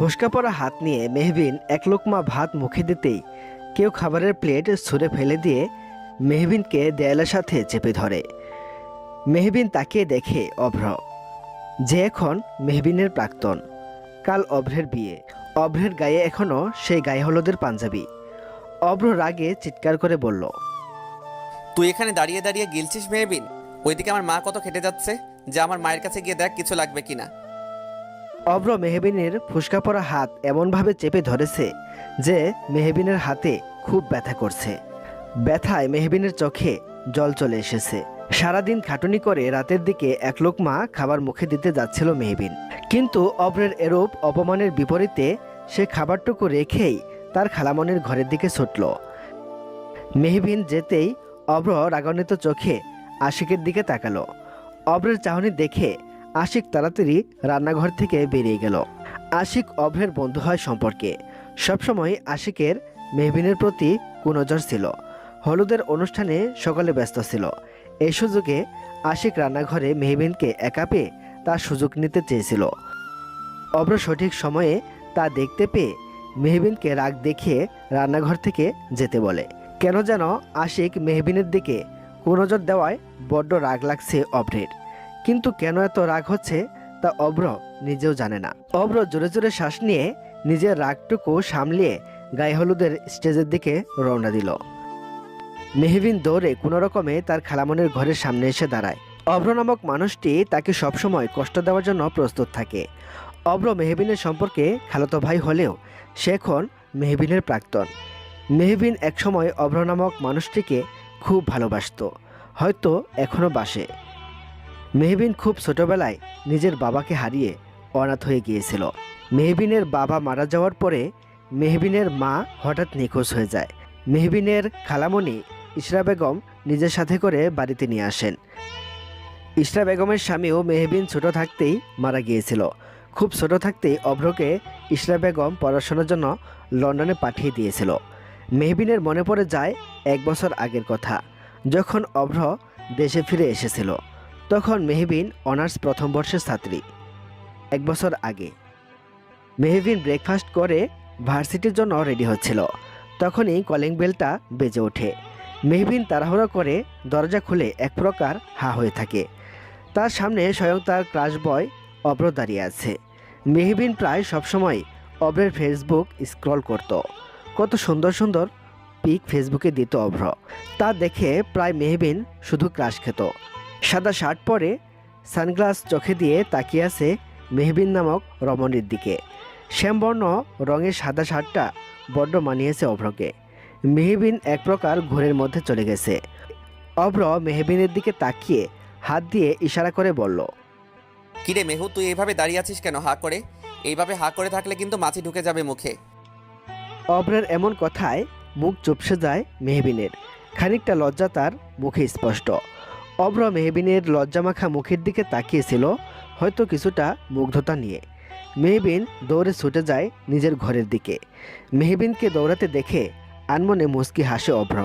ফোসকা পড়া হাত নিয়ে মেহবিন এক লোকমা ভাত মুখে দিতেই কেউ খাবারের প্লেট ছুঁড়ে ফেলে দিয়ে মেহবিনকে দেয়ালের সাথে চেপে ধরে। মেহবিন তাকিয়ে দেখে অভ্র, যে এখন মেহবিনের প্রাক্তন। কাল অভ্রের বিয়ে, অভ্রের গায়ে এখনও সেই গায়ে হলুদের পাঞ্জাবি। অভ্র রাগে চিৎকার করে বলল, তুই এখানে দাঁড়িয়ে দাঁড়িয়ে গিলছিস মেহবিন? ওইদিকে আমার মা কত খেটে যাচ্ছে, যে আমার মায়ের কাছে গিয়ে দেখ কিছু লাগবে কিনা। অভ্র মেহবিনের ফুসকা পড়া হাত এমনভাবে চেপে ধরেছে যে মেহবিনের হাতে খুব ব্যথা করছে। ব্যথায় মেহবিনের চোখে জল চলে এসেছে। সারাদিন খাটুনি করে রাতের দিকে এক লোকমা খাবার মুখে দিতে যাচ্ছিল মেহবিন, কিন্তু অভ্রের এরূপ অপমানের বিপরীতে সে খাবারটুকু রেখেই তার খালামনির ঘরের দিকে ছুটল। মেহবিন যেতেই অভ্র রাগান্বিত চোখে আশিকের দিকে তাকালো। অভ্রের চাহনি দেখে আশিক তাড়াতাড়ি রান্নাঘর থেকে বেরিয়ে গেল। আশিক অভ্রের বন্ধু হয় সম্পর্কে। সবসময় আশিকের মেহবিনের প্রতি কুনজর ছিল। হলুদের অনুষ্ঠানে সকলে ব্যস্ত ছিল। এই সুযোগে আশিক রান্নাঘরে মেহবিনকে একা পেয়ে তার সুযোগ নিতে চেয়েছিল। অভ্র সঠিক সময়ে তা দেখতে পেয়ে মেহবিনকে রাগ দেখিয়ে রান্নাঘর থেকে যেতে বলে। কেন যেন আশিক মেহবিনের দিকে কুনজর দেওয়ায় বড্ড রাগ লাগছে অভ্রের। কিন্তু কেন এত রাগ হচ্ছে তা অভ্র নিজেও জানে না। অভ্র জোরে জোরে শ্বাস নিয়ে নিজের রাগটুকু সামলিয়ে গায়ে হলুদের স্টেজের দিকে রওনা দিল। মেহবিন দৌড়ে কোনো রকমে তার খালামনের ঘরের সামনে এসে দাঁড়ায়। অভ্র নামক মানুষটি তাকে সবসময় কষ্ট দেওয়ার জন্য প্রস্তুত থাকে। অভ্র মেহবিনের সম্পর্কে খালাতো ভাই হলেও সে এখন মেহবিনের প্রাক্তন। মেহবিন একসময় অভ্র নামক মানুষটিকে খুব ভালোবাসত, হয়তো এখনও বাসে। মেহবিন খুব ছোটবেলায় নিজের বাবাকে হারিয়ে অনাথ হয়ে গিয়েছিল। মেহবিনের বাবা মারা যাওয়ার পরে মেহবিনের মা হঠাৎ নিখোঁজ হয়ে যায়। মেহবিনের খালামণি ইশরা বেগম নিজের সাথে করে বাড়িতে নিয়ে আসেন। ইশরা বেগমের স্বামীও মেহবিন ছোট থাকতেই মারা গিয়েছিল। খুব ছোট থাকতেই অভ্রকে ইশরা বেগম পড়াশোনার জন্য লন্ডনে পাঠিয়ে দিয়েছিল। মেহবিনের মনে পড়ে যায় 1 বছর আগের কথা, যখন অভ্র দেশে ফিরে এসেছিল। তখন মেহবিন অনার্স প্রথম বর্ষের ছাত্রী। 1 বছর আগে মেহবিন ব্রেকফাস্ট করে ভার্সিটির জন্য রেডি হচ্ছিল। তখনই কলিং বেলটা বেজে ওঠে। মেহবিন তাড়াহুড়ো করে দরজা খুলে এক প্রকার হা হয়ে থাকে। তার সামনে স্বয়ং তার ক্লাস বয় অভ্র দাঁড়িয়ে আছে। মেহবিন প্রায় সবসময় অভ্রের ফেসবুক স্ক্রল করত। কত সুন্দর সুন্দর পিক ফেসবুকে দিত অভ্র। তা দেখে প্রায় মেহবিন শুধু ক্রাশ খেত। সাদা শার্ট পরে সানগ্লাস চোখে দিয়ে তাকিয়ে আছে মেহবিন নামক রমণীর দিকে। শ্যামবর্ণ রঙের সাদা শার্টটা বড্ড মানিয়েছে অভ্রকে। মেহবিন এক প্রকার ঘোরের মধ্যে চলে গেছে। অভ্র মেহবিনের দিকে তাকিয়ে হাত দিয়ে ইশারা করে বলল, কিরে মেহু, তুই এইভাবে দাঁড়িয়ে আছিস কেন হা করে? এইভাবে হা করে থাকলে কিন্তু মাছি ঢুকে যাবে মুখে। অভ্রের এমন কথায় মুখ চুপসে যায় মেহবিনের। খানিকটা লজ্জা তার মুখে স্পষ্ট। অভ্র মেহবিনের লজ্জামাখা মুখের দিকে তাকিয়েছিল, হয়তো কিছুটা মুগ্ধতা নিয়ে। মেহবিন দৌড়ে ছুটে যায় নিজের ঘরের দিকে। মেহবিনকে দৌড়াতে দেখে আনমনে মুচকি হাসে অভ্র।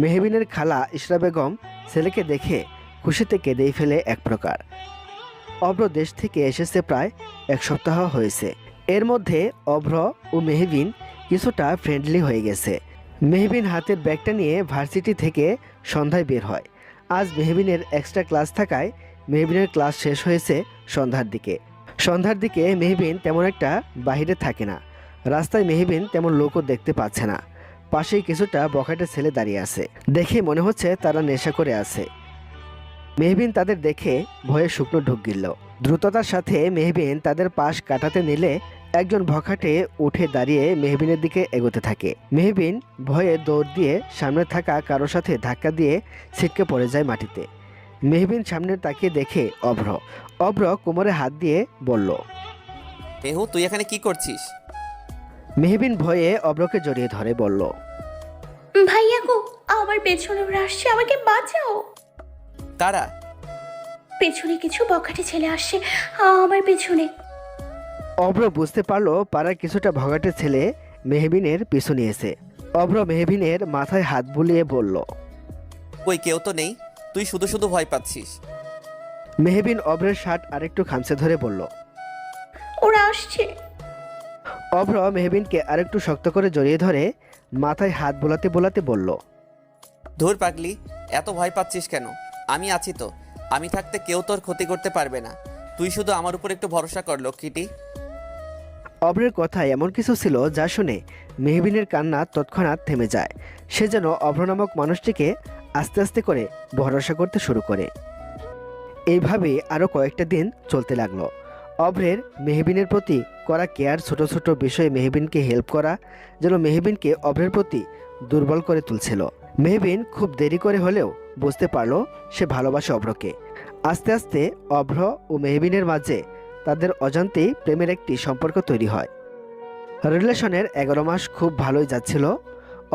মেহবিনের খালা ইশরা বেগম ছেলেকে দেখে খুশিতে কেঁদেই ফেলে এক প্রকার। অভ্র দেশ থেকে এসেছে প্রায় 1 সপ্তাহ হয়েছে। এর মধ্যে অভ্র ও মেহবিন কিছুটা ফ্রেন্ডলি হয়ে গেছে। মেহবিন হাতের ব্যাগটা নিয়ে ভার্সিটি থেকে সন্ধ্যায় বের হয়। আজ মেহবিনের এক্সট্রা ক্লাস থাকায় মেহবিনের ক্লাস শেষ হয়েছে সন্ধ্যার দিকে। সন্ধ্যার দিকে মেহবিন তেমন একটা বাহিরে থাকে না। রাস্তায় মেহবিন তেমন লোকও দেখতে পাচ্ছে না। পাশেই কিছুটা বখাটে ছেলে দাঁড়িয়ে আছে। দেখে মনে হচ্ছে তারা নেশা করে আছে। মেহবিন তাদের দেখে ভয়ে শুকনো ঢুক গিলল। দ্রুততার সাথে মেহবিন তাদের পাশ কাটাতে নিলে একজন বখাটে উঠে দাঁড়িয়ে মেহবিনের দিকে এগোতে থাকে। মেহবিন ভয়ে দৌড় দিয়ে সামনে থাকা কারোর সাথে ধাক্কা দিয়ে ছিটকে পড়ে যায় মাটিতে। মেহবিন সামনে তাকিয়ে দেখে অভ্র। অভ্র কোমরে হাত দিয়ে বলল, মেহু, তুই এখানে কি করছিস? মেহবিন ভয়ে অভ্রকে জড়িয়ে ধরে বলল, ভাইয়া গো, আমার পেছনে ওরা আসছে, আমাকে বাঁচাও। কারা? পেছনে কিছু বখাটে ছেলে আসছে আমার পেছনে। অভ্র বুঝতে পারলো পাড়ার কিছুটা ভগাটে ছেলে মেহবিনের পিছু নিয়েছে। অভ্র মেহবিনের মাথায় হাত বুলিয়ে বলল, কই, কেউ তো নেই, তুই শুধু শুধু ভয় পাচ্ছিস। মেহবিন অভ্রের শার্ট আরেকটু খামচে ধরে বলল, ওরা আসছে। অভ্র মেহবিনকে আরেকটু শক্ত করে জড়িয়ে ধরে মাথায় হাত বোলাতে বোলাতে বলল, ধুর পাগলি, এত ভয় পাচ্ছিস কেন? আমি আছি তো। আমি থাকতে কেউ তোর ক্ষতি করতে পারবে না। তুই শুধু আমার উপর একটু ভরসা কর লক্ষ্মীটি। অভ্রের কথায় এমন কিছু ছিল যা শুনে মেহবিনের কান্না তৎক্ষণাৎ থেমে যায়। সে যেন অভ্র নামক মানুষটিকে আস্তে আস্তে করে ভরসা করতে শুরু করে। এইভাবেই আরও কয়েকটা দিন চলতে লাগলো। অভ্রের মেহবিনের প্রতি করা কেয়ার, ছোট ছোট বিষয়ে মেহবিনকে হেল্প করা যেন মেহবিনকে অভ্রের প্রতি দুর্বল করে তুলছিল। মেহবিন খুব দেরি করে হলেও বুঝতে পারলো সে ভালোবাসে অভ্রকে। আস্তে আস্তে অভ্র ও মেহবিনের মাঝে তাদের অজান্তেই প্রেমের একটি সম্পর্ক তৈরি হয়। রিলেশনের 11 মাস খুব ভালোই যাচ্ছিল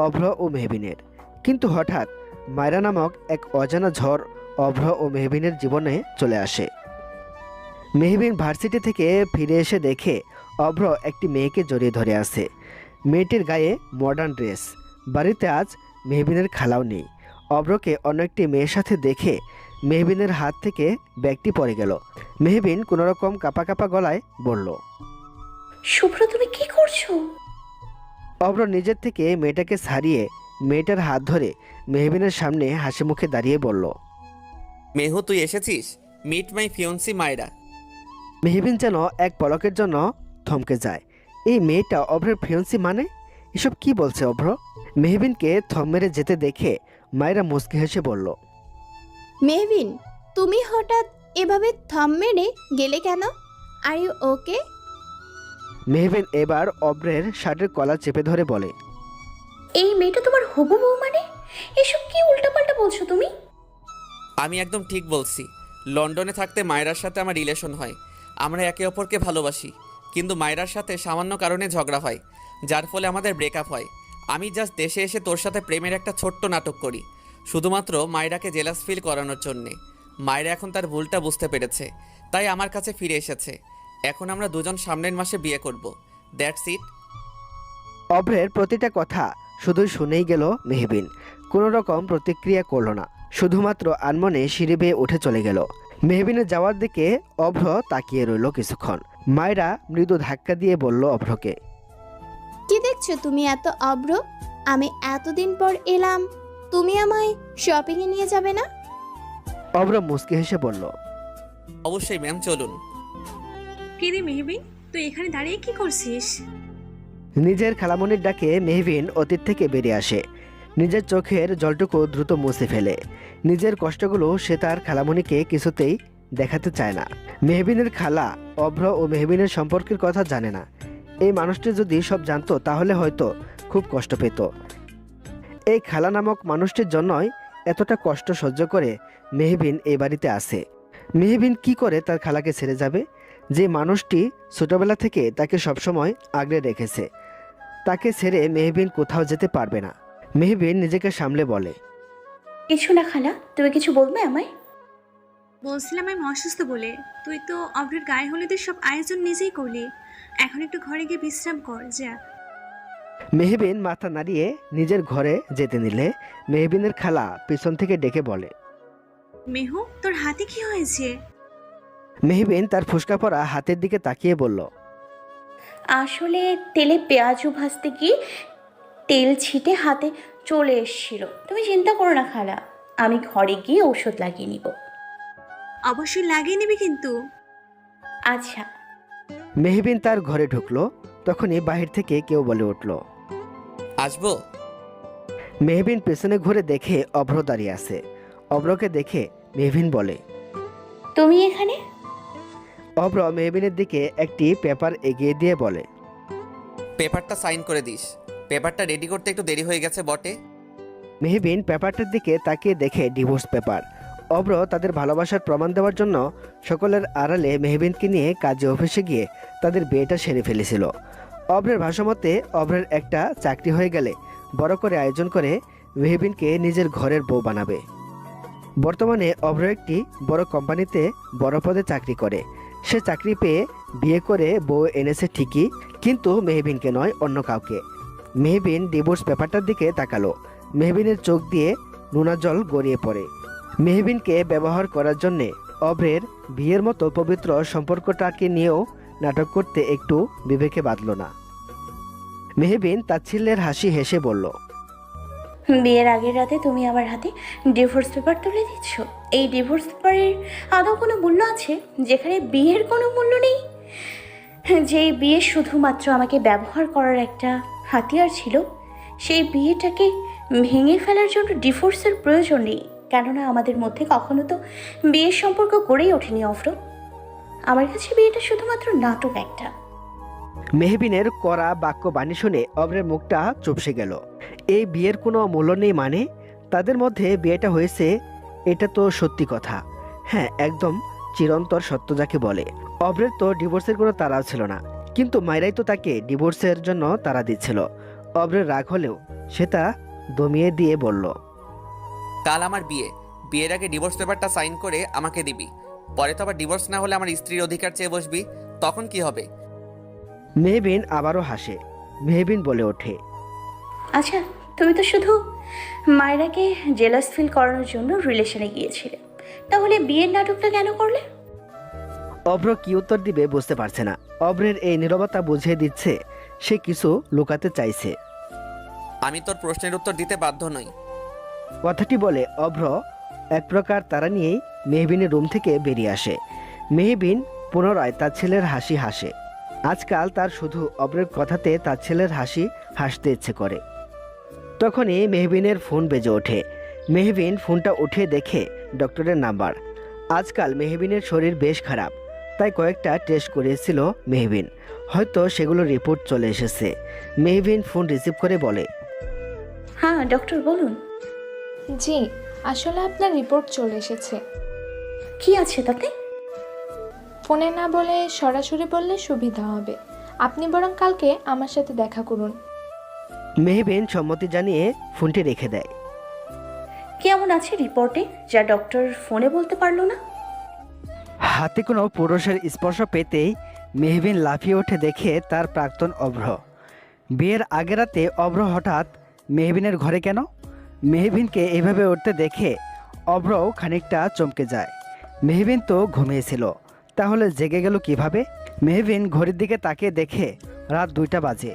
অভ্র ও মেহবিনের। কিন্তু হঠাৎ মায়রা নামক এক অজানা ঝড় অভ্র ও মেহবিনের জীবনে চলে আসে। মেহবিন ভার্সিটি থেকে ফিরে এসে দেখে অভ্র একটি মেয়েকে জড়িয়ে ধরে আছে। মেয়েটির গায়ে মডার্ন ড্রেস। বাড়িতে আজ মেহবিনের খালাও নেই। অভ্রকে অন্য একটি মেয়ের সাথে দেখে মেহবিনের হাত থেকে ব্যাগটি পড়ে গেল। মেহবিন কোনোরকম কাঁপা কাঁপা গলায় বলল, শুভ্র, তুমি কি করছো? অভ্র নিজের থেকে মেয়েটাকে ছাড়িয়ে মেয়েটার হাত ধরে মেহবিনের সামনে হাসি মুখে দাঁড়িয়ে বলল, মেহু, তুই এসেছিস? Meet my fiancé মায়রা। মেহবিন যেন এক পলকের জন্য থমকে যায়। এই মেয়েটা অভ্রের ফিয়ন্সি মানে? এসব কি বলছে অভ্র? মেহবিনকে থম মেরে যেতে দেখে মায়েরা মুচকি হেসে বলল, মেহবিন, তুমি হঠাৎ এভাবে থাম মেরে গেলে কেন? Are you okay? মেহবিন এবার অভ্রের শার্টের কলার চেপে ধরে বলে, এই মেয়েটা তোমার হবু বউ মানে? এসব কি উল্টাপাল্টা বলছো তুমি? আমি একদম ঠিক বলছি। লন্ডনে থাকতে মায়রার সাথে আমার রিলেশন হয়। আমরা একে অপরকে ভালোবাসি, কিন্তু মায়রার সাথে সামান্য কারণে ঝগড়া হয়, যার ফলে আমাদের ব্রেকআপ হয়। আমি জাস্ট দেশে এসে তোর সাথে প্রেমের একটা ছোট্ট নাটক করি, শুধুমাত্র মায়রাকে জেলাস ফিল করানোর জন্যে। মায়রা এখন তার ভুলটা বুঝতে পেরেছে, তাই আমার কাছে ফিরে এসেছে। এখন আমরা দুজন সামনের মাসে বিয়ে করব। That's it. অভ্রের প্রতিটা কথা শুধুই শুনেই গেল মেহবিন। কোনো রকম প্রতিক্রিয়া করল না, শুধুমাত্র আনমনে সিঁড়ি বেয়ে উঠে চলে গেল। মেহবিনের যাওয়ার দিকে অভ্র তাকিয়ে রইল কিছুক্ষণ। মায়েরা মৃদু ধাক্কা দিয়ে বলল অভ্রকে, কি দেখছো তুমি এত অব্র? আমি এতদিন পর এলাম, তুমি আমায় শপিংয়ে নিয়ে যাবে না? অভ্র মুচকি হেসে বলল, অবশ্যই ম্যাম, চলুন। কে রে মেহবিন, তুই এখানে দাঁড়িয়ে কি করছিস? নিজের খালামণির ডাকে মেহবিন অতীত থেকে বেরিয়ে আসে। নিজের চোখের জলটুকু দ্রুত মুছে ফেলে। নিজের কষ্টগুলো সে তার খালামণিকে কিছুতেই দেখাতে চায় না। মেহবিনের খালা অভ্র ও মেহবিনের সম্পর্কের কথা জানে না। এই মানুষটি যদি সব জানতো তাহলে হয়তো খুব কষ্ট পেত। এই খালা নামক মানুষটির জন্যই এতটা কষ্ট সহ্য করে মেহবিন এই বাড়িতে আসে। মেহবিন কি করে তার খালাকে ছেড়ে যাবে, যে মানুষটি ছোটবেলা থেকে তাকে সবসময় আগলে রেখেছে? তাকে ছেড়ে মেহবিন কোথাও যেতে পারবে না। মেহবিন নিজেকে সামলে বলে, কিছু না খালা, তুমি কিছু বলবে আমায়? বলছিলাম আমি অসুস্থ বলে। তুই তো অভ্রের গায়ে হলুদের সব আয়োজন নিজেই করলি। এখন একটু ঘরে গিয়ে বিশ্রাম কর যা। মেহবিন মাথা নাড়িয়ে নিজের ঘরে যেতে নিলে মেহবিনের খালা পিছন থেকে ডেকে বলে, মেহু, তোর হাতে কি হয়েছে? মেহবিন তার ফুসকা পড়া হাতের দিকে তাকিয়ে বলল, আসলে তেলে পেঁয়াজু ভাজতে গিয়ে তেল ছিটে হাতে চলে এসেছিল। তুমি চিন্তা করো না খালা, আমি ঘরে গিয়ে ওষুধ লাগিয়ে নিব। অবশ্যই লাগিয়ে নিবি কিন্তু। আচ্ছা। মেহবিন তার ঘরে ঢুকলো। তখনই বাহির থেকে কেউ বলে উঠল, আসবো? মেহবিন পেছনে ঘুরে দেখে অভ্র দাঁড়িয়ে আছে। অভ্রকে দেখে মেহবিন বলে, তুমি এখানে? অভ্র মেহবিনের দিকে একটি পেপার এগিয়ে দিয়ে বলে, পেপারটা সাইন করে দিস। পেপারটা রেডি করতে একটু দেরি হয়ে গেছে বটে। মেহবিন পেপারটার দিকে তাকিয়ে দেখে ডিভোর্স পেপার। অভ্র তাদের ভালোবাসার প্রমাণ দেওয়ার জন্য সকলের আড়ালে মেহবিনকে নিয়ে কাজে অফিসে গিয়ে তাদের বিয়েটা সেরে ফেলেছিল। অভ্রের ভাষ্যমতে অভ্রের একটা চাকরি হয়ে গেলে বড় করে আয়োজন করে মেহবিনকে নিজের ঘরের বউ বানাবে। বর্তমানে অভ্র একটি বড় কোম্পানিতে বড় পদে চাকরি করে। সে চাকরি পেয়ে বিয়ে করে বউ এনেছে ঠিকই, কিন্তু মেহবিনকে নয়, অন্য কাউকে। মেহবিন ডিভোর্স পেপারটার দিকে তাকালো। মেহবিনের চোখ দিয়ে নোনা জল গড়িয়ে পড়ে। মেহবিনকে ব্যবহার করার জন্যে অভ্রের বিয়ের মতো পবিত্র সম্পর্কটাকে নিয়েও নাটক করতে একটু বিবেকে বাঁধল না। মেহবিন তাচ্ছিল্যের হাসি হেসে বলল, বিয়ের আগের রাতে তুমি আমার হাতে ডিভোর্স পেপার তুলে দিচ্ছ। এই ডিভোর্স পেপারের আদৌ কোনো মূল্য আছে, যেখানে বিয়ের কোনো মূল্য নেই? যেই বিয়ে শুধুমাত্র আমাকে ব্যবহার করার একটা হাতিয়ার ছিল, সেই বিয়েটাকে ভেঙে ফেলার জন্য ডিভোর্সের প্রয়োজন নেই। কেননা আমাদের মধ্যে কখনো তো বিয়ের সম্পর্ক গড়েই ওঠেনি অফরো। আমার কাছে বিয়েটা শুধুমাত্র নাটক একটা। মেহবিনের কড়া বাক্য বাণী শুনে অভ্রের মুখটা চুপসে গেল। এই বিয়ের কোনো মূল্য নেই মানে? তাদের মধ্যে বিয়েটা হয়েছে, এটা তো সত্যি কথা। হ্যাঁ, একদম চিরন্তর সত্য যাকে বলে। অভ্রের তো ডিভোর্সের কোনো তাড়াও ছিল না, কিন্তু মায়েরাই তো তাকে ডিভোর্সের জন্য তাড়া দিচ্ছিল। অভ্রের রাগ হলেও সেটা দমিয়ে দিয়ে বলল, কাল আমার বিয়ে, বিয়ের আগে ডিভোর্স পেপারটা সাইন করে আমাকে দিবি। পরে তো আবার ডিভোর্স না হলে আমার স্ত্রীর অধিকার চেয়ে বসবি, তখন কি হবে? মেহবিন আবারও হাসে। মেহবিন বলে ওঠে, আচ্ছা, তুমি তো শুধু মায়রাকে জেলাস ফিল করানোর জন্য রিলেশনে গিয়েছিলে, তাহলে বিয়ের নাটকটা কেন করলে? অভ্র কি উত্তর দিবে বুঝতে পারছে না। অভ্রের এই নীরবতা বুঝিয়ে দিচ্ছে সে কিছু লুকাতে চাইছে। আমি তোর প্রশ্নের উত্তর দিতে বাধ্য নই। কথাটি বলে অভ্র এক প্রকার তারা নিয়েই মেহবিনের রুম থেকে বেরিয়ে আসে। মেহবিন পুনরায় তার ছেলের হাসি হাসে। আজকাল তার শুধু অভ্রের কথাতে তার ছেলের হাসি হাসতে ইচ্ছে করে। তখনই মেহবিনের ফোন বেজে ওঠে। মেহবিন ফোনটা উঠে দেখে ডক্টরের নাম্বার। আজকাল মেহবিনের শরীর বেশ খারাপ, তাই কয়েকটা টেস্ট করিয়েছিল মেহবিন। হয়তো সেগুলোর রিপোর্ট চলে এসেছে। মেহবিন ফোন রিসিভ করে বলে, হ্যাঁ ডক্টর, বলুন। জি, আসলে আপনার রিপোর্ট চলে এসেছে। কি আছে তাতে? ফোনে না বলে সরাসরি বললে সুবিধা হবে। আপনি বরং কালকে আমার সাথে দেখা করুন। মেহবিন সম্মতি জানিয়ে ফোনটি রেখে দেয়। কেমন আছে রিপোর্টে, যা ডক্টর ফোনে বলতে পারলো না? হাতে কোনো পুরুষের স্পর্শ পেতেই মেহবিন লাফিয়ে ওঠে দেখে তার প্রাক্তন অভ্র। বিয়ের আগে রাতে অভ্র হঠাৎ মেহবিনের ঘরে কেন? মেহবিনকে এভাবে উঠতে দেখে অভ্রও খানিকটা চমকে যায়। মেহবিন তো ঘুমিয়েছিল, তাহলে জেগে গেল কিভাবে? মেহবিন ঘড়ির দিকে তাকিয়ে দেখে রাত 2টা বাজে।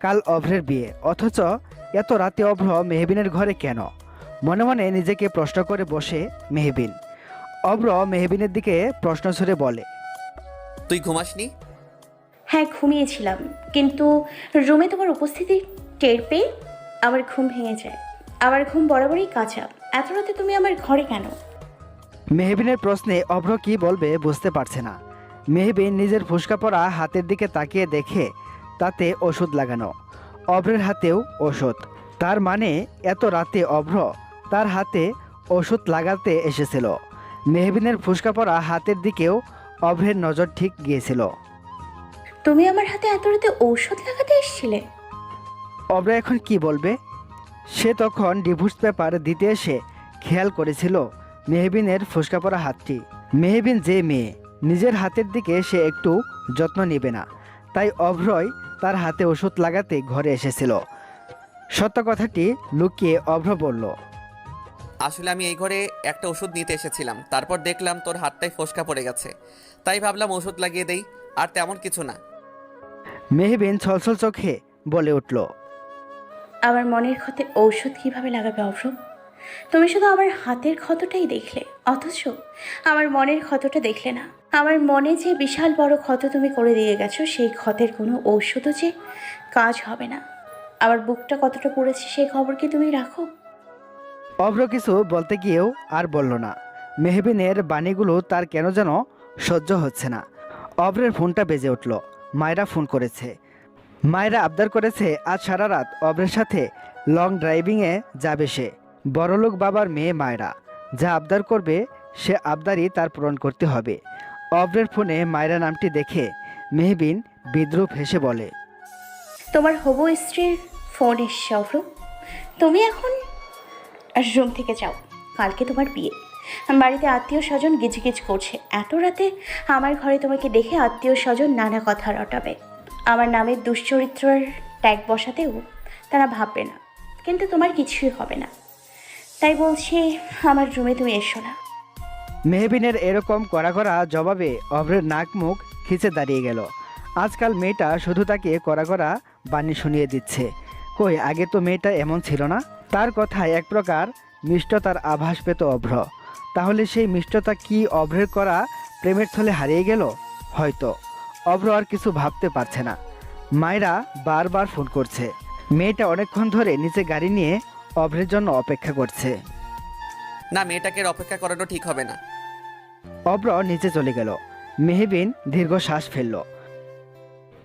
কাল অভ্রের বিয়ে, অথচ এত রাতে অভ্র মেহবিনের ঘরে কেন? মনে মনে নিজেকে প্রশ্ন করে বসে মেহবিন। অভ্র মেহবিনের দিকে প্রশ্ন ছুড়ে বলে, তুই ঘুমাসনি? হ্যাঁ ঘুমিয়েছিলাম, কিন্তু রুমে তোমার উপস্থিতি টের পেয়ে আমার ঘুম ভেঙে যায়। আমার ঘুম বরাবরই কাঁচা। এত রাতে তুমি আমার ঘরে কেন? মেহবিনের প্রশ্নে অভ্র কি বলবে বুঝতে পারছে না। মেহবিন নিজের ফুসকা পড়া হাতের দিকে তাকিয়ে দেখে তাতে ওষুধ লাগানো। অভ্রের হাতেও ওষুধ। তার মানে এত রাতে অভ্র তার হাতে ওষুধ লাগাতে এসেছিল। মেহবিনের ফুসকা পড়া হাতের দিকেও অভ্রের নজর ঠিক গিয়েছিল। তুমি আমার হাতে এত রাতে ঔষধ লাগাতে এসেছিলে? অভ্র এখন কি বলবে? সে তখন ডিভোর্স পেপার দিতে এসে খেয়াল করেছিল মেহবিনের ফুসকা পড়া হাতটি। মেহবিন যে মেয়ে, নিজের হাতের দিকে সে একটু যত্ন নেবে না, তাই অভ্রই তার হাতে ওষুধ লাগাতে ঘরে এসেছিল। সত্য কথাটি লুকিয়ে অভ্র বলল, আসলে আমি এই ঘরে একটা ওষুধ নিতে এসেছিলাম, তারপর দেখলাম তোর হাতটায় ফোসকা পড়ে গেছে, তাই ভাবলাম ওষুধ লাগিয়ে দেই, আর তেমন কিছু না। মেহবিন ছলছল চোখে বলে উঠল, আমার মনের ক্ষতে ঔষধ কিভাবে লাগাবে অভ্র? তুমি শুধু আমার হাতের ক্ষতটাই দেখলে, অথচ আমার মনের ক্ষতটা দেখলে না। আমার মনে যে বিশাল বড় ক্ষত তুমি করে দিয়ে গেছো, সেই ক্ষতের কোনো ঔষধও যে কাজ হবে না। আমার বুকটা কতটা পড়েছে সেই খবর কি তুমি রাখো? অভ্র কিছু বলতে গিয়েও আর বলল না। মেহবিনের বাণীগুলো তার কেন যেন সহ্য হচ্ছে না। অভ্রের ফোনটা বেজে উঠল। মায়েরা ফোন করেছে। মায়েরা আবদার করেছে আজ সারা রাত অভ্রের সাথে লং ড্রাইভিংয়ে যাবে সে। বড়লোক বাবার মেয়ে মায়েরা যা আবদার করবে সে আবদারই তার পূরণ করতে হবে। অভ্রের ফোনে মায়েরা নামটি দেখে মেহবিন বিদ্রুপ হেসে বলে, তোমার হবু স্ত্রীর ফোন এসছে অভ্র। তুমি এখন রুম থেকে যাও, কালকে তোমার বিয়ে। বাড়িতে আত্মীয় স্বজন গিজগিজ করছে। এত রাতে আমার ঘরে তোমাকে দেখে আত্মীয় স্বজন নানা কথা রটাবে। আমার নামের দুশ্চরিত্রের ট্যাগ বসাতেও তারা ভাববে না, কিন্তু তোমার কিছুই হবে না। তাই বলছি আমার রুমে তুমি এসো না। মেহবিনের এরকম কড়া কড়া জবাবে অভ্রের নাক মুখ খিচে দাঁড়িয়ে গেল। আজকাল মেয়েটা শুধু তাকে কড়া কড়া বাণী শুনিয়ে দিচ্ছে। কই আগে তো মেয়েটা এমন ছিল না। তার কথায় এক প্রকার মিষ্টতার আভাস পেত অভ্র। তাহলে সেই মিষ্টতা কি অভ্রের করা প্রেমের থলে হারিয়ে গেল? হয়তো। অভ্র আর কিছু ভাবতে পারছে না। মায়েরা বারবার ফোন করছে। মেয়েটা অনেকক্ষণ ধরে নিচে গাড়ি নিয়ে অভ্রের জন্য অপেক্ষা করছে। না, মেয়েটাকে আর অপেক্ষা করানো ঠিক হবে না। অভ্র নিচে চলে গেল। মেহবিন দীর্ঘ শ্বাস ফেলল।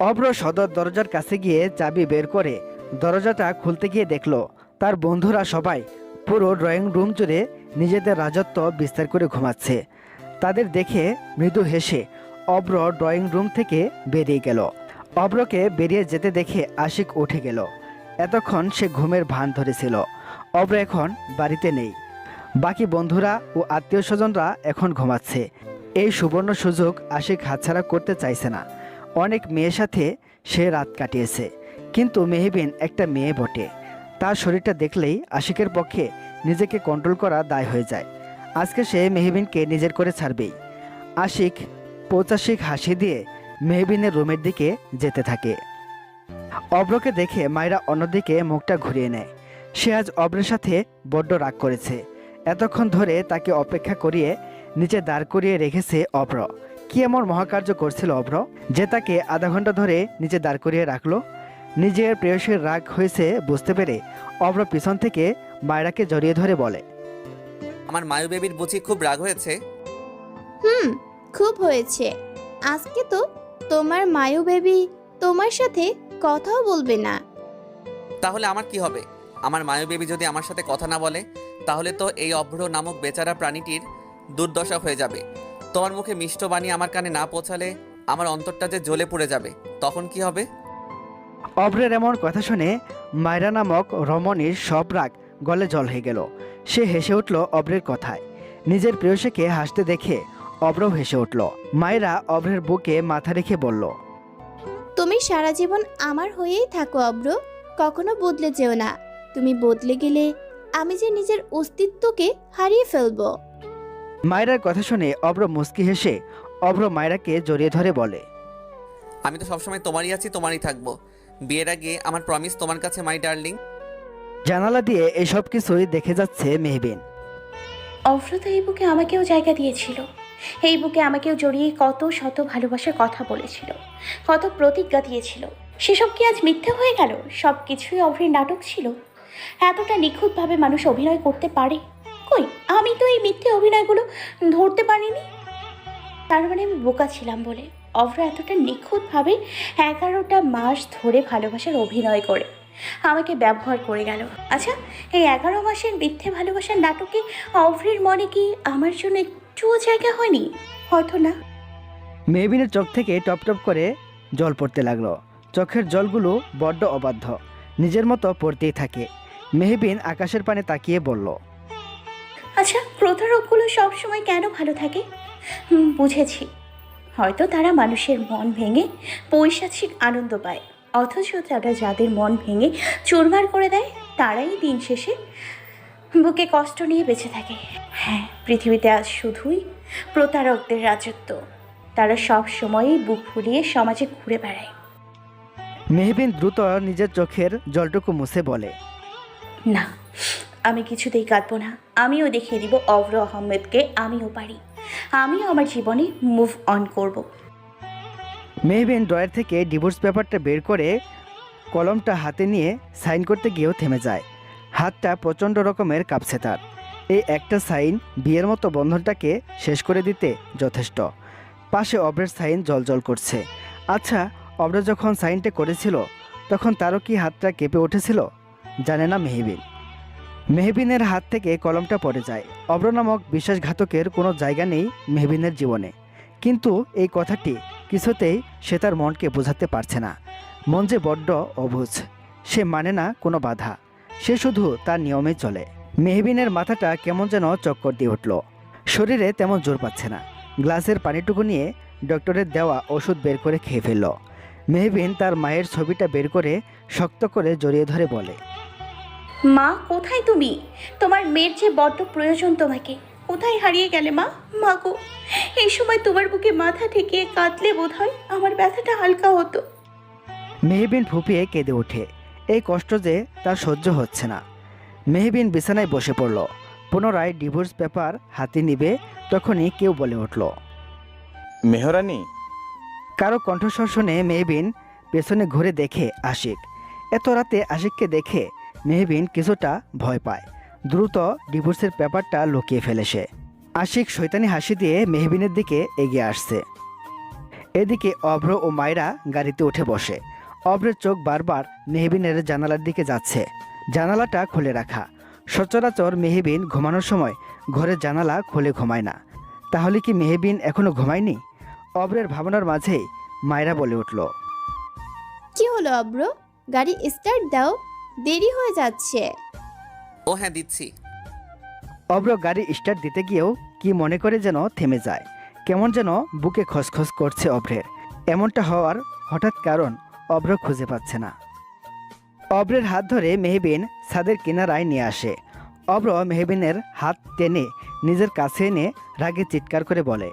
অভ্র সদর দরজার কাছে গিয়ে চাবি বের করে দরজাটা খুলতে গিয়ে দেখল তার বন্ধুরা সবাই পুরো ড্রয়িং রুম জুড়ে নিজেদের রাজত্ব বিস্তার করে ঘুমাচ্ছে। তাদের দেখে মৃদু হেসে অভ্র ড্রয়িং রুম থেকে বেরিয়ে গেল। অভ্রকে বেরিয়ে যেতে দেখে আশিক উঠে গেল। এতক্ষণ সে ঘুমের ভান ধরেছিল। অভ্র এখন বাড়িতে নেই। বাকি বন্ধুরা ও আত্মীয় স্বজনরা এখন ঘুমাচ্ছে। এই সুবর্ণ সুযোগ আশিক হাতছাড়া করতে চাইছে না। অনেক মেয়ের সাথে সে রাত কাটিয়েছে, কিন্তু মেহবিন একটা মেয়ে বটে। তার শরীরটা দেখলেই আশিকের পক্ষে নিজেকে কন্ট্রোল করা দায় হয়ে যায়। আজকে সে মেহবিনকে নিজের করে ছাড়বেই। আশিক পৌচাশিক হাসি দিয়ে মেহবিনের রুমের দিকে যেতে থাকে। অভ্রকে দেখে মায়েরা অন্যদিকে মুখটা ঘুরিয়ে নেয়। সে আজ অভ্রের সাথে বড্ড রাগ করেছে। এতক্ষণ ধরে তাকে অপেক্ষা করিয়ে নিচে দাঁড় করিয়ে রেখেছে অভ্র। কি এমন মহাকার্য করছিল অভ্র যে তাকে আধা ঘন্টা ধরে নিচে দাঁড় করিয়ে রাখলো? নিজের প্রেয়সীর রাগ হয়েছে বুঝতে পেরে অভ্র পিছন থেকে মায়রাকে জড়িয়ে ধরে বলে, আমার মায়ু বেবির বুঝি খুব রাগ হয়েছে? খুব হয়েছে। আজকে তো তোমার মায়ু বেবি তোমার সাথে কথাও বলবে না। তাহলে আমার কি হবে? আমার মায়ু বেবি যদি আমার সাথে কথা না বলে, তাহলে তো এই অভ্র নামক বেচারা প্রাণীটির দুর্দশা হয়ে যাবে। তোমার মুখে মিষ্ট বাণী আমার কানে না পৌঁছালে আমার অন্তরটা যে জ্বলে পড়ে যাবে, তখন কি হবে? অভ্রের এমন কথা শুনে মায়রা নামক রমণীর সব রাগ গলে জল হয়ে গেল। সে হেসে উঠল অভ্রের কথায়। নিজের প্রেয়সীকে হাসতে দেখে অভ্রও হেসে উঠল। মায়রা অভ্রের বুকে মাথা রেখে বলল, তুমি সারা জীবন আমার হয়েই থাকো অব্র, কখনো বদলে যেও না। তুমি বদলে গেলে আমি যে নিজের অস্তিত্বকে হারিয়ে ফেলবো। মায়রার কথা শুনে অভ্র মুচকি হেসে অভ্র মায়রাকে জড়িয়ে ধরে বলে, আমি তো সবসময় তোমারই আছি, তোমারই থাকবো। বিয়ের আগে আমার প্রমিস তোমার কাছে, মাই ডার্লিং। জানালা দিয়ে এসব কিছুই দেখে যাচ্ছে মেহবিন। অভ্র তো এই বুকে আমাকেও জায়গা দিয়েছিল। এই বুকে আমাকেও জড়িয়ে কত শত ভালোবাসার কথা বলেছিল, কত প্রতিজ্ঞা দিয়েছিল। সেসব কি আজ মিথ্যে হয়ে গেল? সব কিছুই অভ্রের নাটক ছিল। এতটা নিখুঁতভাবে মানুষ অভিনয় করতে পারে? কই, আমি তো এই মিথ্যে অভিনয়গুলো ধরতে পারিনি। তার মানে আমি বোকা ছিলাম বলে অভ্র এতটা নিখুঁতভাবে 11টা মাস ধরে ভালোবাসার অভিনয় করে আমাকে ব্যবহার করে গেল। আচ্ছা, এই 11 মাসের মিথ্যে ভালোবাসার নাটকে অভ্রের মনে কি আমার জন্য একটুও জায়গা হয়নি? হয়তো না। মেহবিনের চোখ থেকে টপ টপ করে জল পড়তে লাগলো। চোখের জলগুলো বড্ড অবাধ্য, নিজের মতো পড়তেই থাকে। মেহবিন আকাশের পানে তাকিয়ে বলল, আচ্ছা, প্রতারকগুলো সবসময় কেন ভালো থাকে? বুঝেছি, হয়তো তারা মানুষের মন ভেঙে পৈশাচিক আনন্দ পায়, অথচ তারা যাদের মন ভেঙে চুরমার করে দেয় তারাই দিন শেষে বুকে কষ্ট নিয়ে বেঁচে থাকে। হ্যাঁ, পৃথিবীতে আজ শুধুই প্রতারকদের রাজত্ব। তারা সব সময়ই বুক ফুলিয়ে সমাজে ঘুরে বেড়ায়। মেহবিন দ্রুত নিজের চোখের জলটুকু মুছে বলে, না, আমি কিছুতেই কাঁদবো না। আমিও দেখিয়ে দিব অভ্র আহমেদকে আমিও পারি। আমিও আমার জীবনে মুভ অন করব। মেহবিন ড্রয়ার থেকে ডিভোর্স পেপারটা বের করে কলমটা হাতে নিয়ে সাইন করতে গিয়েও থেমে যায়। হাতটা প্রচণ্ড রকমের কাঁপছে তার। এই একটা সাইন বিয়ের মতো বন্ধনটাকে শেষ করে দিতে যথেষ্ট। পাশে অভ্রের সাইন জলজল করছে। আচ্ছা, অভ্র যখন সাইনটা করেছিল তখন তারও কি হাতটা কেঁপে উঠেছিল? জানে না মেহবিন। মেহবিনের হাত থেকে কলমটা পড়ে যায়। অভ্র নামক বিশ্বাসঘাতকের কোনো জায়গা নেই মেহবিনের জীবনে। কিন্তু এই কথাটি কিছুতেই সে তার মনকে বোঝাতে পারছে না। মন যে বড্ড অবুঝ, সে মানে না কোনো বাধা, সে শুধু তার নিয়মে চলে। মেহবিনের মাথাটা কেমন যেন চক্কর দিয়ে উঠল। শরীরে তেমন জোর পাচ্ছে না। গ্লাসের পানিটুকু নিয়ে ডক্টরের দেওয়া ওষুধ বের করে খেয়ে ফেলল। মেহবিন তার মায়ের ছবিটা বের করে শক্ত করে জড়িয়ে ধরে বলে, মা, কোথায় তুমি? তোমার মেয়ের যে বড্ড প্রয়োজন তোমাকে। কোথায় হারিয়ে গেলে মা? মা গো, এই সময় তোমার বুকে মাথা ঠেকিয়ে কাঁদলে বোধহয় আমার ব্যথাটা হালকা হতো। মেহবিন ফুপিয়ে কেঁদে ওঠে। এই কষ্ট যে তার সহ্য হচ্ছে না। মেহবিন বিছানায় বসে পড়ল। পুনরায় ডিভোর্স পেপার হাতে নিবে, তখনই কেউ বলে উঠল। মেহরানি। কারো কণ্ঠস্বর শুনে মেহবিন পেছনে ঘুরে দেখে আশিক। এত রাতে আশিককে দেখে মেহবিন কিছুটা ভয় পায়। দ্রুত ডিভোর্সের পেপারটা লুকিয়ে ফেলে সে। আশিক শয়তানি হাসি দিয়ে মেহবিনের দিকে এগিয়ে আসছে। এদিকে অভ্র ও মায়রা গাড়িতে উঠে বসে। অভ্রের চোখ বারবার মেহবিনের জানালার দিকে যাচ্ছে। জানালাটা খুলে রাখা। সচরাচর মেহবিন ঘুমানোর সময় ঘরের জানালা খুলে ঘুমায় না। তাহলে কি মেহবিন এখনো ঘুমায়নি? অভ্রের ভাবনার মাঝেই মায়রা বলে উঠল। কি হলো অব্র? গাড়ি স্টার্ট দাও, দেরি হয়ে যাচ্ছে। ও হ্যাঁ, দিচ্ছি। অভ্র গাড়ি স্টার্ট দিতে গিয়েও কি মনে করে যেন থেমে যায়। কেমন যেন বুকে খসখস করছে অভ্রের। এমনটা হওয়ার হঠাৎ কারণ অভ্র খুঁজে পাচ্ছে না। অভ্রের হাত ধরে মেহবিন ছাদের কিনারায় নিয়ে আসে। অভ্র মেহবিনের হাত টেনে নিজের কাছে এনে রাগে চিৎকার করে বলে।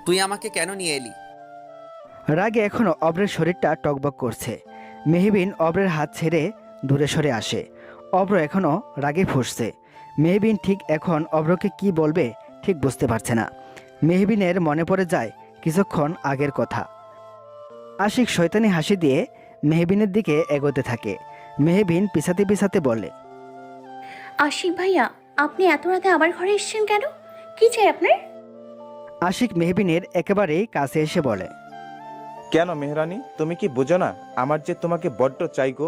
তুই আমাকে কেন নিয়ে এলি? রাগে এখনও অভ্রের শরীরটা টকবক করছে। মেহবিন অভ্রের হাত ছেড়ে দূরে সরে আসে। অভ্র এখনও রাগে ফুঁসছে। মেহবিন ঠিক এখন অভ্রকে কি বলবে ঠিক বুঝতে পারছে না। মেহবিনের মনে পড়ে যায় কিছুক্ষণ আগের কথা। আশিক শয়তানি হাসি দিয়ে মেহবিনের দিকে এগোতে থাকে। মেহবিন পিছাতে পিছাতে বলে। আশিক ভাইয়া, আপনি এত রাতে আমার ঘরে এসেছেন কেন? কি চাই আপনার? আশিক মেহবিনের একেবারেই কাছে এসে বলে। কেন মেহরানি, তুমি কি বুঝো না আমার যে তোমাকে বড্ড চাই গো?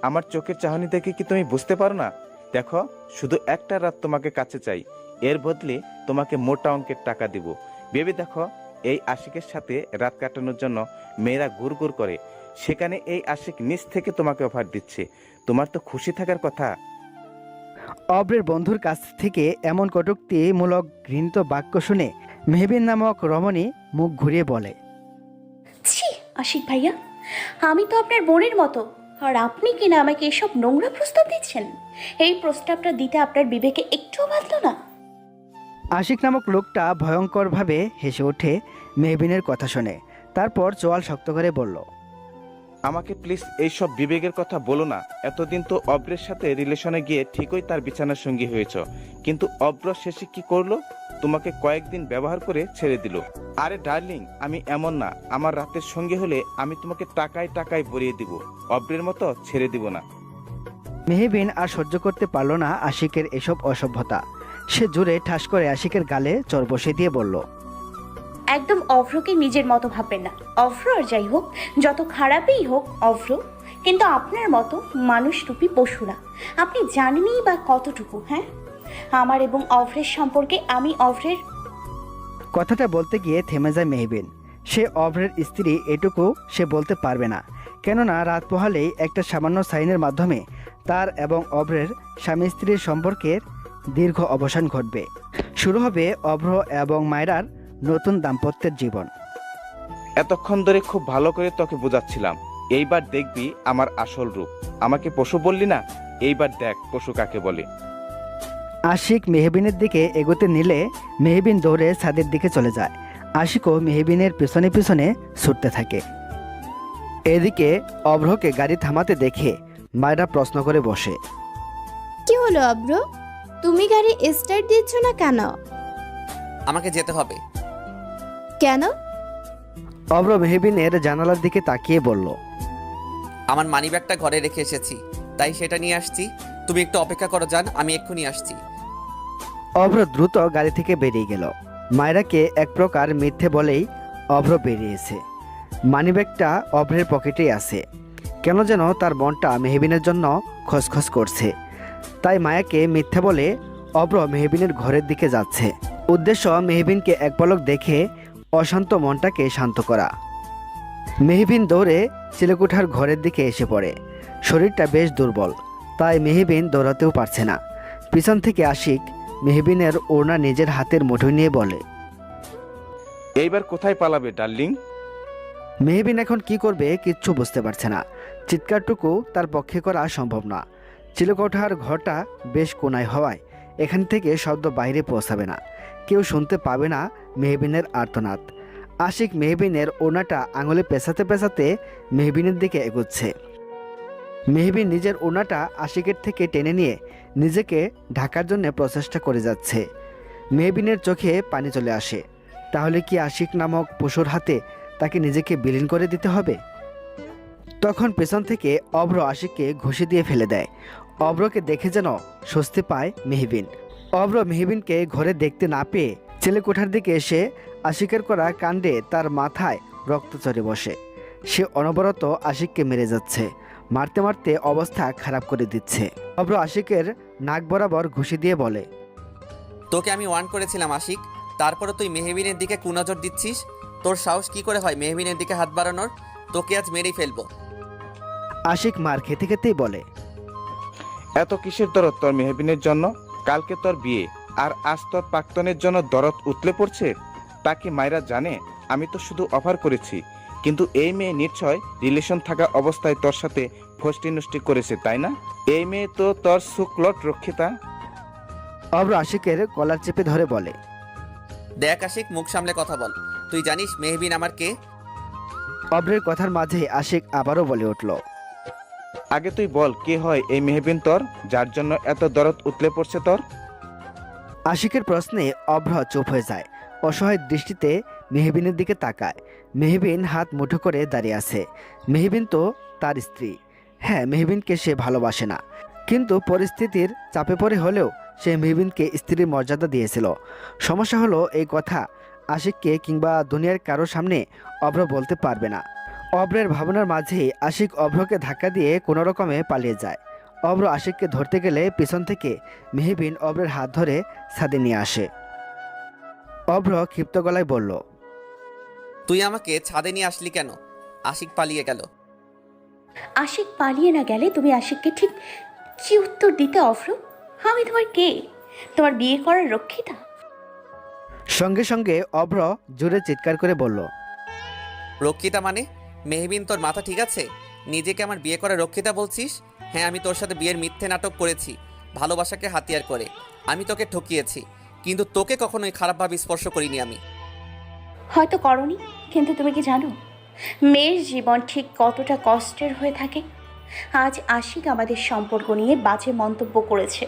আমার চোখের চাহনি দেখে কি তুমি বুঝতে পারো না? দেখো, শুধু একটা রাত তোমাকে কাছে চাই, এর বদলে তোমাকে মোটা অঙ্কের টাকা দিব। ভেবে দেখো, এই আশিকের সাথে রাত কাটানোর জন্য মেয়েরা গুড় করে, সেখানে এই আশিক নিজ থেকে তোমাকে অফার দিচ্ছে। তোমার তো খুশি থাকার কথা। অভ্রের বন্ধুর কাছ থেকে এমন কটূক্তিমূলক ঘৃণিত বাক্য শুনে মেহবিন নামক রমণী মুখ ঘুরিয়ে বলে। ছি আশিক ভাইয়া, আমি তো আপনার বোনের মতো, আর আপনি কিনা আমাকে এসব নোংরা প্রস্তাব দিচ্ছেন? এই প্রস্তাবটা দিতে আপনার বিবেকে একটুও বাঁধল না? আশিক নামক লোকটা ভয়ঙ্করভাবে হেসে ওঠে মেহবিনের কথা শুনে। তারপর চোয়াল শক্ত করে বলল। আমাকে প্লিজ এইসব বিবেকের কথা বলো না। এতদিন তো অব্রের সাথে রিলেশনে গিয়ে ঠিকই তার বিছানার সঙ্গী হয়েছ, কিন্তু অব্র শেষে কি করলো? তোমাকে কয়েকদিন ব্যবহার করে ছেড়ে দিল। আরে ডার্লিং, আমি এমন না। আমার রাতের সঙ্গী হলে আমি তোমাকে টাকায় টাকায় ভরিয়ে দিব, অব্রের মতো ছেড়ে দিব না। মেহবিন আর সহ্য করতে পারল না আশিকের এসব অসভ্যতা। সে জোরে ঠাস করে আশিকের গালে চড় বসে দিয়ে বলল। একদম অভ্রকে নিজের মতো ভাববেন না। অভ্র আর যাই হোক, যত খারাপই হোক অভ্র, কিন্তু আপনার মতো মানুষরূপী পশু না। আপনি জানেনই বা কতটুকু? হ্যাঁ, আমার এবং অভ্রের সম্পর্কে আমি অভ্রের কথাটা বলতে গিয়ে থেমে যায় মেহবিন। সে অভ্রের স্ত্রী এটুকু সে বলতে পারবে না, কেননা রাত পোহালেই একটা সামান্য সাইনের মাধ্যমে তার এবং অভ্রের স্বামী স্ত্রীর সম্পর্কের দীর্ঘ অবসান ঘটবে। শুরু হবে অভ্র এবং মায়রার নতুন দাম্পত্যের জীবন। এতক্ষণ ধরে খুব ভালো করে তোকে বোঝাচ্ছিলাম, এইবার দেখবি আমার আসল রূপ। আমাকে পশু বললি না, এইবার দেখ পশু কাকে বলে। আশিক মেহবিনের দিকে এগোতে নিলে মেহবিন দৌড়ে ছাদের দিকে চলে যায়। আশিকও মেহবিনের পিছনে পিছনে ছুটতে থাকে। এদিকে অভ্রকে গাড়ি থামাতে দেখে মায়রা প্রশ্ন করে বসে। কি হলো অব্র? তুমি গাড়ি স্টার্ট দিচ্ছ না কেন? আমাকে যেতে হবে। কেন? অভ্র মেহবিনের জানালার দিকে তাকিয়ে বলল। আমার মানিব্যাগটা ঘরে রেখে এসেছি, তাই সেটা নিয়ে আসছি। তুমি একটু অপেক্ষা করো জান, আমি এক্ষুনি আসছি। অভ্র দ্রুত গাড়ি থেকে বেরিয়ে গেল। মায়রাকে এক প্রকার মিথ্যে বলেই অভ্র বেরিয়েছে। মানিব্যাগটা অভ্রের পকেটেই আছে। কেন যেন তার মনটা মেহবিনের জন্য খসখস করছে। তাই মায়াকে মিথ্যে বলে অভ্র মেহবিনের ঘরের দিকে যাচ্ছে। উদ্দেশ্য মেহবিনকে এক পলক দেখে অশান্ত মনটাকে শান্ত করা। মেহবিন দৌড়ে চিলেকুঠার ঘরের দিকে এসে পড়ে। শরীরটা বেশ দুর্বল, তাই মেহবিন দৌড়াতেও পারছে না। পিছন থেকে আশিক মেহবিনের ওড়না নিজের হাতের মুঠোয় নিয়ে বলে। এইবার কোথায় পালাবে ডার্লিং? মেহবিন এখন কি করবে কিচ্ছু বুঝতে পারছে না। চিৎকারটুকু তার পক্ষে করা সম্ভব না। চিলেকোঠার ঘরটা বেশ কোনায় হওয়ায় এখান থেকে শব্দ বাইরে পৌঁছাবে না, কেউ শুনতে পাবে না মেহবিনের আর্তনাদ। আশিক মেহবিনের ওড়নাটা আঙুলে পেঁচাতে পেঁচাতে মেহবিনের দিকে এগোচ্ছে। মেহবিন নিজের ওড়নাটা আশিকের থেকে টেনে নিয়ে নিজেকে ঢাকার জন্য প্রচেষ্টা করে যাচ্ছে। মেহবিনের চোখে পানি চলে আসে। তাহলে কি আশিক নামক পশুর হাতে তাকে নিজেকে বিলীন করে দিতে হবে? তখন পেছন থেকে অভ্র আশিককে ঘুষি দিয়ে ফেলে দেয়। অভ্রকে দেখে যেন স্বস্তি পায় মেহবিন। অভ্র মেহবিনকে ঘরে দেখতে না পেয়ে ছেলে কোঠার দিকে এসে আশিকের করা কাণ্ডে তার মাথায় রক্ত চড়ে বসে। সে অনবরত আশিককে মেরে যাচ্ছে, মারতে মারতে অবস্থা খারাপ করে দিচ্ছে। অভ্র আশিকের নাক বরাবর ঘুষি দিয়ে বলে, তোকে আমি ওয়ার্ন করেছিলাম আশিক, তারপরে তুই মেহবিনের দিকে কুনজর দিচ্ছিস। তোর সাহস কি করে হয় মেহবিনের দিকে হাত বাড়ানোর? তোকে আজ মেরেই ফেলবো। আশিক মার খেতে খেতেই বলে, এত কিসের দরদ তোর মেহবিনের জন্য? কালকে তোর বিয়ে, আর আজ তোর প্রাক্তনের জন্য দরদ উতলে পড়ছে। তাকে মায়েরা জানে আমি তো শুধু অফার করেছি, কিন্তু এই মেয়ে নিশ্চয় রিলেশন থাকা অবস্থায় তোর সাথে ফষ্টি নষ্টি করেছে, তাই না? এই মেয়ে তো তোর সুকলট রক্ষিতা। অভ্র আশিকের কলার চেপে ধরে বলে, দেখ আশিক, মুখ সামলে কথা বল। তুই জানিস মেহবিন আমার কে? অভ্রের কথার মাঝে আশিক আবারও বলে উঠল, আগে তুই বল, কে হয় এই মেহবিন তোর, যার জন্য এত দরদ উতলে পড়ছে তোর? আশিকের প্রশ্নে অভ্র চুপ হয়ে যায়। অসহায় দৃষ্টিতে মেহবিনের দিকে তাকায়। মেহবিন হাত মুঠো করে দাঁড়িয়ে আছে। মেহবিন তো তার স্ত্রী। হ্যাঁ, মেহবিনকে সে ভালোবাসে না, কিন্তু পরিস্থিতির চাপে পড়ে হলেও সে মেহবিনকে স্ত্রীর মর্যাদা দিয়েছিল। সমস্যা হলো এই কথা আশিককে কিংবা দুনিয়ার কারো সামনে অভ্র বলতে পারবে না। অভ্রের ভাবনার মাঝেই আশিক অভ্রকে ধাক্কা দিয়ে কোনো রকমে পালিয়ে যায়। অভ্র আশিককে ধরতে গেলে পিছন থেকে মেহবিন অভ্রের হাত ধরে ছাদে নিয়ে আসে। অভ্র ক্ষিপ্ত গলায় বলল, তুই আমাকে ছাদে নিয়ে আসলি কেন? আশিক পালিয়ে গেল। আশিক পালিয়ে না গেলে তুমি আশিককে ঠিক কি উত্তর দিতে অভ্র? আমি তোমার কে? তোমার বিয়ে করার রক্ষিতা? সঙ্গে সঙ্গে অভ্র জোরে চিৎকার করে বলল, রক্ষিতা মানে? মেহবিন, তোর মাথা ঠিক আছে? নিজেকে আমার বিয়ে করা রক্ষিতা বলছিস? হ্যাঁ, আমি তোর সাথে বিয়ের মিথ্যে নাটক করেছি, ভালোবাসাকে হাতিয়ার করে। আমি তোকে ঠকিয়েছি, কিন্তু তোকে কখনোই খারাপভাবে স্পর্শ করিনি আমি। হয়তো করনি, কিন্তু তুমি কি জানো মেয়ের জীবন ঠিক কতটা কষ্টের হয়ে থাকে? আজ আশিক আমাদের সম্পর্ক নিয়ে বাজে মন্তব্য করেছে,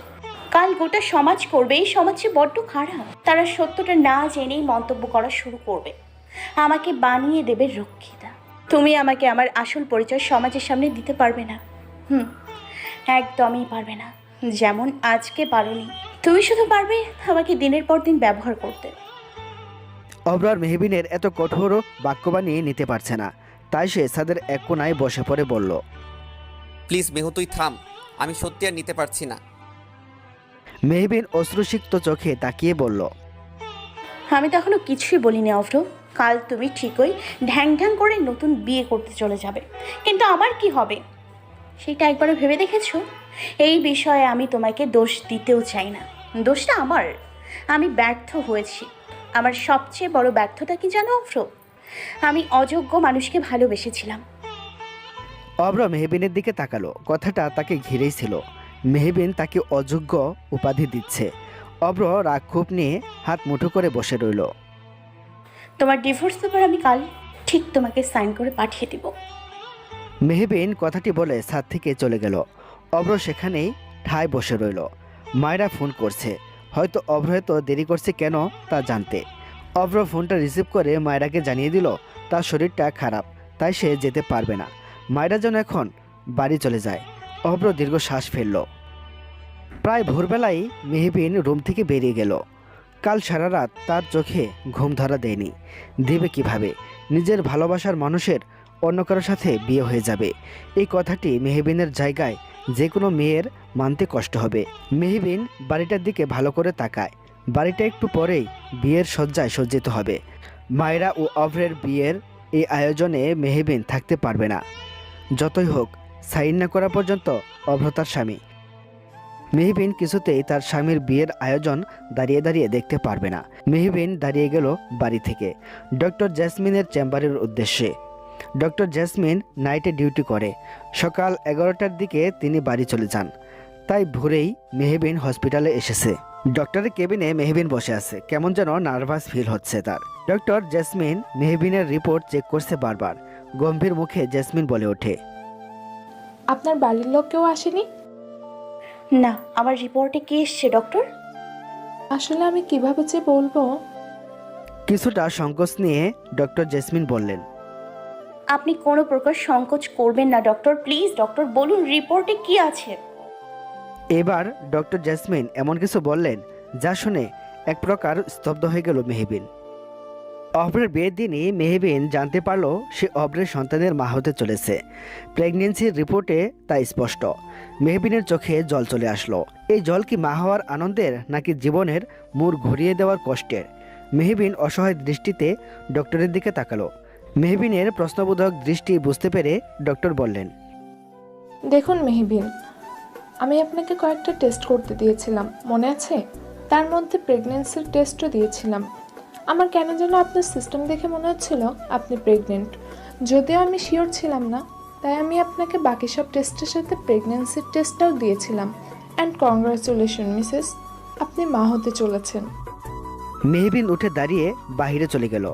কাল গোটা সমাজ করবে এই সমাজে বড্ড খারাপ। তারা সত্যটা না জেনেই মন্তব্য করা শুরু করবে, আমাকে বানিয়ে দেবে রক্ষিতা। তুমি আমাকে আমার আসল পরিচয় সমাজের সামনে দিতে পারবে না। একদমই পারবে না। যেমন আজকে পারোনি, তুমি শুধু পারবে আমাকে দিনের পর দিন ব্যবহার করতে। অভ্র আর মেহবিনের এত কঠোর বাক্যবাণী নিতে পারছে না, তাই সে ছাদের এক কোনায় বসে পড়ে বলল, প্লিজ মেহু, তুই থাম, আমি সত্যি আর নিতে পারছি না। মেহবিন অশ্রুসিক্ত চোখে তাকিয়ে বলল, আমি তো এখনো কিছুই বলিনি অভ্র। কাল তুমি ঠিকই ঢ্যাং ঢ্যাং করে নতুন বিয়ে করতে চলে যাবে, কিন্তু আমার কি হবে সেটা একবারও ভেবে দেখেছো? এই বিষয়ে আমি তোমাকে দোষ দিতেও চাই না, দোষটা আমার। আমি ব্যর্থ হয়েছি। আমার সবচেয়ে বড় ব্যর্থতা কি জানো অভ্র? আমি অযোগ্য মানুষকে ভালোবেসেছিলাম। অভ্র মেহবিনের দিকে তাকালো। কথাটা তাকে ঘিরেই ছিল। মেহবিন তাকে অযোগ্য উপাধি দিচ্ছে। অভ্র রাগ ক্ষোভ নিয়ে হাত মুঠো করে বসে রইল। তোমার ডিভোর্স পেপার আমি কাল ঠিক তোমাকে সাইন করে পাঠিয়ে দিব। মেহবিন কথাটি বলে ছাদ থেকে চলে গেল। অভ্র সেখানেই ঠায় বসে রইল। মায়েরা ফোন করছে, হয়তো অভ্র এত দেরি করছে কেন তা জানতে। অভ্র ফোনটা রিসিভ করে মায়েরাকে জানিয়ে দিল তার শরীরটা খারাপ, তাই সে যেতে পারবে না। মায়েরা যেন এখন বাড়ি চলে যায়। অভ্র দীর্ঘ শ্বাস ফেলল। প্রায় ভোরবেলায় মেহবিন রুম থেকে বেরিয়ে গেল। কাল সারা রাত তার চোখে ঘুম ধরা দেয়নি। দেবে কিভাবে? নিজের ভালোবাসার মানুষের অন্য কারোর সাথে বিয়ে হয়ে যাবে, এই কথাটি মেহবিনের জায়গায় যে কোনো মেয়ের মানতে কষ্ট হবে। মেহবিন বাড়িটার দিকে ভালো করে তাকায়। বাড়িটা একটু পরেই বিয়ের সজ্জায় সজ্জিত হবে। মায়েরা ও অভ্রের বিয়ের এই আয়োজনে মেহবিন থাকতে পারবে না। যতই হোক, সাইন না করা পর্যন্ত অভ্র তার স্বামী। মেহবিন কিছুতেই তার স্বামীর বিয়ের আয়োজন দাঁড়িয়ে দাঁড়িয়ে দেখতে পারবে না। মেহবিন দাঁড়িয়ে গেল বাড়ি থেকে ডক্টর জেসমিনের চেম্বারের উদ্দেশ্যে। ডক্টর জেসমিন নাইটে ডিউটি করে। সকাল 11টার দিকে তিনি বাড়ি চলে যান, তাই ভোরেই মেহবিন হসপিটালে এসেছে। ডক্টরের কেবিনে মেহবিন বসে আছে, কেমন যেন নার্ভাস ফিল হচ্ছে তার। ডক্টর জেসমিন মেহবিনের রিপোর্ট চেক করছে বারবার। গম্ভীর মুখে জেসমিন বলে ওঠে, আপনার বাড়ির লোক কেউ আসেনি? না, আমার রিপোর্টে কি এসছে ডক্টর? আসলে আমি কিভাবে যে বলবো। কিছুটা সংকোচ নিয়ে ডক্টর জেসমিন বললেন, আপনি কোনো প্রকার সংকোচ করবেন না ডক্টর, প্লিজ ডক্টর বলুন রিপোর্টে কি আছে। এবার ডক্টর জেসমিন এমন কিছু বললেন যা শুনে এক প্রকার স্তব্ধ হয়ে গেল মেহবিন। অভ্রের বিয়ের দিনই মেহবিন জানতে পারল সে অভ্রের সন্তানের মা হতে চলেছে। প্রেগনেন্সির রিপোর্টে তা স্পষ্ট। মেহবিনের চোখে জল চলে আসলো। এই জল কি মা হওয়ার আনন্দের নাকি জীবনের মোড় ঘুরিয়ে দেওয়ার কষ্টের? মেহবিন অসহায় দৃষ্টিতে ডক্টরের দিকে তাকালো। মেহবিনের প্রশ্নবোধক দৃষ্টি বুঝতে পেরে ডক্টর বললেন, দেখুন মেহবিন, আমি আপনাকে কয়েকটা টেস্ট করতে দিয়েছিলাম, মনে আছে? তার মধ্যে প্রেগনেন্সির টেস্টও দিয়েছিলাম। আমার কেন যেন আপনার সিস্টেম দেখে মনে হচ্ছিল আপনি প্রেগনেন্ট, যদিও আমি শিওর ছিলাম না। তাই আমি আপনাকে বাকি সব টেস্টের সাথে প্রেগনেন্সির টেস্টটাও দিয়েছিলাম। অ্যান্ড কংগ্রাচুলেশন মিসেস, আপনি মা হতে চলেছেন। মেহবিন উঠে দাঁড়িয়ে বাইরে চলে গেল।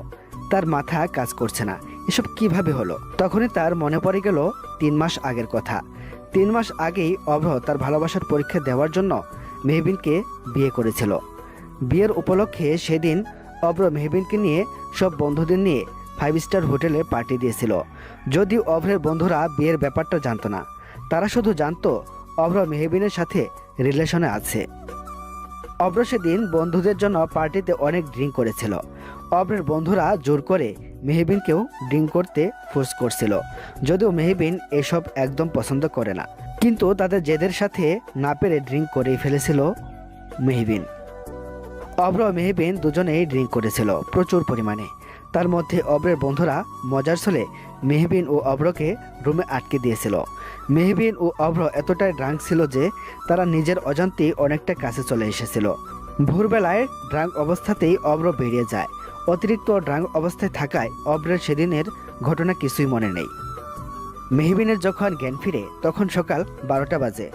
তার মাথা কাজ করছে না, এসব কিভাবে হলো? তখনই তার মনে পড়ে গেল 3 মাস আগের কথা। 3 মাস আগেই অভ্র তার ভালোবাসার পরীক্ষা দেওয়ার জন্য মেহবিনকে বিয়ে করেছিল। বিয়ের উপলক্ষে সেদিন অভ্র মেহবিনকে নিয়ে সব বন্ধুদের নিয়ে 5 স্টার হোটেলে পার্টি দিয়েছিল। যদিও অভ্রের বন্ধুরা বিয়ের ব্যাপারটা জানতো না, তারা শুধু জানতো অভ্র মেহবিনের সাথে রিলেশনে আছে। অভ্র সেদিন বন্ধুদের জন্য পার্টিতে অনেক ড্রিঙ্ক করেছিল। অভ্রের বন্ধুরা জোর করে মেহবিনকেও ড্রিঙ্ক করতে ফোর্স করছিল, যদিও মেহবিন এসব একদম পছন্দ করে না। কিন্তু তাদের জেদের সাথে না পেরে ড্রিঙ্ক করেই ফেলেছিল মেহবিন। অভ্র ও মেহবিন দুজনেই ড্রিঙ্ক করেছিল প্রচুর পরিমাণে। তার মধ্যে অভ্রের বন্ধুরা মজার ছলে মেহবিন ও অভ্রকে রুমে আটকে দিয়েছিল। মেহবিন ও অভ্র এতটাই ড্রাঙ্ক ছিল যে তারা নিজের অজান্তেই অনেকটা কাছে চলে এসেছিল। ভোরবেলায় ড্রাঙ্ক অবস্থাতেই অভ্র বেরিয়ে যায়। অতিরিক্ত ড্রাঙ্ক অবস্থায় থাকায় অভ্রের সেদিনের ঘটনা কিছুই মনে নেই। মেহবিনের যখন জ্ঞান ফিরে তখন সকাল 12টা বাজে।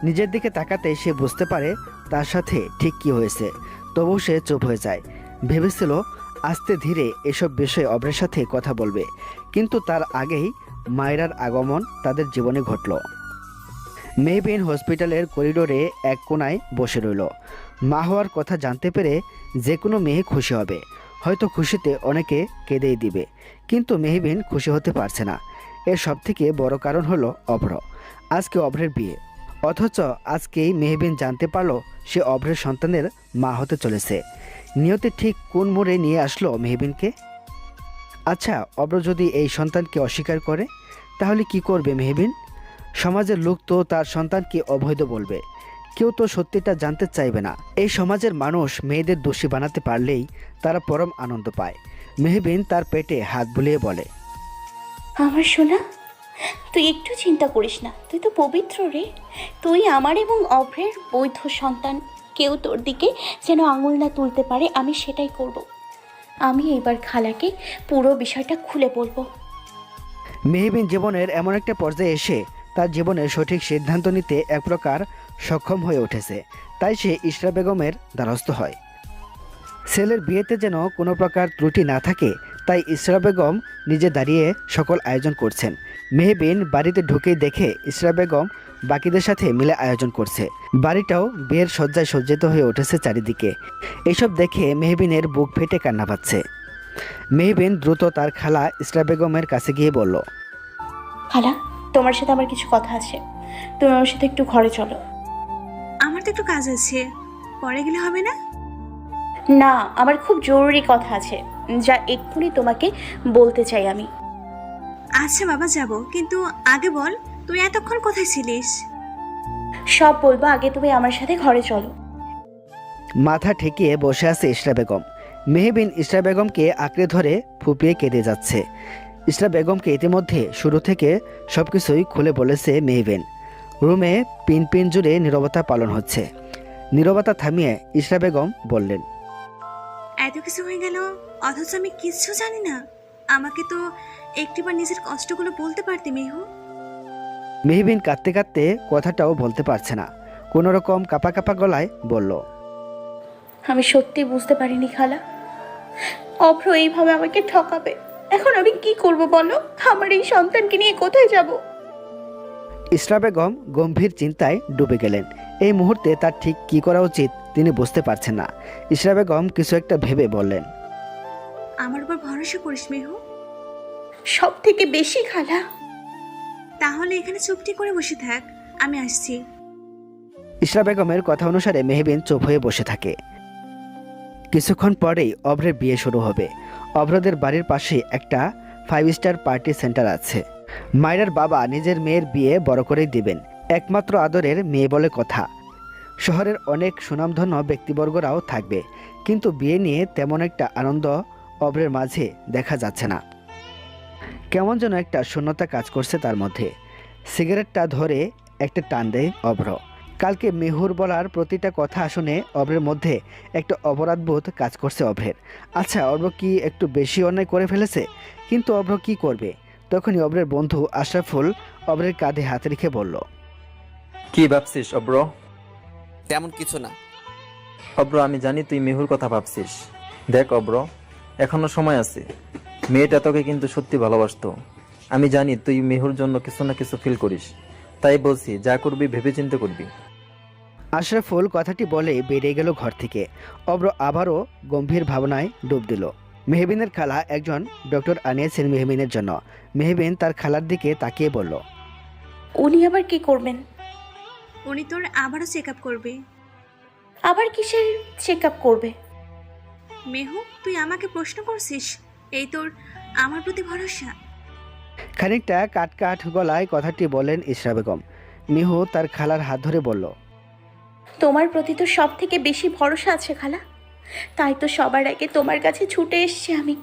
নিজের দিকে তাকাতে সে বুঝতে পারে তার সাথে ঠিক কী হয়েছে, তবুও সে চুপ হয়ে যায়। ভেবেছিল আস্তে ধীরে এসব বিষয়ে অভ্রের সাথে কথা বলবে, কিন্তু তার আগেই মায়রার আগমন তাদের জীবনে ঘটল। মেহবিন হসপিটালের করিডোরে এক কোনায় বসে রইল। মা হওয়ার কথা জানতে পেরে যে কোনো মেয়ে খুশি হবে, হয়তো খুশিতে অনেকে কেঁদেই দিবে, কিন্তু মেহবিন খুশি হতে পারছে না। এর সবথেকে বড় কারণ হলো অভ্র। আজকে অভ্রের বিয়ে, অথচ আজকেই মেহবিন জানতে পারল সে অভ্রের সন্তানের মা হতে চলেছে। নিয়তি ঠিক কোন মোড়ে নিয়ে আসলো মেহবিনকে? আচ্ছা, অভ্র যদি এই সন্তানকে অস্বীকার করে তাহলে কি করবে মেহবিন? সমাজের লোক তো তার সন্তানকে অবৈধ বলবে, কেউ তো সত্যিটা জানতে চাইবে না। এই সমাজের মানুষ মেয়েদের দোষী বানাতে পারলেই তারা পরম আনন্দ পায়। মেহবিন তার পেটে হাত বুলিয়ে বলে, আমার সোনা, তুই একটু চিন্তা করিস না, তুই তো পবিত্র রে। তুই আমার এবং অভ্রের বৈধ সন্তান। কেউ তোর দিকে যেন আঙুল না তুলতে পারে, আমি সেটাই করব। আমি এবার খালাকে পুরো বিষয়টা খুলে বলবো। মেহবিন জীবনের এমন একটা পর্যায়ে এসে তার জীবনের সঠিক সিদ্ধান্ত নিতে এক প্রকার সক্ষম হয়ে উঠেছে। তাই সে ইশরা বেগমের দ্বারস্থ হয়। ছেলের বিয়েতে যেন কোনো প্রকার ত্রুটি না থাকে, তাই ইশরা বেগম নিজে দাঁড়িয়ে সকল আয়োজন করছেন। মেহবিন বাড়িতে ঢুকেই দেখে ইশরা বেগম বাকিদের সাথে মিলে আয়োজন করছে। বাড়িটাও বিয়ের সজ্জায় সজ্জিত হয়ে উঠেছে চারিদিকে। এসব দেখে মেহবিনের বুক ফেটে কান্না পাচ্ছে। মেহবিন দ্রুত তার খালা ইশরা বেগমের কাছে গিয়ে বলল, খালা, তোমার সাথে আমার কিছু কথা আছে, তুমি আমার সাথে একটু ঘরে চলো। আমার তো একটু কাজ আছে, পরে গেলে হবে না? না, আমার খুব জরুরি কথা আছে, যা এক্ষুনি তোমাকে বলতে চাই আমি। আচ্ছা বাবা, যাব, কিন্তু আগে বল তুই এতক্ষণ কোথায় ছিলিস? সব বলবো, আগে তুমি আমার সাথে ঘরে চলো। মাথা ঠেকিয়ে বসে আছে ইশরা বেগম। মেহবিন ইশরা বেগমকে আঁকড়ে ধরে ফুপিয়ে কেঁদে যাচ্ছে। ইশরা বেগমকে ইতিমধ্যে শুরু থেকে সবকিছুই খুলে বলেছে মেহবিন। রুমে পিন পিন জুড়ে নীরবতা পালন হচ্ছে। নীরবতা থামিয়ে ইশরা বেগম বললেন, এত কিছু হয়ে গেল অথচ আমি কিচ্ছু জানি না। আমাকে তো একটিবার নিজের কষ্টগুলো বলতে পারতি মেহু। মেহবিন কাঁদতে কাঁদতে কথাটাও বলতে পারছে না, কোনো রকম কাঁপা কাঁপা গলায় বলল, আমি সত্যি বুঝতে পারিনি খালা, অভ্র এইভাবে আমাকে ঠকাবে। এখন আমি কি করব বলো? আমার এই সন্তানকে নিয়ে কোথায় যাব? ইসরা বেগম গম্ভীর চিন্তায় ডুবে গেলেন। এই মুহূর্তে তার ঠিক কী করা উচিত তিনি বুঝতে পারছেন না। ইসরা বেগম কিছু একটা ভেবে বললেন, আমার উপর ভরসা করিস মেহু। সব থেকে বেশি খালা। তাহলে এখানে চুপটি করে বসে থাক, আমি আসছি। ইসরা বেগমের কথা অনুসারে মেহবিন চুপ হয়ে বসে থাকে। কিছুক্ষণ পরেই অভ্রের বিয়ে শুরু হবে। অভ্রদের বাড়ির পাশে একটা 5 স্টার পার্টি সেন্টার আছে। মায়রার বাবা নিজের মেয়ের বিয়ে বড় করেই দিবেন। একমাত্র আদরের মেয়ে বলে কথা। শহরের অনেক সুনামধন্য ব্যক্তিবর্গরাও থাকবে, কিন্তু বিয়ে নিয়ে তেমন একটা আনন্দ অভ্রের মাঝে দেখা যাচ্ছে না। কেমন যেন একটা শূন্যতা কাজ করছে তার মধ্যে। সিগারেটটা ধরে একটা টান দেয় অভ্র। কালকে মেহুর বলার প্রতিটা কথা শুনে অভ্রের মধ্যে একটা অপরাধবোধ কাজ করছে অভ্রের। আচ্ছা, অভ্র কি একটু বেশি অন্যায় করে ফেলেছে? কিন্তু অভ্র কি করবে? তখনই অভ্রের বন্ধু আশরাফুল অভ্রের কাঁধে হাত রেখে বলল, কি ভাবছিস অব্র? তেমন কিছু না। অব্র, আমি জানি তুই মেহুর কথা ভাবছিস। দেখ অব্র, এখনো সময় আছে। মেয়েটা তোকে কিন্তু সত্যি ভালোবাসতো। আমি জানি তুই মেহুর জন্য কিছু না কিছু ফিল করিস। তাই বলছি, যা করবি ভেবেচিন্তে করবি। আশরাফুল কথাটি বলে বেরিয়ে গেল ঘর থেকে। অভ্র আবারও গম্ভীর ভাবনায় ডুব দিল। মেহবিনের খালা একজন ডক্টর আনিয়েছেন মেহবিনের জন্য। মেহবিন তার খালার দিকে তাকিয়ে বলল, উনি আবার কি করবেন? উনি তোর আবারও চেক আপ করবে। আবার কিসের চেক আপ করবে? মেহু, তুই আমাকে প্রশ্ন করছিস? এই তোর আমার প্রতি ভরসা? খানিকটা কাট গলায় কথাটি বলেন ইসরা বেগম। মিহু তার খালার হাত ধরে বলল, তোমার প্রতি তো সব থেকে বেশি ভরসা আছে খালা, তাই তো সবার আগে তোমার কাছে ছুটে এসেছি আমি।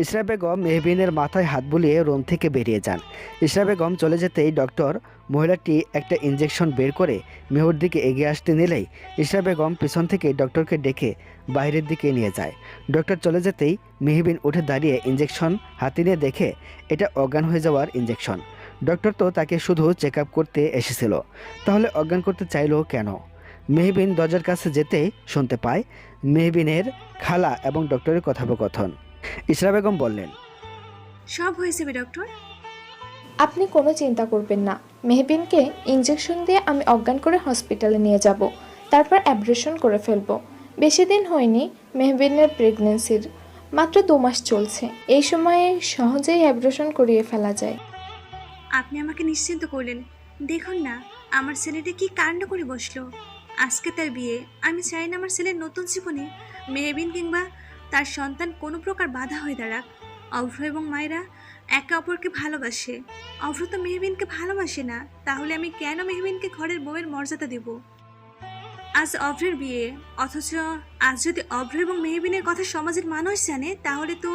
ইসরা বেগম মেহবিনের মাথায় হাত বুলিয়ে রুম থেকে বেরিয়ে যান। ইসরা বেগম চলে যেতেই ডক্টর মহিলাটি একটা ইঞ্জেকশন বের করে মেহুর দিকে এগিয়ে আসতে নিলেই ইসরা বেগম পিছন থেকে ডক্টরকে ডেকে বাইরের দিকে নিয়ে যায়। ডক্টর চলে যেতেই মেহবিন উঠে দাঁড়িয়ে ইঞ্জেকশন হাতে নিয়ে দেখে এটা অজ্ঞান হয়ে যাওয়ার ইঞ্জেকশন। ডক্টর তো তাকে শুধু চেক আপ করতে এসেছিল, তাহলে অজ্ঞান করতে চাইলো কেন? মেহবিন দরজার কাছে যেতেই শুনতে পায় মেহবিনের খালা এবং ডক্টরের কথোপকথন। ইসরা বেগম বললেন, সব হয়ে যাবে ডক্টর। আপনি কোনো চিন্তা করবেন না। মেহবিনকে ইঞ্জেকশন দিয়ে আমি অজ্ঞান করে হসপিটালে নিয়ে যাব, তারপর অ্যাব্রেশন করে ফেলবো। বেশি দিন হয়নি মেহবিনের প্রেগনেন্সির, মাত্র 2 মাস চলছে। এই সময়ে সহজেই অ্যাব্রেশন করিয়ে ফেলা যায়। আপনি আমাকে নিশ্চিন্ত করলেন। দেখুন না আমার ছেলেটা কি কাণ্ড করে বসলো। আজকে তার বিয়ে। আমি চাই না আমার ছেলের নতুন জীবনে মেহবিন কিংবা তার সন্তান কোনো প্রকার বাধা হয়ে দাঁড়াক। অভ্র এবং মায়েরা একে অপরকে ভালোবাসে। অভ্র তো মেহবিনকে ভালোবাসে না, তাহলে আমি কেন মেহবিনকে ঘরের বউয়ের মর্যাদা দেব? আজ অভ্রের বিয়ে, অথচ আজ যদি অভ্র এবং মেহবিনের কথা সমাজের মানুষ জানে, তাহলে তো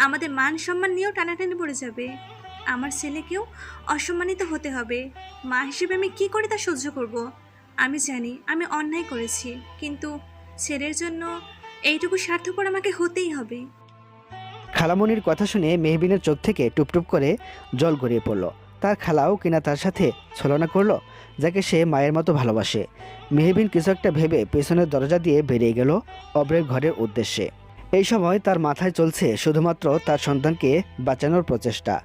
আমাদের মান সম্মান নিয়েও টানাটানি পড়ে যাবে। আমার ছেলেকেও অসম্মানিত হতে হবে। মা হিসেবে আমি কি করে তা সহ্য করব? আমি জানি আমি অন্যায় করেছি, কিন্তু ছেলের জন্য এইটুকু স্বার্থপর আমাকে হতেই হবে। খালামণির কথা শুনে মেহবিনের চোখ থেকে টুপটুপ করে জল গড়িয়ে পড়ল। তার খালাও কিনা তার সাথে ছলনা করলো, যাকে সে মায়ের মতো ভালোবাসে। মেহবিন কিছু একটা ভেবে পেছনের দরজা দিয়ে বেরিয়ে গেল অভ্রের ঘরের উদ্দেশ্যে। এই সময় তার মাথায় চলছে শুধুমাত্র তার সন্তানকে বাঁচানোর প্রচেষ্টা।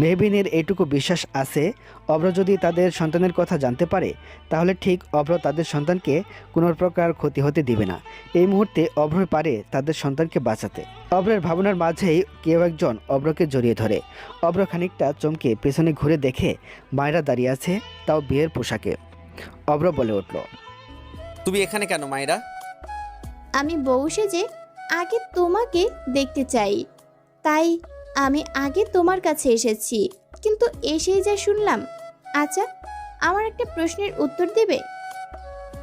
মেহবিনের এইটুকু বিশ্বাস আছে, অভ্র যদি তাদের সন্তানের কথা জানতে পারে তাহলে ঠিক অভ্র তাদের সন্তানকে কোনো প্রকার ক্ষতি হতে দিবে না। এই মুহূর্তে অভ্রই পারে তাদের সন্তানকে বাঁচাতে। অভ্রের ভাবনার মাঝেই কেউ একজন অভ্রকে জড়িয়ে ধরে। অভ্র খানিকটা চমকে পেছনে ঘুরে দেখে মায়েরা দাঁড়িয়ে আছে, তাও বিয়ের পোশাকে। অভ্র বলে উঠল, তুমি এখানে কেন মায়েরা? আমি বউ সেজে আগে তোমাকে দেখতে চাই, তাই আমি আগে তোমার কাছে এসেছি। কিন্তু এসেই যা শুনলাম। আচ্ছা, আমার একটা প্রশ্নের উত্তর দেবে?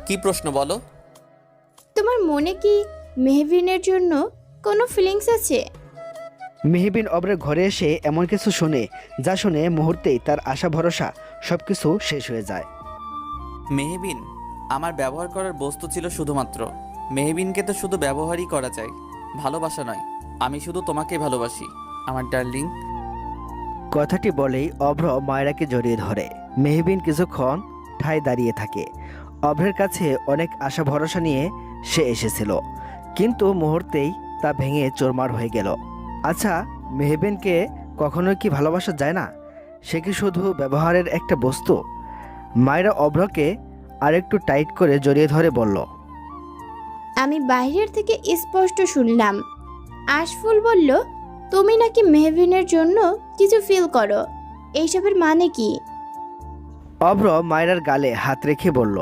কি প্রশ্ন বলো? তোমার মনে কি মেহবিনের জন্য কোনো ফিলিংস আছে? মেহবিন অভ্রের ঘরে এসে এমন কিছু শোনে যা শুনে মুহূর্তেই তার আশা ভরসা সবকিছু শেষ হয়ে যায়। মেহবিন আমার ব্যবহার করার বস্তু ছিল শুধুমাত্র। মেহবিনকে তো শুধু ব্যবহারই করা যায়, ভালোবাসা নয়। আমি শুধু তোমাকে ভালোবাসি আমার ডার্লিং। কথাটি বলেই অভ্র মায়রাকে জড়িয়ে ধরে। মেহবিন কিছুক্ষণ ঠায় দাঁড়িয়ে থাকে। অভ্রের কাছে অনেক আশা ভরসা নিয়ে সে এসেছিল, কিন্তু মুহূর্তেই তা ভেঙে চোরমার হয়ে গেল। আচ্ছা, মেহবিনকে কখনো কি ভালোবাসা যায় না? সে কি শুধু ব্যবহারের একটা বস্তু? মায়েরা অভ্রকে আরেকটু টাইট করে জড়িয়ে ধরে বলল, আমি বাইরের থেকে স্পষ্ট শুনলাম আশফুল বলল তুমি নাকি মেহবিনের জন্য কিছু ফিল করো। এইসবের মানে কি? অভ্র মায়েরার গালে হাত রেখে বলল,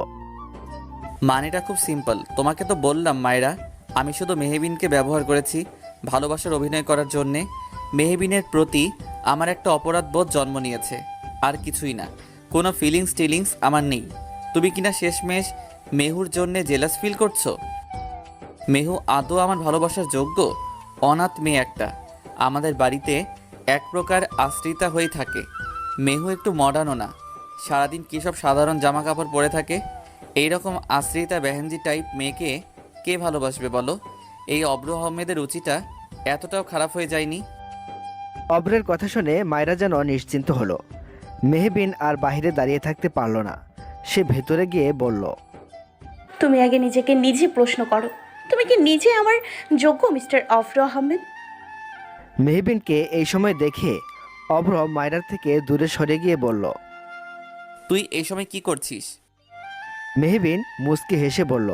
মানেটা খুব সিম্পল। তোমাকে তো বললাম মায়েরা, আমি শুধু মেহবিনকে ব্যবহার করেছি ভালোবাসার অভিনয় করার জন্যে। মেহবিনের প্রতি আমার একটা অপরাধ বোধ জন্ম নিয়েছে, আর কিছুই না। কোনো টিলিংস আমার নেই। তুমি কিনা শেষমেশ মেহুর জন্যে জেলাস ফিল করছো? মেহু আদৌ আমার ভালোবাসার যোগ্য? অনাথ মেয়ে একটা, আমাদের বাড়িতে এক প্রকার আশ্রিতা হয়ে থাকে। মেহু একটু মডার্নও না, সারাদিন কী সব সাধারণ জামা কাপড় পরে থাকে। এইরকম আশ্রিতা বেহেনজি টাইপ মেয়েকে কে ভালোবাসবে বলো? এই অব্র আহমেদের রুচিটা এতটাও খারাপ হয়ে যায়নি? অভ্রের কথা শুনে মায়েরা যেন নিশ্চিন্ত হলো। মেহবিন আর বাইরে দাঁড়িয়ে থাকতে পারল না। সে ভেতরে গিয়ে বলল, তুমি আগে নিজেকে নিজে প্রশ্ন করো, তুমি কি নিজে আমার যোগ্য মিস্টার অফর আহমেদ? মেহবিনকে এই সময় দেখে অভ্র মায়েরার থেকে দূরে সরে গিয়ে বলল। তুই এই সময় কি করছিস? মেহবিন মুচকি হেসে বলল,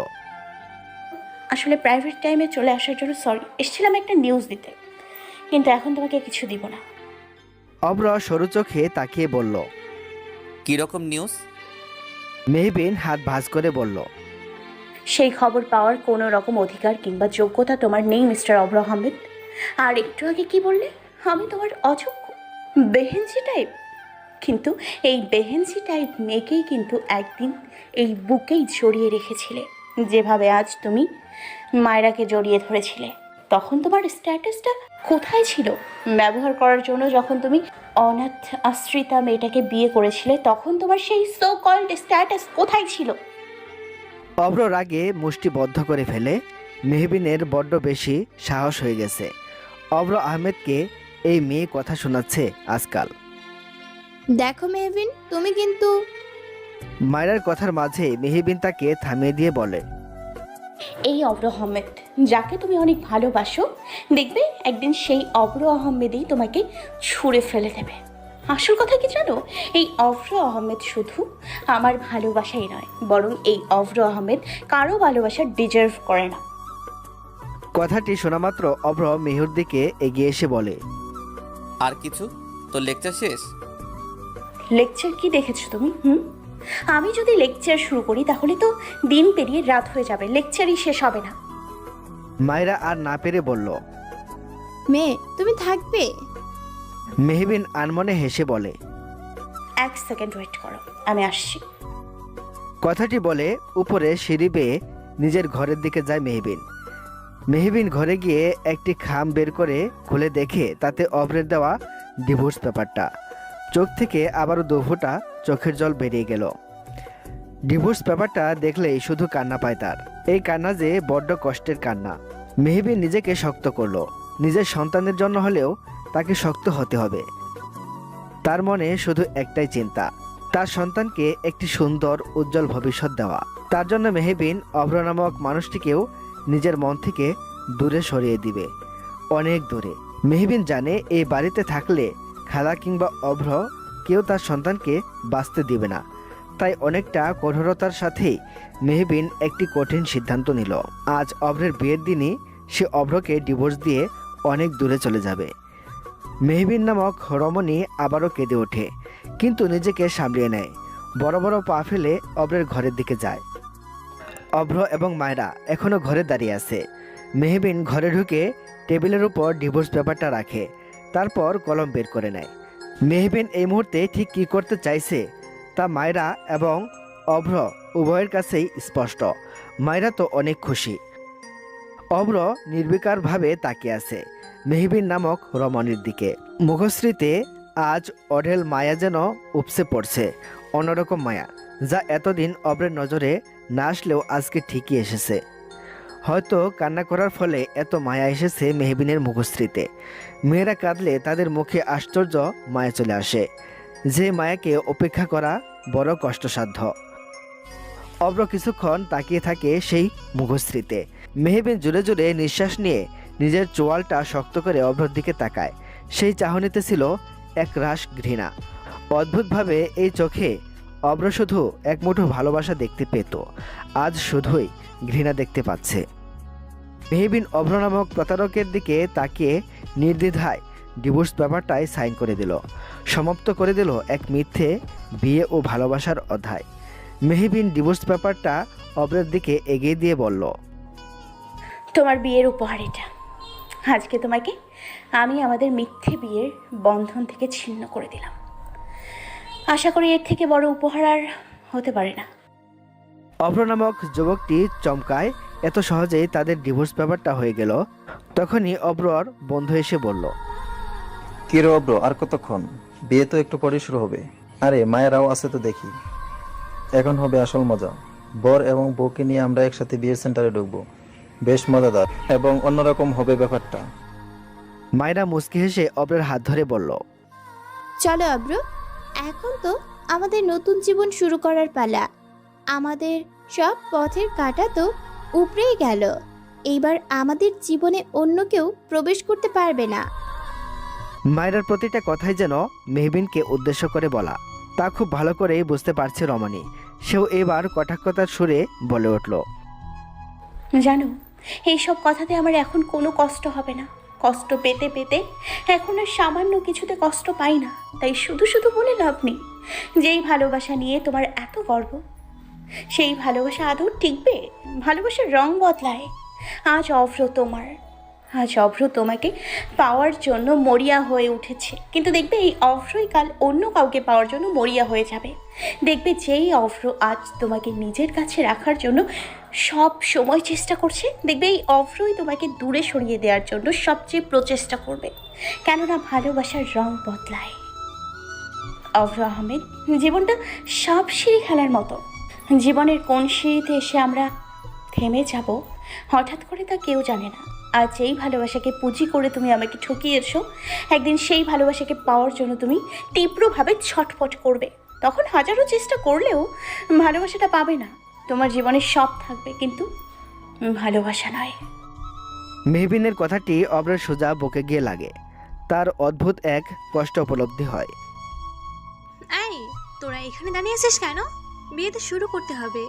আসলে প্রাইভেট টাইমে চলে আসার জন্য সরি, এসেছিলাম একটা নিউজ দিতে, কিন্তু এখন তোমাকে কিছু দিব না। অভ্র সরু চোখে তাকিয়ে বলল। কীরকম নিউজ? মেহবিন হাত ভাঁজ করে বলল, সেই খবর পাওয়ার কোনো রকম অধিকার কিংবা যোগ্যতা তোমার নেই মিস্টার অভর আহমেদ। আর একটু আগে কি বললে? আমি তোমার অযোগ্য বেহেনজি টাইপ। কিন্তু এই বেহেনজি টাইপ মেয়েকেই কিন্তু একদিন এই বুকেই জড়িয়ে রেখেছিলে, যেভাবে আজ তুমি মায়রাকে জড়িয়ে ধরেছিলে। তখন তোমার স্ট্যাটাসটা কোথায় ছিল? ব্যবহার করার জন্য যখন তুমি অনাথ আশ্রিতা মেয়েটাকে বিয়ে করেছিলে, তখন তোমার সেই সো কল্ড স্ট্যাটাস কোথায় ছিল? অভ্র রাগে মুষ্টি বদ্ধ করে ফেলে। মেহবিনের বড্ড বেশি সাহস হয়ে গেছে। অভ্র আহমেদকে এই মেয়ে কথা শোনাচ্ছে আজকাল। দেখো মেহবিন, তুমি কিন্তু মায়েরার কথার মাঝে মেহবিন তাকে থামিয়ে দিয়ে বলে, এই অভ্র আহমেদ যাকে তুমি অনেক ভালোবাসো, দেখবে একদিন সেই অভ্র আহমেদই তোমাকে ছুঁড়ে ফেলে দেবে। আসল কথা কি জানো? এই অভ্র আহমেদ শুধু আমার ভালোবাসাই নয়, বরং এই অভ্র আহমেদ কারো ভালোবাসা ডিজার্ভ করে না। কথাটি শোনামাত্র অভ্র মেহুর দিকে এগিয়ে এসে বলে, আর কিছু? তোর লেকচার শেষ? লেকচার কি দেখেছো তুমি? আমি যদি লেকচার শুরু করি তাহলে তো দিন পেরিয়ে রাত হয়ে যাবে, লেকচারই শেষ হবে না। মায়েরা আর না পেরে বলল। মেয়ে তুমি থাকবে? মেহবিন আনমনে হেসে বলে, এক সেকেন্ড ওয়েট করো, আমি আসছি। কথাটি বলে উপরে সিঁড়ি বেয়ে নিজের ঘরের দিকে যায় মেহবিন। মেহবিন ঘরে গিয়ে একটি খাম বের করে খুলে দেখে তাতে অভ্রের দেওয়া ডিভোর্স পেপারটা। চোখ থেকে আবারও দুফোঁটা চোখের জল বেরিয়ে গেল। ডিভোর্স পেপারটা দেখলেই শুধু কান্না পায় তার। এই কান্না যে বড্ড কষ্টের কান্না। মেহবিন নিজেকে শক্ত করলো। নিজের সন্তানের জন্য হলেও তাকে শক্ত হতে হবে। তার মনে শুধু একটাই চিন্তা, তার সন্তানকে একটি সুন্দর উজ্জ্বল ভবিষ্যৎ দেওয়া। তার জন্য মেহবিন অভ্র নামক মানুষটিকেও নিজের মন থেকে দূরে সরিয়ে দিবে, অনেক দূরে। মেহবিন জানে এই বাড়িতে থাকলে খালা কিংবা অভ্র কেউ তার সন্তানকে বাঁচতে দিবে না। তাই অনেকটা কঠোরতার সাথেই মেহবিন একটি কঠিন সিদ্ধান্ত নিল। আজ অভ্রের বিয়ের দিনই সে অভ্রকে ডিভোর্স দিয়ে অনেক দূরে চলে যাবে। মেহবিন নামক রমণী আবারও কেঁদে ওঠে, কিন্তু নিজেকে সামলিয়ে নেয়। বড় বড় পা ফেলে অভ্রের ঘরের দিকে যায়। অভ্র এবং মায়েরা এখনও ঘরে দাঁড়িয়ে আছে। মেহবিন ঘরে ঢুকে টেবিলের উপর ডিভোর্স পেপারটা রাখে, তারপর কলম বের করে নেয়। মেহবিন এই মুহূর্তে ঠিক কী করতে চাইছে তা মায়েরা এবং অভ্র উভয়ের কাছেই স্পষ্ট। মায়েরা তো অনেক খুশি। অভ্র নির্বিকারভাবে তাকিয়ে আছে মেহবিন নামক রমণীর দিকে। মুখশ্রীতে আজ অঢেল মায়া যেন উপসে পড়ছে, অন্যরকম মায়া, যা এতদিন অভ্রের নজরে না আসলেও আজকে ঠিকই এসেছে। হয়তো কান্না করার ফলে এত মায়া এসেছে মেহবিনের মুখশ্রীতে। মেয়েরা কাঁদলে তাদের মুখে আশ্চর্য মায়া চলে আসে, যে মায়াকে উপেক্ষা করা বড় কষ্টসাধ্য। অব্র কিছুক্ষণ তাকিয়ে থাকে সেই মুখশ্রীতে। মেহবিন জোরে জোরে নিঃশ্বাস নিয়ে নিজের চোয়ালটা শক্ত করে অব্রর দিকে তাকায়। সেই চাহনিতে ছিল এক রাশ ঘৃণা। অদ্ভুতভাবে এই চোখে অব্র শুধু এক মুঠো ভালোবাসা দেখতে পেত, আজ শুধুই ঘৃণা দেখতে পাচ্ছে। মেহবিন অভ্র নামক প্রতারকের দিকে তাকিয়ে নির্দ্বিধায় ডিভোর্স পেপারটায় সাইন করে দিল, সমাপ্ত করে দিল এক মিথ্যে বিয়ে ও ভালোবাসার অধ্যায়। মেহবিন ডিভোর্স পেপারটা অভ্রের দিকে এগিয়ে দিয়ে বলল, তোমার বিয়ের উপহার এটা। আজকে তোমাকে আমি আমাদের মিথ্যে বিয়ের বন্ধন থেকে ছিন্ন করে দিলাম। আশা করি এর থেকে বড় উপহার আর হতে পারে না। অভ্র নামক যুবকটি চমকায়, এত সহজেই তাদের ডিভোর্স পেপারটা হয়ে গেল। তখনই অভ্রর বন্ধু এসে বলল, কি রে অব্র, আর কতক্ষণ? বিয়ে তো একটু পরে শুরু হবে। আরে মায়েরাও আছে তো দেখি। এখন হবে আসল মজা। বর এবং বউকে নিয়ে আমরা একসাথে বিয়ের সেন্টারে ঢুকবো। বেশ মজাদার এবং অন্যরকম হবে ব্যাপারটা। মায়েরা মুচকি হেসে অভ্রের হাত ধরে বলল, চলো অব্র, এখন তো আমাদের নতুন জীবন শুরু করার পালা। আমাদের সব পথের কাঁটা তো উপরেই গেল। এইবার আমাদের জীবনে অন্য কেউ প্রবেশ করতে পারবে না। মায়েরার প্রতিটা কথাই যেন মেহবিনকে উদ্দেশ্য করে বলা, তা খুব ভালো করেই বুঝতে পারছে রমণী। সেও এবার কটাক্ষতার সুরে বলে উঠল, জানো, এইসব কথাতে আমার এখন কোনো কষ্ট হবে না। কষ্ট পেতে পেতে এখন আর সামান্য কিছুতে কষ্ট পাই না। তাই শুধু শুধু বলে লাভ নেই। যেই ভালোবাসা নিয়ে তোমার এত গর্ব, সেই ভালোবাসা আদৌ টিকবে? ভালোবাসার রং বদলায়। আজ অভ্র তোমাকে পাওয়ার জন্য মরিয়া হয়ে উঠেছে, কিন্তু দেখবে এই অভ্রই কাল অন্য কাউকে পাওয়ার জন্য মরিয়া হয়ে যাবে। দেখবে যেই অভ্র আজ তোমাকে নিজের কাছে রাখার জন্য সব সময় চেষ্টা করছে, দেখবে এই অভ্রই তোমাকে দূরে সরিয়ে দেওয়ার জন্য সবচেয়ে প্রচেষ্টা করবে। কেননা ভালোবাসার রং বদলায়। অভ্র আহমেদ, জীবনটা সাপ সিঁড়ি খেলার মতো। জীবনের কোন সিঁড়িতে এসে আমরা থেমে যাব হঠাৎ করে তা কেউ জানে না। আর যেই ভালোবাসাকে পুঁজি করে তুমি আমাকে ঠকিয়েছো, একদিন সেই ভালোবাসাকে পাওয়ার জন্য তুমি তীব্রভাবে ছটফট করবে। তখন হাজারো চেষ্টা করলেও ভালোবাসাটা পাবে না। তোমার জীবনে সব থাকবে, কিন্তু ভালোবাসা নয়। মেহবিনের কথাটি অভ্রের সোজা বুকে গিয়ে লাগে। তার অদ্ভুত এক কষ্ট উপলব্ধি হয়। এই, তোরা এখানে দাঁড়িয়ে আছিস কেন? বিয়ে তো শুরু করতে হবে।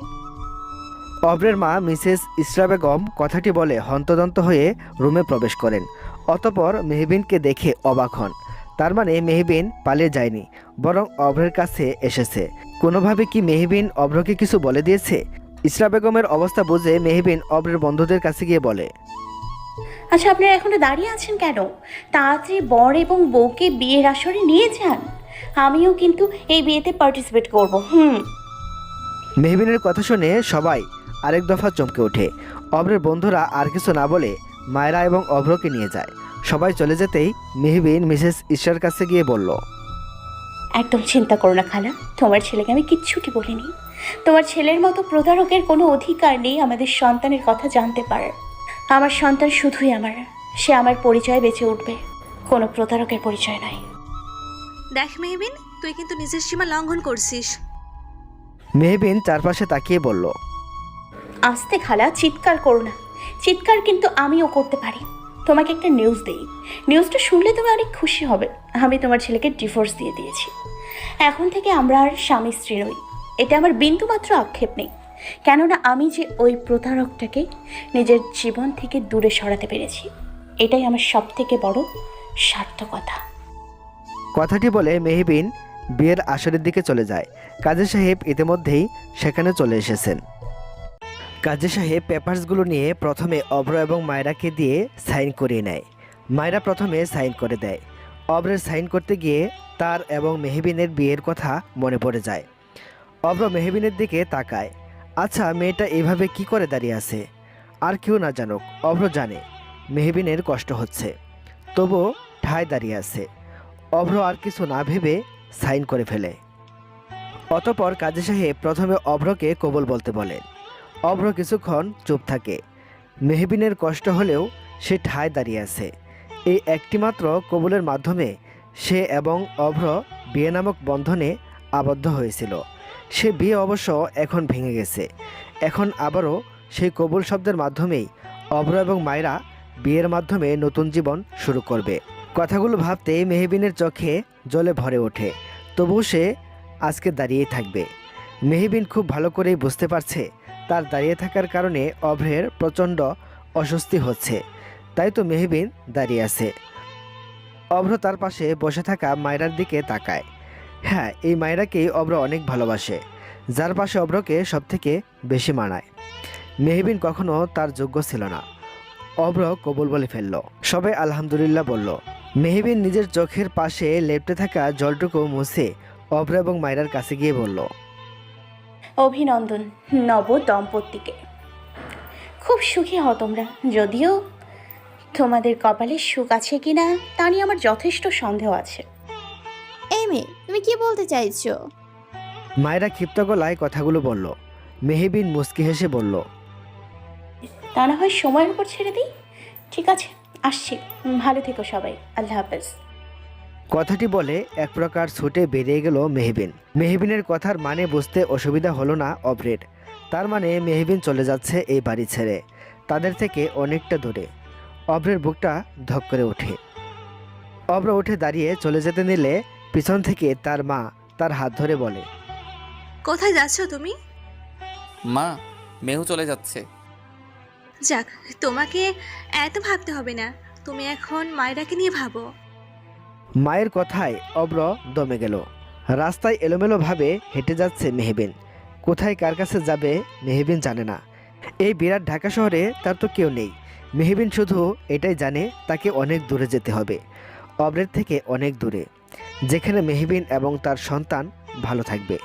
অভ্রের মা মিসেস ইসরা বেগম কথাটি বলে হন্তদন্ত হয়ে রুমে প্রবেশ করেন। অতঃপর মেহবিনকে দেখে অবাক হন। তার মানে মেহবিন পালিয়ে যায়নি, বরং অভ্রের কাছে এসেছে। কোনোভাবে কি মেহবিন অভ্রকে কিছু বলে দিয়েছে? ইসরা বেগমের অবস্থা বুঝে মেহবিন অভ্রের বন্ধুদের কাছে গিয়ে বলে, আচ্ছা, আপনারা এখনো দাঁড়িয়ে আছেন কেন? তাড়াতাড়ি বর এবং বউকে বিয়ের আসরে নিয়ে যান। আমিও কিন্তু এই বিয়েতে পার্টিসিপেট করব। মেহবিনের কথা শুনে সবাই আরেক দফা চমকে ওঠে। অভ্রের বন্ধুরা আর কিছু না বলে মায়েরা এবং অভ্রকে নিয়ে যায়। সবাই চলে যেতেই মেহবিন মিসেস ইসরার কাছে গিয়ে বলল, একদম চিন্তা করো না খালা, তোমার ছেলেকে আমি কিচ্ছুটি বলিনি। তোমার ছেলের মতো প্রতারকের কোনো অধিকার নেই আমাদের সন্তানের কথা জানতে পারার। আমার সন্তান শুধুই আমার, সে আমার পরিচয় বেঁচে উঠবে, কোনো প্রতারকের পরিচয় নয়। দেখ মেহবিন, তুই কিন্তু নিজের সীমা লঙ্ঘন করছিস। মেহবিন চারপাশে তাকিয়ে বলল, আস্তে খালা, চিৎকার করো না। চিৎকার কিন্তু আমিও করতে পারি। তোমাকে একটা নিউজ দেই, নিউজটা শুনলে তুমি অনেক খুশি হবে। আমি তোমার ছেলেকে ডিভোর্স দিয়ে দিয়েছি। এখন থেকে আমরা আর স্বামী স্ত্রী নই। এতে আমার বিন্দুমাত্র আক্ষেপ নেই, কেননা আমি যে ওই প্রতারকটাকে নিজের জীবন থেকে দূরে সরাতে পেরেছি, এটাই আমার সবথেকে বড় সার্থকতা। কথাটি বলে মেহবিন বিয়ের আসরের দিকে চলে যায়। কাজী সাহেব ইতিমধ্যেই সেখানে চলে এসেছেন। কাজী সাহেব পেপারসগুলো নিয়ে প্রথমে অভ্র এবং মায়রাকে দিয়ে সাইন করিয়ে নেয়। মায়রা প্রথমে সাইন করে দেয়। অভ্রের সাইন করতে গিয়ে তার এবং মেহবিনের বিয়ের কথা মনে পড়ে যায়। অভ্র মেহবিনের দিকে তাকায়। আচ্ছা, মেয়েটা এভাবে কি করে দাঁড়িয়ে আছে? আর কেউ না জানুক, অভ্র জানে মেহবিনের কষ্ট হচ্ছে, তবুও ঠায় দাঁড়িয়ে আছে। অভ্র আর কিছু না ভেবে সাইন করে ফেলে। অতঃপর কাজী সাহেব প্রথমে অভ্রকে কবুল বলতে বলেন। অভ্র কিছুক্ষণ চুপ থাকে। মেহবিনের কষ্ট হলেও সে ঠায় দাঁড়িয়ে আছে। এই একটিমাত্র কবুলের মাধ্যমে সে এবং অভ্র বিয়ে নামক বন্ধনে আবদ্ধ হয়েছিল। সে বিয়ে অবশ্য এখন ভেঙে গেছে। এখন আবারও সেই কবুল শব্দের মাধ্যমেই অভ্র এবং মায়রা বিয়ের মাধ্যমে নতুন জীবন শুরু করবে। কথাগুলো ভাবতে মেহবিনের চোখে জলে ভরে ওঠে। তবুও সে আজকে দাঁড়িয়েই থাকবে। মেহবিন খুব ভালো করেই বুঝতে পারছে তার দাঁড়িয়ে থাকার কারণে অভ্রের প্রচণ্ড অস্বস্তি হচ্ছে। তাই তো মেহবিন দাঁড়িয়ে আছে। অভ্র তার পাশে বসে থাকা মায়রার দিকে তাকায়। হ্যাঁ, এই মায়রাকেই অভ্র অনেক ভালোবাসে, যার পাশে অভ্রকে সবথেকে বেশি মানায়। মেহবিন কখনো তার যোগ্য ছিল না। অভ্র কবুল বলে ফেলল। সবাই আলহামদুলিল্লাহ বলল। মেহবিন নিজের চোখের পাশে লেপ্টে থাকা জলটুকু মুছে অভ্র এবং মায়রার কাছে গিয়ে বলল, অভিনন্দন নব দম্পতিকে। খুব সুখী হও তোমরা। যদিও তোমাদের কপালে সুখ আছে কিনা তা নিয়ে আমার যথেষ্ট সন্দেহ আছে। এই মেয়ে, তুমি কি বলতে চাইছো? মায়রা ক্ষিপ্ত গলায় কথাগুলো বলল। মেহবিন মুচকি হেসে বলল, তা না হয় সময়ের উপর ছেড়ে দিই। ঠিক আছে, আসছি। ভালো থেকো সবাই। আল্লাহ হাফেজ। কথাটি বলে এক প্রকার ছুটে বেরিয়ে গেল মেহবিন। মেহবিনের কথার মানে বুঝতে অসুবিধা হলো না অভ্রের। তার মানে মেহবিন চলে যাচ্ছে এই বাড়ি ছেড়ে, তাদের থেকে অনেকটা দূরে। অভ্রের বুকটা ধক করে ওঠে। অভ্র উঠে দাঁড়িয়ে চলে যেতে নিলে পিছন থেকে তার মা তার হাত ধরে বলে, কোথায় যাচ্ছ তুমি? মা, মেহু চলে যাচ্ছে। যাক, তোমাকে এত ভাবতে হবে না। তুমি এখন মায়রাকে নিয়ে ভাবো। মায়ের কথায় অভ্র দমে গেল। রাস্তায় এলোমেলোভাবে হেঁটে যাচ্ছে মেহবিন। কোথায় কার কাছে যাবে মেহবিন জানে না। এই বিরাট ঢাকা শহরে তার তো কেউ নেই। মেহবিন শুধু এটাই জানে তাকে অনেক দূরে যেতে হবে, অভ্রের থেকে অনেক দূরে, যেখানে মেহবিন এবং তার সন্তান ভালো থাকবে।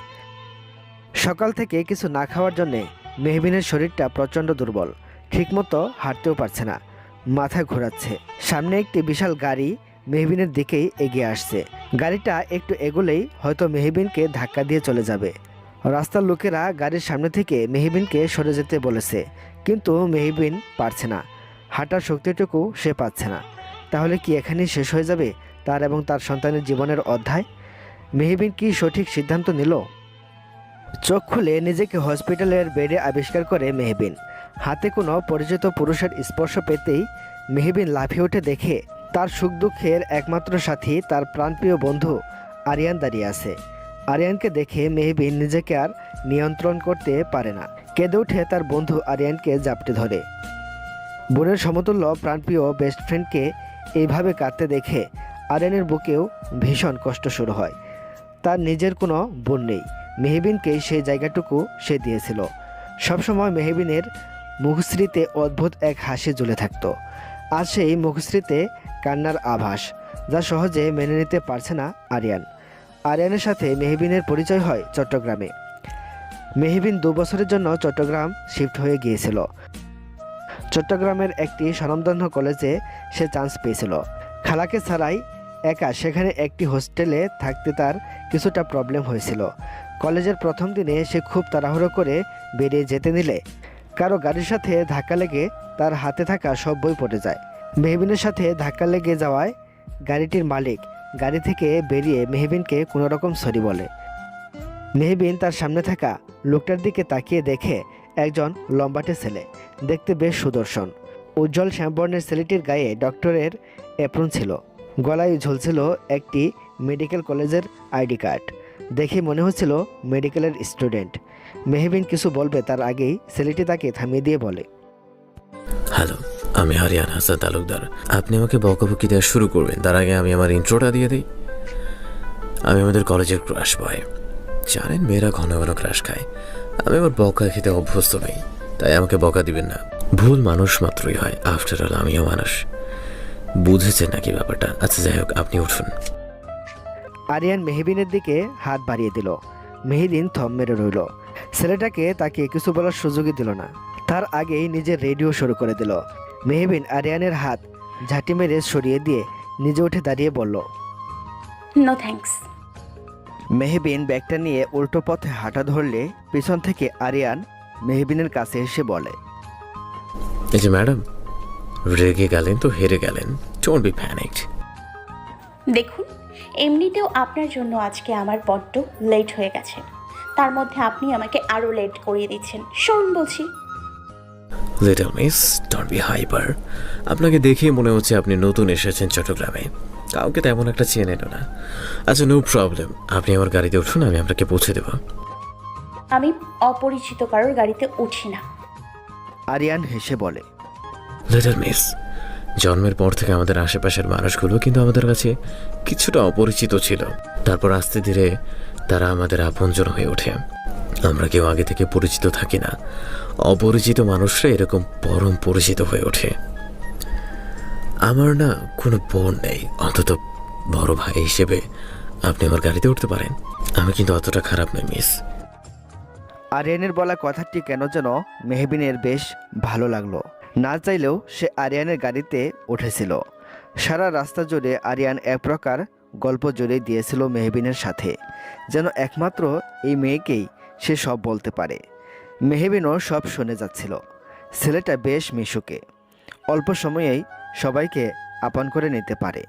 সকাল থেকে কিছু না খাওয়ার জন্যে মেহবিনের শরীরটা প্রচণ্ড দুর্বল। ঠিকমতো হাঁটতেও পারছে না, মাথা ঘোরাচ্ছে। সামনে একটি বিশাল গাড়ি মেহবিনের দিকেই এগিয়ে আসছে। গাড়িটা একটু এগোলেই হয়তো মেহবিনকে ধাক্কা দিয়ে চলে যাবে। রাস্তার লোকেরা গাড়ির সামনে থেকে মেহবিনকে সরে যেতে বলেছে, কিন্তু মেহবিন পারছে না। হাঁটার শক্তিটুকু সে পাচ্ছে না। তাহলে কি এখানেই শেষ হয়ে যাবে তার এবং তার সন্তানের জীবনের অধ্যায়? মেহবিন কি সঠিক সিদ্ধান্ত নিল? চোখ খুলে নিজেকে হসপিটালের বেডে আবিষ্কার করে মেহবিন। হাতে কোনো পরিচিত পুরুষের স্পর্শ পেতেই মেহবিন লাফিয়ে উঠে দেখে তার সুখ দুঃখের একমাত্র সাথী, তার প্রাণপ্রিয় বন্ধু আরিয়ান দাঁড়িয়ে আছে। আরিয়ানকে দেখে মেহবিন নিজেকে আর নিয়ন্ত্রণ করতে পারে না। কেঁদে উঠে তার বন্ধু আরিয়ানকে জাপটে ধরে। বোনের সমতুল্য প্রাণপ্রিয় বেস্ট ফ্রেন্ডকে এইভাবে কাঁদতে দেখে আরিয়ানের বুকেও ভীষণ কষ্ট শুরু হয়। তার নিজের কোনো বোন নেই। মেহবিনকে সেই জায়গাটুকু সে দিয়েছিল। সবসময় মেহবিনের মুখশ্রীতে অদ্ভুত এক হাসি ঝুলে থাকতো। আজ সেই মুখশ্রীতে কান্নার আভাস, যা সহজে মেনে নিতে পারছে না আরিয়ান। আরিয়ানের সাথে মেহবিনের পরিচয় হয় চট্টগ্রামে। মেহবিন 2 বছরের জন্য চট্টগ্রাম শিফট হয়ে গিয়েছিল। চট্টগ্রামের একটি স্বনামধন্য কলেজে সে চান্স পেয়েছিল। খালাকে ছাড়াই একা সেখানে একটি হোস্টেলে থাকতে তার কিছুটা প্রবলেম হয়েছিল। কলেজের প্রথম দিনে সে খুব তাড়াহুড়ো করে বেরিয়ে যেতে নিলে কারো গাড়ির সাথে ধাক্কা লেগে তার হাতে থাকা সব বই পড়ে যায়। মেহবিনের সাথে ধাক্কা লেগে যাওয়ায় গাড়িটির মালিক গাড়ি থেকে বেরিয়ে মেহবিনকে কোনো রকম সরি বলে। মেহবিন তার সামনে থাকা লোকটার দিকে তাকিয়ে দেখে একজন লম্বাটে ছেলে, দেখতে বেশ সুদর্শন। উজ্জ্বল শ্যামবর্ণের ছেলেটির গায়ে ডক্টরের অ্যাপ্রন ছিল। গলায় ঝুলছিল একটি মেডিকেল কলেজের আইডি কার্ড। দেখে মনে হচ্ছিল মেডিকেলের স্টুডেন্ট। মেহবিন কিছু বলবে তার আগেই ছেলেটি তাকে থামিয়ে দিয়ে বলে, হ্যালো, আমি আরিয়ান হাসান তালুকদার। আপনি আমাকে বকাবকি দেওয়া শুরু করবেন তার আগে আমি আমার ইন্ট্রোটা দিয়ে দিই। আমি আমাদের কলেজের ক্রাশ বয়। জানেন, মেয়েরা ঘন ঘন ক্রাশ খায়। আমি আমার বকা খেতে অভ্যস্ত নই, তাই আমাকে বকা দিবেন না। ভুল মানুষ মাত্রই হয়, আফটার অল আমিও মানুষ। বুঝেছেন নাকি ব্যাপারটা? আচ্ছা, যাই হোক, আপনি উঠুন। আরিয়ান মেহবিনের দিকে হাত বাড়িয়ে দিল। মেহবিন থম মেরে রইল। ছেলেটাকে তাকে কিছু বলার সুযোগই দিল না। তার আগেই নিজের রেডিও শুরু করে দিল। মেহবিন আরিয়ানের হাত ঝাঁটি মেরে সরিয়ে দিয়ে নিজে উঠে দাঁড়িয়ে বলল, নো থ্যাঙ্কস। মেহবিন ব্যাগটা নিয়ে উল্টো পথে হাঁটা ধরলে পিছন থেকে আরিয়ান মেহবিনের কাছে এসে বলে, এই যে ম্যাডাম, রেগে গেলেন তো হেরে গেলেন। Don't be panicked. দেখুন, এমনিতেও আপনার জন্য আজকে আমার বড্ড লেট হয়ে গেছে, তার মধ্যে আপনি আমাকে আরও লেট করিয়ে দিচ্ছেন। শুনুন বলছি। Little miss, don't be hyper. আপনাকে দেখে মনে হচ্ছে আপনি নতুন এসেছেন চট্টগ্রামে, কাউকে তেমন একটা চেনেন না। আচ্ছা, নো প্রবলেম, আপনি আমার গাড়িতে উঠুন, আমি আপনাকে পৌঁছে দেবো। আমি অপরিচিত কারোর গাড়িতে উঠি না। আরিয়ান হেসে বলে, লিটল মিস, জন্মের পর থেকে আমাদের আশেপাশের মানুষগুলো কিন্তু আমাদের কাছে কিছুটা অপরিচিত ছিল, তারপর আস্তে ধীরে তারা আমাদের আপনজন হয়ে ওঠে। আমরা কেউ আগে থেকে পরিচিত থাকি না, অপরিচিত মানুষরা এরকম পরম পরিচিত হয়ে ওঠে। আমার না কোনো বোন নেই, অন্তত বড় ভাই হিসেবে আপনি আমার গাড়িতে উঠতে পারেন। আমি কিন্তু অতটা খারাপ নই মিস। আরিয়ানের বলা কথাটি কেন যেন মেহবিনের বেশ ভালো লাগলো। না চাইলেও সে আরিয়ানের গাড়িতে উঠেছিল। সারা রাস্তা জুড়ে আরিয়ান এক প্রকার গল্প জড়িয়ে দিয়েছিল মেহবিনের সাথে, যেন একমাত্র এই মেয়েকেই সে সব বলতে পারে। মেহবিনও সব শুনে যাচ্ছিল। ছেলেটা বেশ মিশুকে, অল্প সময়েই সবাইকে আপন করে নিতে পারে।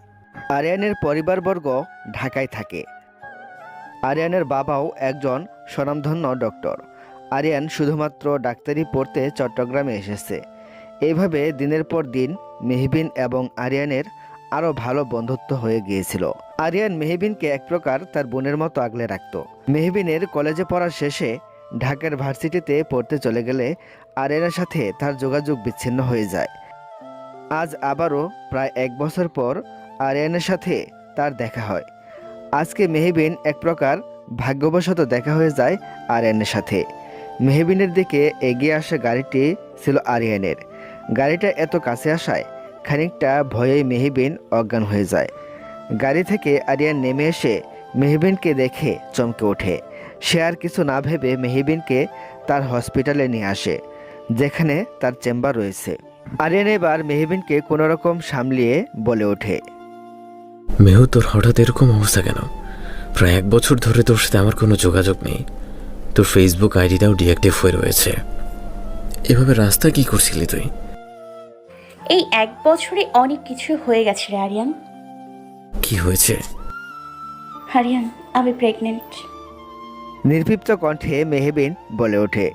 আরিয়ানের পরিবারবর্গ ঢাকায় থাকে। আরিয়ানের বাবাও একজন স্বনামধন্য ডক্টর। আরিয়ান শুধুমাত্র ডাক্তারি পড়তে চট্টগ্রামে এসেছে। এইভাবে দিনের পর দিন মেহবিন এবং আরিয়ানের আরও ভালো বন্ধুত্ব হয়ে গিয়েছিল। আরিয়ান মেহবিনকে এক প্রকার তার বোনের মতো আগলে রাখত। মেহবিনের কলেজে পড়ার শেষে ঢাকার ভার্সিটিতে পড়তে চলে গেলে আরিয়ানের সাথে তার যোগাযোগ বিচ্ছিন্ন হয়ে যায়। আজ আবারও প্রায় 1 বছর পর আরিয়ানের সাথে তার দেখা হয়। আজকে মেহবিন এক প্রকার ভাগ্যবশত দেখা হয়ে যায় আরিয়ানের সাথে। মেহবিনের দিকে এগিয়ে আসা গাড়িটি ছিল আরিয়ানের। গাড়িটা এত কাছে আসায় খানিকটা ভয়ে মেহবিন অজ্ঞান হয়ে যায়। গাড়ি থেকে আরিয়ান নেমে এসে মেহবিনকে দেখে চমকে ওঠে। সে আর কিছু না ভেবে মেহবিনকে তার হসপিটালে নিয়ে আসে, যেখানে তার চেম্বার রয়েছে। আরিয়ান এবার মেহবিনকে কোনোরকম সামলিয়ে বলে ওঠে, মেহু, তোর হঠাৎ এরকম অবস্থা কেন? প্রায় 1 বছর ধরে তোর সাথে আমার কোনো যোগাযোগ নেই, তোর ফেসবুক আইডিটাও ডিঅ্যাক্টিভ হয়ে রয়েছে। এভাবে রাস্তা কি করছিলি তুই? এই 1 বছরে অনেক কিছু হয়ে গেছে রে আরিয়ান। কি হয়েছে? আরিয়ান, আমি প্রেগনেন্ট। নির্লিপ্ত কণ্ঠে মেহবিন বলে ওঠে।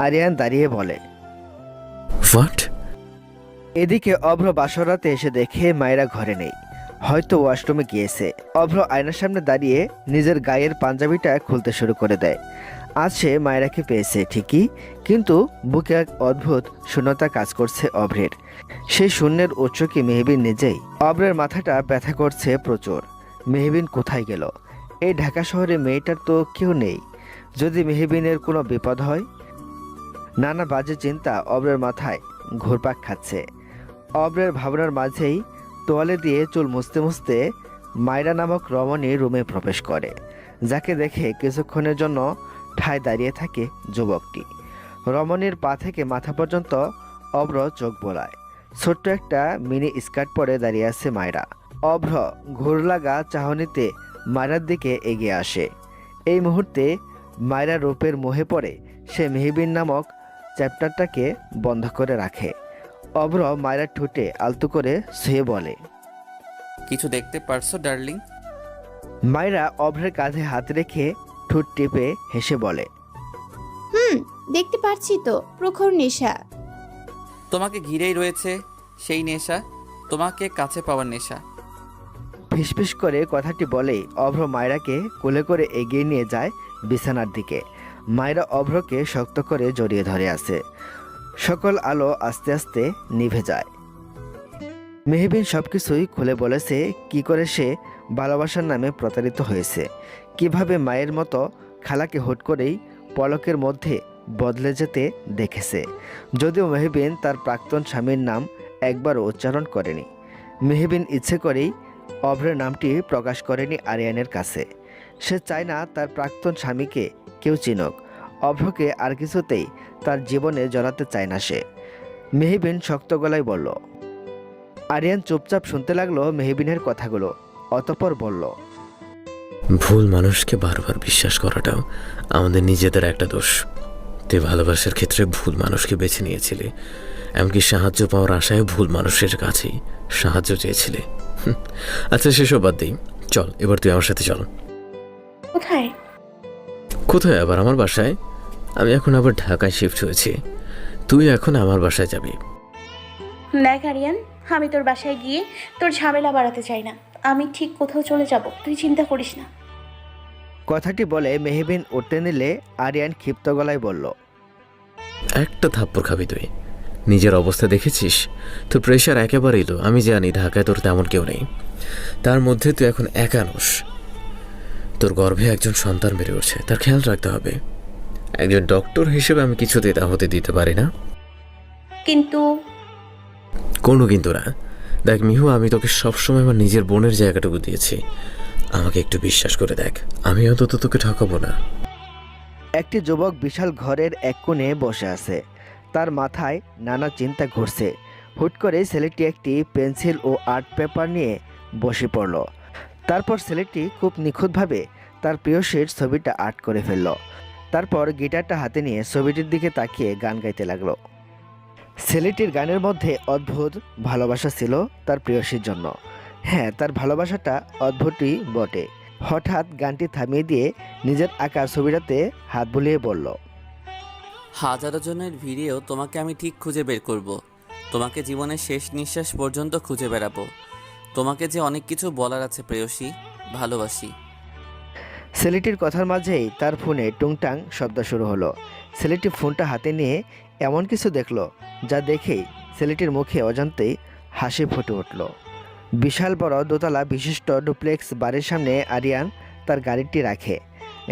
আরিয়ান দাঁড়িয়ে বলে, হোয়াট? এদিকে অভ্র বাসরাতে এসে দেখে মায়েরা ঘরে নেই, হয়তো ওয়াশরুমে গিয়েছে। অভ্র আয়নার সামনে দাঁড়িয়ে নিজের গায়ের পাঞ্জাবিটা খুলতে শুরু করে দেয়। আজ সে মায়েরাকে পেয়েছে ঠিকই, কিন্তু বুকে এক অদ্ভুত শূন্যতা কাজ করছে অভ্রের। সেই শূন্যের উৎস কি মেহবিন নিজেই? অভ্রের মাথাটা ব্যথা করছে প্রচুর। মেহবিন কোথায় গেল? এই ঢাকা শহরে মেয়েটার তো কেউ নেই। যদি মেহবিনের কোনো বিপদ হয়? নানা বাজে চিন্তা অভ্রের মাথায় ঘুরপাক খাচ্ছে। অভ্রের ভাবনার মাঝেই তোয়ালে দিয়ে চুল মুছতে মুছতে মায়রা নামক রমণী রুমে প্রবেশ করে, যাকে দেখে কিছুক্ষণের জন্য ঠায় দাঁড়িয়ে থাকে যুবকটি। রমণীর পা থেকে মাথা পর্যন্ত অভ্র চোখ বোলায়। ছোট্ট একটা মিনি স্কার্ট পরে দাঁড়িয়ে আছে মায়রা। অভ্র ঘুর লাগা চাহনিতে মায়রার দিকে এগিয়ে আসে। এই মুহূর্তে মায়রা রূপের মোহে পড়ে সে মেহবিন নামক চ্যাপ্টারটাকে বন্ধ করে রাখে। অভ্র মায়রার ঠোঁটে আলতো করে শুয়ে বলে, কিছু দেখতে পারছো ডার্লিং? মায়রা অভ্রের কাঁধে হাত রেখে ঠোঁট টিপে হেসে বলে, দেখতে পারছি তো, প্রখর নেশা। তোমাকে ঘিরেই রয়েছে সেই নেশা, তোমাকে কাছে পাওয়ার নেশা। ফিসফিস করে কথাটি বলেই অভ্র মায়রাকে কোলে করে এগিয়ে নিয়ে যায় বিছানার দিকে। মায়রা অভ্রকে শক্ত করে জড়িয়ে ধরে আছে। সকল আলো আস্তে আস্তে নিভে যায়। মেহবিন সবকিছুই খুলে বলেছে, কি করে সে ভালোবাসার নামে প্রতারিত হয়েছে, কিভাবে মায়ের মতো খালাকে হুট করেই পলকের মধ্যে বদলে যেতে দেখেছে। যদিও মেহবিন তার প্রাক্তন স্বামীর নাম একবারও উচ্চারণ করেনি। মেহবিন ইচ্ছে করেই অভ্রের নামটি প্রকাশ করেনি আরিয়ানের কাছে। সে চায় না তার প্রাক্তন স্বামীকে কেউ চিনুক। অভ্রকে আর কিছুতেই তার জীবনে জড়াতে চায় না সে। মেহবিন শক্ত গলায় বলল। আরিয়ান চুপচাপ শুনতে লাগলো মেহবিনের কথাগুলো, অতঃপর বলল, ভুল মানুষকে বারবার বিশ্বাস করাটাও আমাদের নিজেদের একটা দোষ। তুই ভালোবাসার ক্ষেত্রে ভুল মানুষকে বেছে নিয়েছিলি, এমনকি সাহায্য পাওয়ার আশায় ভুল মানুষের কাছেই সাহায্য চেয়েছিলি। আচ্ছা, সেসব বাদ দিই, চল এবার তুই আমার সাথে চল। কোথায়? কোথায় আবার? আমার বাসায়। আমি এখন আবার ঢাকায় শিফট হয়েছি, তুই এখন আমার বাসায় যাবি। দেখ আরিয়ান, আমি তোর বাসায় গিয়ে তোর ঝামেলা বাড়াতে চাই না। আমি ঠিক কোথাও চলে যাব, তুই চিন্তা করিস না। কথাটি বলে মেহবিন উঠতে নিলে আরিয়ান ক্ষিপ্ত গলায় বলল, একটা থাপ্পড় খাবি তুই? নিজের অবস্থা দেখেছিস? তোর প্রেশার একেবারেই লো। আমি জানি ঢাকায় তোর তেমন কেউ নেই, তার মধ্যে তুই এখন একানোস। তোর গর্ভে একজন সন্তান বেড়ে উঠছে, তার খেয়াল রাখতে হবে। একজন ডক্টর হিসেবে আমি কিছুতেই তা হতে দিতে পারি না। কিন্তু কোনো কিন্তু না। দেখ মিহু, আমি তোকে সবসময় আমার নিজের বোনের জায়গাটুকু দিয়েছি, আমাকে একটু বিশ্বাস করে দেখ, আমি অন্তত তোকে ঠকাবো না। একটি যুবক বিশাল ঘরের এক কোণে বসে আছে। তার মাথায় নানা চিন্তা ঘুরছে। হুট করে ছেলেটি একটি পেন্সিল ও আর্ট পেপার নিয়ে বসে পড়ল। তারপর ছেলেটি খুব নিখুঁতভাবে তার প্রিয়সীর ছবিটা আর্ট করে ফেলল। তারপর গিটারটা হাতে নিয়ে ছবিটির দিকে তাকিয়ে গান গাইতে লাগলো। ছেলেটির গানের মধ্যে অদ্ভুত ভালোবাসা ছিল তার প্রিয়সীর জন্য। হ্যাঁ, তার ভালোবাসাটা অদ্ভুতই বটে। হঠাৎ গানটি থামিয়ে দিয়ে নিজের আঁকা ছবিটাতে হাত বুলিয়ে বলল, হাজারো জনের ভিড়েও তোমাকে আমি ঠিক খুঁজে বের করব। তোমাকে জীবনের শেষ নিঃশ্বাস পর্যন্ত খুঁজে বেড়াবো। তোমাকে যে অনেক কিছু বলার আছে প্রেয়সী, ভালোবাসি। ছেলেটির কথার মাঝেই তার ফোনে টুংটাং শব্দ শুরু হলো। ছেলেটি ফোনটা হাতে নিয়ে এমন কিছু দেখলো যা দেখেই ছেলেটির মুখে অজান্তেই হাসি ফুটে উঠল। বিশাল বড় দোতলা বিশিষ্ট ডুপ্লেক্স বাড়ির সামনে আরিয়ান তার গাড়িটি রাখে।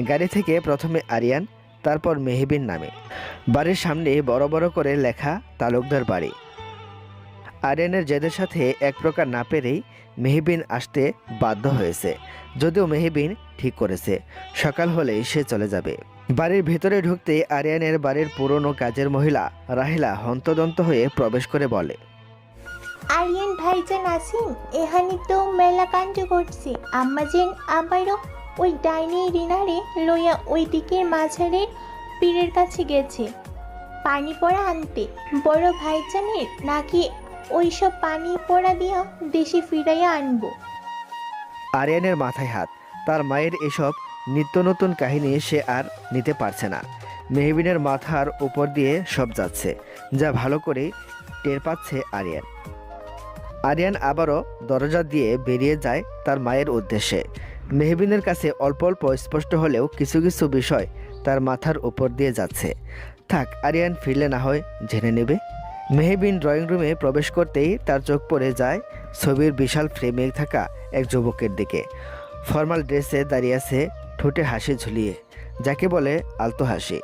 গাড়ি থেকে প্রথমে আরিয়ান, তারপর মেহবিন নামে। বাড়ির সামনে বড় বড় করে লেখা তালুকদার বাড়ি। আরিয়ানের জেদের সাথে এক প্রকার না পেরেই মেহবিন আসতে বাধ্য হয়েছে, যদিও মেহবিন ঠিক করেছে সকাল হলেই সে চলে যাবে। বাড়ির ভেতরে ঢুকতে আরিয়ানের বাড়ির পুরনো কাজের মহিলা রাহিলা হন্তদন্ত হয়ে প্রবেশ করে বলে, আরিয়ান ভাইজান আসিম, এখানে তো মেলা কাণ্ড করছে। আম্মাজেন আবারও ওই ডাইনি রিনারে লইয়া ওই দিকের মাঝারের পীরের কাছে গেছে পানি পড়া আনতে। বড় ভাইজানের নাকি ওইসব পানি পড়া দিয়া দেশে ফিরাইয়া আনবো। আরিয়ানের মাথায় হাত। তার মায়ের এসব নিত্য নতুন কাহিনী সে আর নিতে পারছে না। মেহবিনের মাথার উপর দিয়ে সব যাচ্ছে, যা ভালো করে টের পাচ্ছে আরিয়ান। আরিয়ান আবারও দরজা দিয়ে বেরিয়ে যায় তার মায়ের উদ্দেশ্যে। মেহবিনের কাছে অল্প অল্প স্পষ্ট হলেও কিছু কিছু বিষয় তার মাথার উপর দিয়ে যাচ্ছে। থাক, আরিয়ান ফিরলে না হয় জেনে নেবে। মেহবিন ড্রয়িং রুমে প্রবেশ করতেই তার চোখ পড়ে যায় ছবির বিশাল ফ্রেমে থাকা এক যুবকের দিকে। ফর্মাল ড্রেসে দাঁড়িয়ে আছে, ঠোঁটে হাসি ঝুলিয়ে, যাকে বলে আলতো হাসি।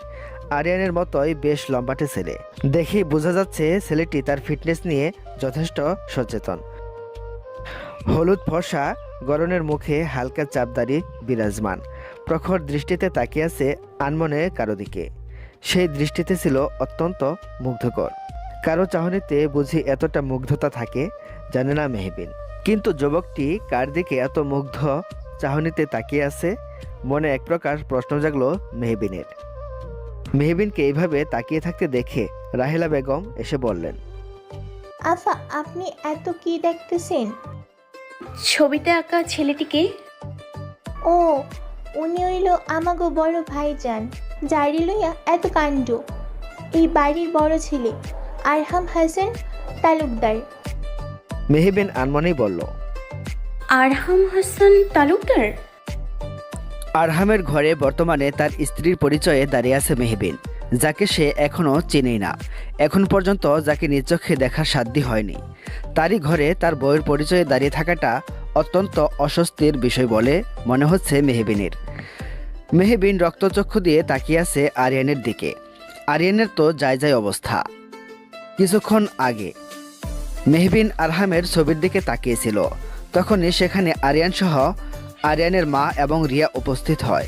আরিয়ানের মতোই বেশ লম্বাটে ছেলে। দেখেই বোঝা যাচ্ছে ছেলেটি তার ফিটনেস নিয়ে যথেষ্ট সচেতন। হলুদ ফর্সা গরনের মুখে হালকা চাপদারি বিরাজমান। প্রখর দৃষ্টিতে তাকিয়ে আছে আনমনে কারো দিকে। সেই দৃষ্টিতে ছিল অত্যন্ত মুগ্ধকর। কারো চাহনিতে বুঝি এতটা মুগ্ধতা থাকে জানে না মেহবিন। কিন্তু যুবকটি কার দিকে এত মুগ্ধ চাহনিতে তাকিয়ে আছে, মনে এক প্রকার প্রশ্ন জাগলো মেহবিনের। মেহবিনকে এইভাবে তাকিয়ে থাকতে দেখে রাহেলা বেগম এসে বললেন, আফা, আপনি এত কি দেখতেছেন? ছবিতে আঁকা ছেলেটিকে। ও, উনি হইল আমাগো বড় ভাইজান, যারি লইয়া এত কাণ্ড। এই বাড়ির বড় ছেলে আরহাম হাসান তালুকদার। মেহবিন আনমনেই বলল, আরহাম হাসান তালুকদার? আরহামের ঘরে বর্তমানে তার স্ত্রীর পরিচয়ে দাঁড়িয়ে আছে মেহবিন, যাকে সে এখনও চেনেই না। এখন পর্যন্ত যাকে নিজ চোখে দেখার সাধ্য হয়নি, তারই ঘরে তার বউয়ের পরিচয়ে দাঁড়িয়ে থাকাটা অত্যন্ত অস্বস্তির বিষয় বলে মনে হচ্ছে মেহবিনের। মেহবিন রক্তচক্ষু দিয়ে তাকিয়ে আছে আরিয়ানের দিকে। আরিয়ানের তো যায় যায় অবস্থা। কিছুক্ষণ আগে মেহবিন আরহামের ছবির দিকে তাকিয়েছিল, তখনই সেখানে আরিয়ান সহ আরিয়ানের মা এবং রিয়া উপস্থিত হয়।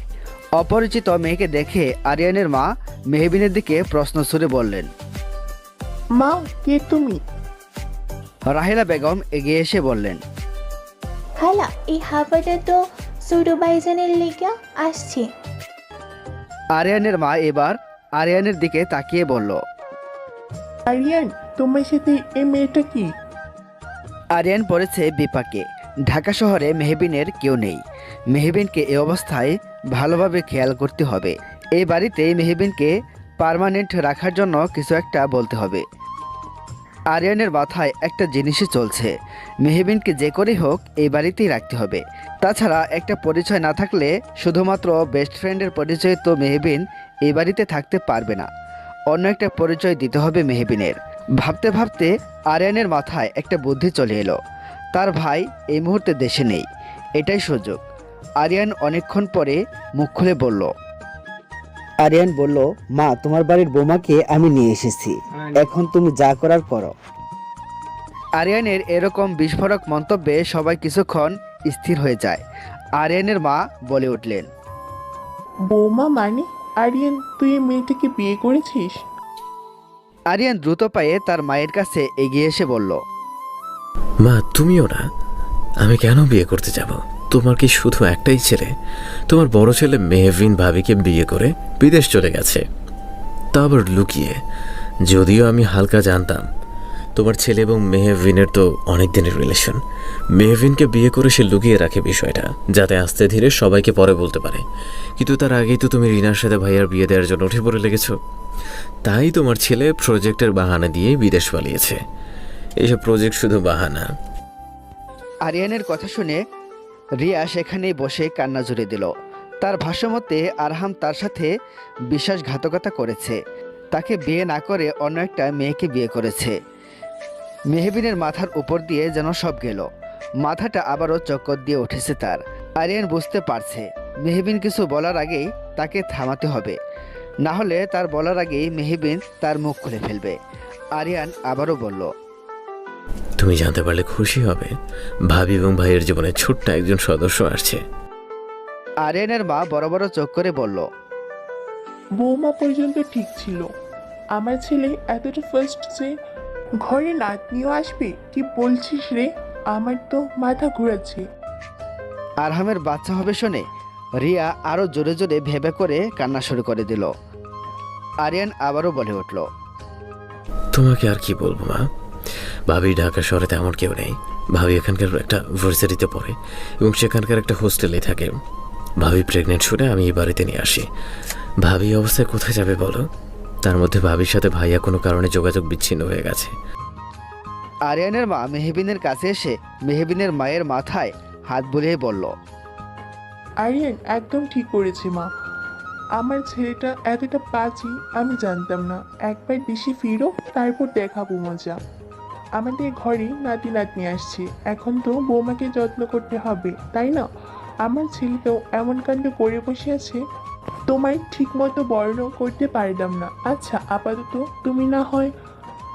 অপরিচিত মেয়েকে দেখে আরিয়ানের মা মেহবিনের দিকে প্রশ্ন ছুড়ে বললেন, মা, কে তুমি? রাহেলা বেগম এগিয়ে এসে বললেন, হালা, এই হাফাটা তো ছোট ভাইজানের লেগা আসছে। আরিয়ানের মা এবার আরিয়ানের দিকে তাকিয়ে বলল, আরিয়ান, তোমার সাথে এই মেয়েটা কি? আরিয়ান পড়েছে বিপাকে। ঢাকা শহরে মেহবিনের কেউ নেই। মেহবিনকে এই অবস্থায় ভালোভাবে খেয়াল করতে হবে। এই বাড়িতে মেহবিনকে পার্মানেন্ট রাখার জন্য কিছু একটা বলতে হবে। আরিয়ানের মাথায় একটা জিনিসই চলছে, মেহবিনকে যে করেই হোক এই বাড়িতেই রাখতে হবে। তাছাড়া একটা পরিচয় না থাকলে, শুধুমাত্র বেস্ট ফ্রেন্ডের পরিচয় তো মেহবিন এই বাড়িতে থাকতে পারবে না। অন্য একটা পরিচয় দিতে হবে মেহবিনের। ভাবতে ভাবতে আরিয়ানের মাথায় একটা বুদ্ধি চলে এলো। তার ভাই এই মুহূর্তে দেশে নেই, এটাই সুযোগ। আরিয়ান অনেকক্ষণ পরে মুখ খুলে বলল। আরিয়ান বলল, মা, তোমার বাড়ির বোমাকে আমি নিয়ে এসেছি, এখন তুমি যা করার করো। আরিয়ানের এরকম বিস্ফোরক মন্তব্যে সবাই কিছুক্ষণ স্থির হয়ে যায়। আরিয়ানের মা বলে উঠলেন, বৌমা মানে? আরিয়ান, তুই এই মেয়েটাকে বিয়ে করেছিস? আরিয়ান দ্রুত পায়ে তার মায়ের কাছে এগিয়ে এসে বলল, মা, তুমিও না? আমি কেন বিয়ে করতে যাব? তোমার কি শুধু একটাই ছেলে? তোমার বড় ছেলে মেহবিন ভাবিকে বিয়ে করে বিদেশ চলে গেছে, তা আবার লুকিয়ে। যদিও আমি হালকা জানতাম তোমার ছেলে এবং মেহবিনের তো অনেক দিনের রিলেশন। মেহবিনকে বিয়ে করে সে লুকিয়ে রাখে বিষয়টা, যাতে আস্তে ধীরে সবাইকে পরে বলতে পারে। কিন্তু তার আগেই তো তুমি রিনার সাথে ভাইয়ার বিয়ে দেওয়ার জন্য উঠে পড়ে লেগেছ। তাই তোমার ছেলে প্রজেক্টের বাহানা দিয়ে বিদেশ পালিয়েছে। এইসব প্রজেক্ট শুধু বাহানা। আরিয়ানের কথা শুনে রিয়া সেখানেই বসে কান্না জুড়ে দিল। তার ভাষ্যমতে আরহাম তার সাথে বিশ্বাসঘাতকতা করেছে, তাকে বিয়ে না করে অন্য একটা মেয়েকে বিয়ে করেছে। মেহবিনের মাথার উপর দিয়ে যেন সব গেল, মাথাটা আবারও চক্কর দিয়ে উঠেছে তার। আরিয়ান বুঝতে পারছে মেহবিন কিছু বলার আগেই তাকে থামাতে হবে, না হলে তার বলার আগেই মেহবিন তার মুখ খুলে ফেলবে। আরিয়ান আবারও বলল, তুমি জানতে পারলে খুশি হবে, ভাবি এবং ভাইয়ের জীবনে ছোট্ট একজন সদস্য আসছে। আরিয়ানের মা বড় বড় চোখ করে বলল, বৌমা পর্যন্ত ঠিক ছিল, আমার ছেলে এতটা ফার্স্ট যে ঘরে নাতনিও আসবে? কি বলছিস রে? আমার তো মাথা ঘোরাচ্ছে। আরহামের বাচ্চা হবে শুনে রিয়া আরও জোরে জোরে ভেবে করে কান্না শুরু করে দিল। আরিয়ান আবারও বলে উঠল, তোমাকে আর কি বলবো মা, ভাবি ঢাকা শহরে তেমন কেউ নেই। ভাবি এখানকার একটা ভার্সিটিতে পড়ে এবং সেখানকার একটা হোস্টেলে থাকে। ভাবি প্রেগনেন্ট শুনে আমি এই বাড়িতে নিয়ে আসি। ভাবি এই অবস্থায় কোথায় যাবে বলো? তার মধ্যে ভাবির সাথে ভাইয়া কোনো কারণে যোগাযোগ বিচ্ছিন্ন হয়ে গেছে। আরিয়ানের মা মেহবিনের কাছে এসে মেহবিনের মায়ের মাথায় হাত বুলিয়ে বলল, আরিয়ান একদম ঠিক করেছে মা, আমার ছেলেটা এতটা বাজে আমি জানতাম না। একবার দেশে ফিরো, তারপর দেখাবো মজা। আমাদের ঘরে নাতি নাতনি আসছে, এখন তো বৌমাকে যত্ন করতে হবে, তাই না? আমার ছেলে তো এমন কাণ্ড করে বসে আছে, তোমায় ঠিক মতো বর্ণ করতে পারলাম না। আচ্ছা, আপাতত তুমি না হয়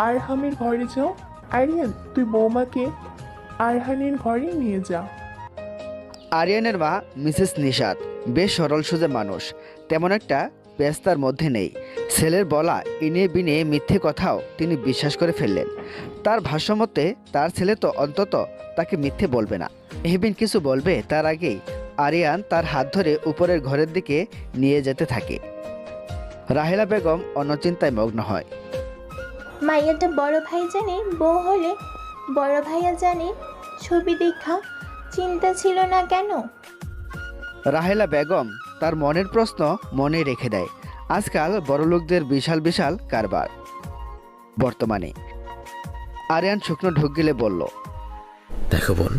আরহামের ঘরে যাও। আরিয়ান, তুই বৌমাকে আরহানের ঘরে নিয়ে যা। আরিয়ানের মা মিসেস নিশাত বেশ সরল সোজা মানুষ, তেমন একটা ব্যস্তার মধ্যে নেই। ছেলের বলা ইনে বিনে মিথ্যে কথাও তিনি বিশ্বাস করে ফেললেন। তার ভাষ্যমতে তার ছেলে তো অন্তত তাকে মিথ্যে বলবে না। মেহবিন কিছু বলবে তার আগেই আরিয়ান তার হাত ধরে উপরের ঘরের দিকে নিয়ে যেতে থাকে। রাহেলা বেগম অন্য চিন্তায় মগ্ন হয়। মাইয়াটা বড় ভাই জানে বউ হলে বড় ভাইয়া জানে ছবি দেখা চিন্তা ছিল না কেন? রাহেলা বেগম তার মনের প্রশ্ন মনে রেখে দেয়। আজকাল বড়লোকদের বিশাল বিশাল কারবার। বর্তমানে আরিয়ান শুকনো ঢুক গেলে বলল, দেখো বোন,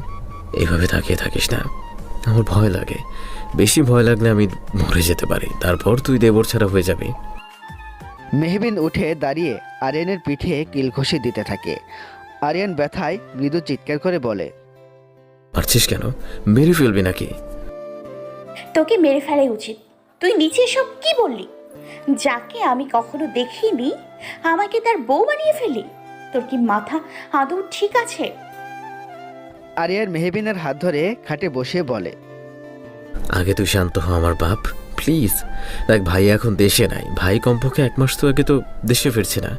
এইভাবে তাকিয়ে থাকিস না, আমার ভয় লাগে। বেশি ভয় লাগলে আমি মরে যেতে পারি, তারপর তুই দেবর ছাড়া হয়ে যাবি। মেহবিন উঠে দাঁড়িয়ে আরিয়ানের পিঠে কিলঘষি দিতে থাকে। আরিয়ান ব্যথায় মৃদু চিৎকার করে বলে, পারছিস কেন? মেরে ফেলবি নাকি? তোকে মেরে ফেলাই উচিত। তুই নিচে সব কি বললি? যাকে আমি কখনো দেখিনি আমাকে তার বউ বানিয়ে ফেলি? তোর কি মাথা আদৌ ঠিক আছে? আরিয়ান মেহবিনের হাত ধরে খাটে বসে বলে, আগে তুই শান্ত হ আমার বাপ, প্লিজ। দেখ, ভাই এখন দেশে নাই। ভাই কমপক্ষে 1 মাস তো আগে তো দেশে ফিরছে না।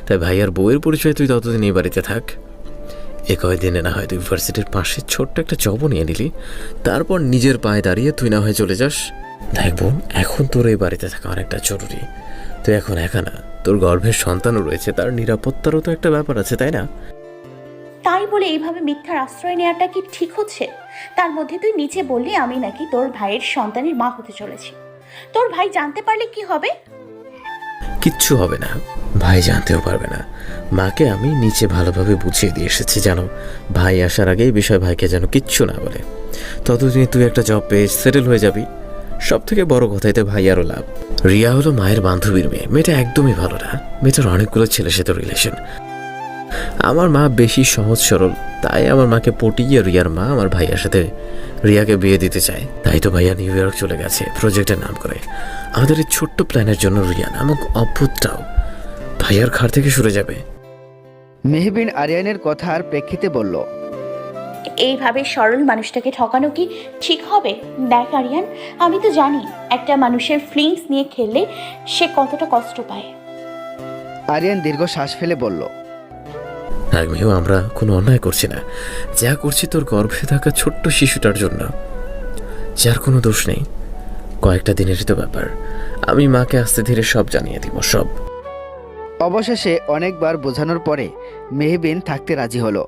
তাই ভাই আর বউয়ের পরিচয় তুই ততদিন এই বাড়িতে থাক। এ কয়দিনে না হয় তুই ইউনিভার্সিটির পাশে ছোট্ট একটা জবও নিয়ে নিলি, তারপর নিজের পায়ে দাঁড়িয়ে তুই না হয় চলে যাস। দেখ বোন, এখন তোর এই বাড়িতে থাকা অনেকটা জরুরি। তুই এখন একা না, তোর গর্ভের সন্তানও রয়েছে, তার নিরাপত্তারও তো একটা ব্যাপার আছে, তাই না? তাই বলে এইভাবে মিথ্যার আশ্রয় নেওয়াটা কি ঠিক হচ্ছে? তার মধ্যে তুই নিচে বললি আমি নাকি তোর ভাইয়ের সন্তানের মা হতে চলেছি। তোর ভাই জানতে পারলে কি হবে? কিচ্ছু হবে না, ভাই জানতেও পারবে না। মাকে আমি নিচে ভালোভাবে বুঝিয়ে দিয়ে এসেছি, জানো ভাই আসার আগে এই বিষয় ভাইকে যেন কিচ্ছু না বলে। ততদিনে তুই একটা জব পেয়ে সেটেল হয়ে যাবি। সব থেকে বড় কথাইতে ভাই আরও লাভ। রিয়া হলো মায়ের বান্ধবীর মেয়ে, মেয়েটা একদমই ভালো না। মেয়েটার অনেকগুলো ছেলের সাথে রিলেশন। আমার মা বেশি সহজ সরল, তাই আমার মাকে পটিয়ে রিয়ার মা আমার ভাইয়ার সাথে রিয়াকে বিয়ে দিতে চায়। তাই তো ভাইয়া নিউ ইয়র্ক চলে গেছে প্রজেক্টের নাম করে। আমাদের এই ছোট্ট প্ল্যানের জন্য রিয়া নামক অদ্ভুতটাও ভাইয়ার ঘাড় থেকে সরে যাবে। মেহবিন আরিয়ানের কথার প্রেক্ষিতে বলল, এইভাবে সরল মানুষটাকে ঠকানো কি ঠিক হবে? দেখ আরিয়ান, আমি তো জানি একটা মানুষের ফিলিংস নিয়ে খেললে সে কতটা কষ্ট পায়। আরিয়ান দীর্ঘ শ্বাস ফেলে বলল, আর মেয়েও আমরা কোনো অন্যায় করছি না, যা করছি তোর গর্ভে থাকা ছোট্ট শিশুটার জন্য, যার কোনো দোষ নেই। কয়েকটা দিনেরই তো ব্যাপার। আমি মাকে আস্তে ধীরে সব জানিয়ে দিব, সব। অবশেষে অনেকবার বোঝানোর পরে মেহবিন থাকতে রাজি হলো।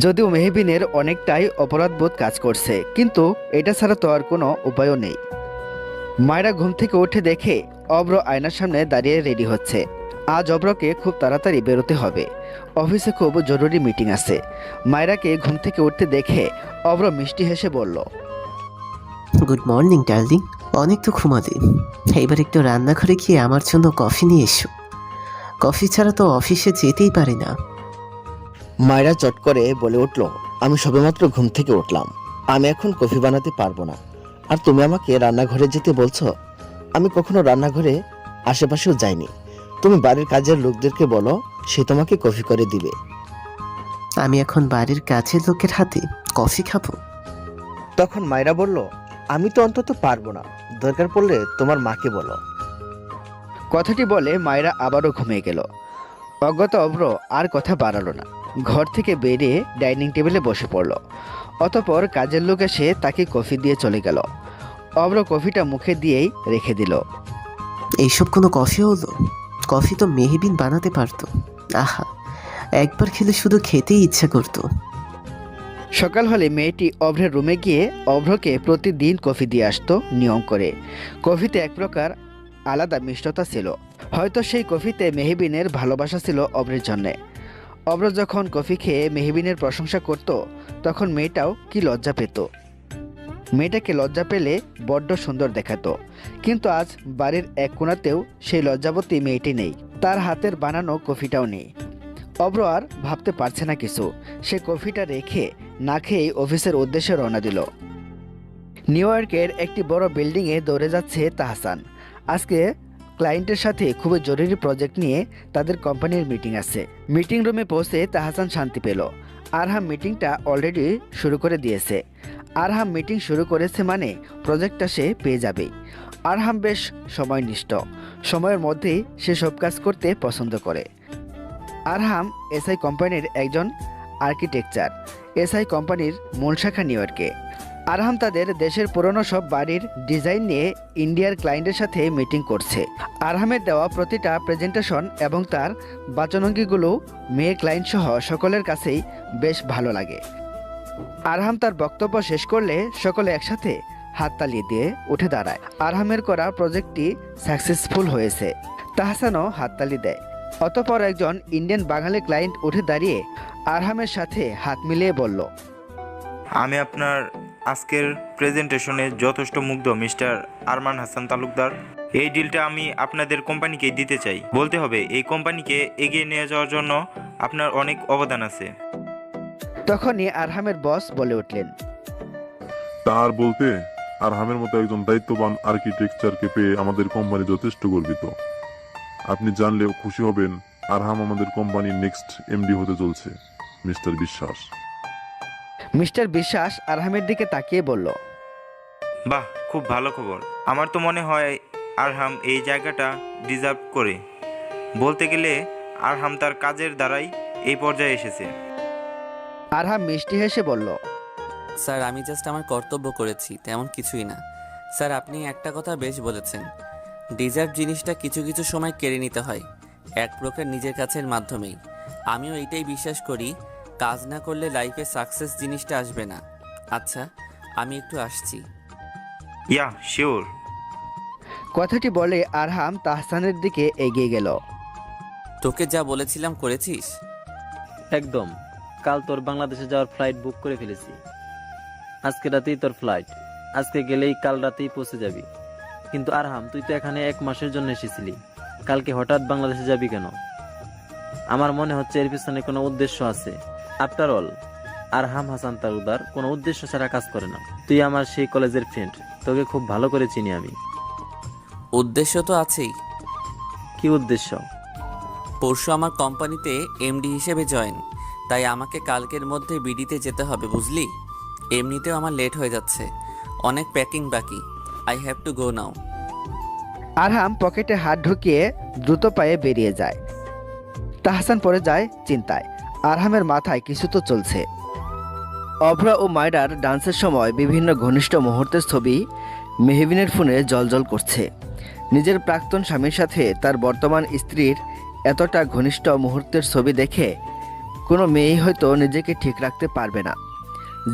যদিও মেহবিনের অনেকটাই অপরাধবোধ কাজ করছে, কিন্তু এটা ছাড়া তো আর কোনো উপায়ও নেই। মায়েরা ঘুম থেকে উঠে দেখে অব্র আয়নার সামনে দাঁড়িয়ে রেডি হচ্ছে। আজ অব্রকে খুব তাড়াতাড়ি বেরোতে হবে, অফিসে খুব জরুরি মিটিং আছে। মায়েরাকে ঘুম থেকে উঠতে দেখে অব্র মিষ্টি হেসে বলল, গুড মর্নিং ডার্লিং, অনেক তো ঘুমালে, এবার একটু রান্নাঘরে গিয়ে আমার জন্য কফি নিয়ে এসো। কফি ছাড়া তো অফিসে যেতেই পারি না। মায়েরা চট করে বলে উঠল, আমি সবেমাত্র ঘুম থেকে উঠলাম, আমি এখন কফি বানাতে পারবো না। আর তুমি আমাকে রান্নাঘরে যেতে বলছো? আমি কখনো রান্নাঘরে আশেপাশেও যাইনি। তুমি বাড়ির কাজের লোকদেরকে বলো, সে তোমাকে কফি করে দিবে। আমি এখন বাড়ির কাছের লোকের হাতে কফি খাবো? তখন মায়েরা বলল, আমি তো অন্তত পারবো না, দরকার পড়লে তোমার মাকে বলো। কথাটি বলে মায়েরা আবারও ঘুমিয়ে গেল। অজ্ঞাত অব্র আর কথা বাড়ালো না, ঘর থেকে বেরিয়ে ডাইনিং টেবিলে বসে পড়ল। অতঃপর কাজের লোক এসে তাকে কফি দিয়ে চলে গেল। অব্র কফিটা মুখে দিয়েই রেখে দিল। এইসব কোনো কফি হলো? কফি তো মেহবিন বানাতে পারতো। আহা, একবার খেলে শুধু খেতেই ইচ্ছা করতো। সকাল হলে মেয়েটি অভ্রের রুমে গিয়ে অভ্রকে প্রতিদিন কফি দিয়ে আসতো নিয়ম করে। কফিতে এক প্রকার আলাদা মিষ্টতা ছিল। হয়তো সেই কফিতে মেহবিনের ভালোবাসা ছিল অভ্রের জন্যে। অভ্র যখন কফি খেয়ে মেহবিনের প্রশংসা করত, তখন মেয়েটাও কি লজ্জা পেত। মেয়েটাকে লজ্জা পেলে বড্ড সুন্দর দেখাতো। কিন্তু আজ বাড়ির এক কোণাতেও সেই লজ্জাবতী মেয়েটি নেই, তার হাতের বানানো কফিটাও নেই। অভ্র আর ভাবতে পারছে না কিছু। সে কফিটা রেখে না খেয়েই অফিসের উদ্দেশ্যে রওনা দিল। নিউ ইয়র্কের একটি বড় বিল্ডিংয়ে দৌড়ে যাচ্ছে তাহসান। আজকে ক্লায়েন্টের সাথে খুবই জরুরি প্রজেক্ট নিয়ে তাদের কোম্পানির মিটিং আছে। মিটিং রুমে পৌঁছে তাহসান শান্তি পেল। আরহাম মিটিংটা অলরেডি শুরু করে দিয়েছে। আরহাম মিটিং শুরু করেছে মানে প্রজেক্টটা সে পেয়ে যাবেই। আরহাম বেশ সময়নিষ্ঠ, সময়ের মধ্যেই সে সব কাজ করতে পছন্দ করে। আরহাম এসআই কোম্পানির একজন আর্কিটেকচার। এসআই কোম্পানির মূল শাখা নিউ ইয়র্কে। আরহাম তাদের দেশের পুরনো সব বাড়ির ডিজাইন নিয়ে ইন্ডিয়ার ক্লায়েন্টের সাথে মিটিং করছে। আরহামের দেওয়া প্রতিটা প্রেজেন্টেশন এবং তার বাচনভঙ্গিগুলো মেয়ে ক্লায়েন্ট সহ সকলের কাছেই বেশ ভালো লাগে। আরহাম তার বক্তব্য শেষ করলে সকলে একসাথে হাততালি দিয়ে উঠে দাঁড়ায়। আরহামের করা প্রজেক্টটি সাকসেসফুল হয়েছে। তাহসানও হাততালি দেয়। অতঃপর একজন ইন্ডিয়ান বাঙালি ক্লায়েন্ট উঠে দাঁড়িয়ে আরহামের সাথে হাত মিলিয়ে বলল, আমি আপনার আজকের প্রেজেন্টেশনে যথেষ্ট মুগ্ধ মিস্টার আরমান হাসান তালুকদার। এই ডিলটা আমি আপনাদের কোম্পানিকে দিতে চাই। বলতে হবে এই কোম্পানিকে এগিয়ে নিয়ে যাওয়ার জন্য আপনার অনেক অবদান আছে। তখনই আরহামের বস বলে উঠলেন, তার বলতে আরহামের মতো একজন দায়িত্ববান আর্কিটেকচারকে পেয়ে আমাদের কোম্পানি যথেষ্ট গর্বিত। আপনি জানলেও খুশি হবেন, আরহাম আমাদের কোম্পানির নেক্সট এমডি হতে চলছে, মিস্টার বিশ্বাস। মিস্টার বিশ্বাস আরহামের দিকে তাকিয়ে বলল, বাহ, খুব ভালো খবর। আমার তো মনে হয় আরহাম এই জায়গাটা ডিজার্ভ করে। বলতে গেলে আরহাম তার কাজের দ্বারাই এই পর্যায়ে এসেছে। আরহাম মিষ্টি হেসে বলল, স্যার আমি জাস্ট আমার কর্তব্য করেছি, তেমন কিছুই না। স্যার আপনি একটা কথা বেশ বলেছেন, ডিজার্ভ জিনিসটা কিছু কিছু সময় কেড়ে নিতে হয়, এক প্রকার নিজের কাছের মাধ্যমেই। আমিও এটাই বিশ্বাস করি, কাজ না করলে লাইফে সাকসেস জিনিসটা আসবে না। আচ্ছা, আমি একটু আসছি। Yeah sure. কথাটি বলে আরহাম তাহসানের দিকে এগিয়ে গেল। তোকে যা বলেছিলাম করেছিস? একদম। কাল তোর বাংলাদেশে যাওয়ার ফ্লাইট বুক করে ফেলেছি। আজকে রাতেই তোর ফ্লাইট। আজকে গেলেই কাল রাতেই পৌঁছে যাবি। কিন্তু আরহাম, তুই তো এখানে 1 মাসের জন্য এসেছিলি, কালকে হঠাৎ বাংলাদেশে যাবি কেন? আমার মনে হচ্ছে এর পিছনে কোনো উদ্দেশ্য আছে। আফটার অল আরহাম হাসান তালুকদার কোনো উদ্দেশ্য ছাড়া কাজ করে না। তুই আমার সেই কলেজের ফ্রেন্ড, তোকে খুব ভালো করে চিনি আমি। উদ্দেশ্য তো আছেই। কি উদ্দেশ্য? পরশু আমার কোম্পানিতে এমডি হিসেবে জয়েন, তাই আমাকে কালকের মধ্যে বিডিতে যেতে হবে, বুঝলি? এমনিতেও আমার লেট হয়ে যাচ্ছে, অনেক প্যাকিং বাকি। আই হ্যাভ টু গো নাও। আরহাম পকেটে হাত ঢুকিয়ে দ্রুত পায়ে বেরিয়ে যায়। তাহসান পড়ে যায় চিন্তায়। আরহামের মাথায় কিছু তো চলছে। অভ্র ও মায়রার ডান্সের সময় বিভিন্ন ঘনিষ্ঠ মুহূর্তের ছবি মেহবিনের ফোনে জ্বলজ্বল করছে। নিজের প্রাক্তন স্বামীর সাথে তার বর্তমান স্ত্রীর এতটা ঘনিষ্ঠ মুহূর্তের ছবি দেখে কোনো মেয়েই হয়তো নিজেকে ঠিক রাখতে পারবে না,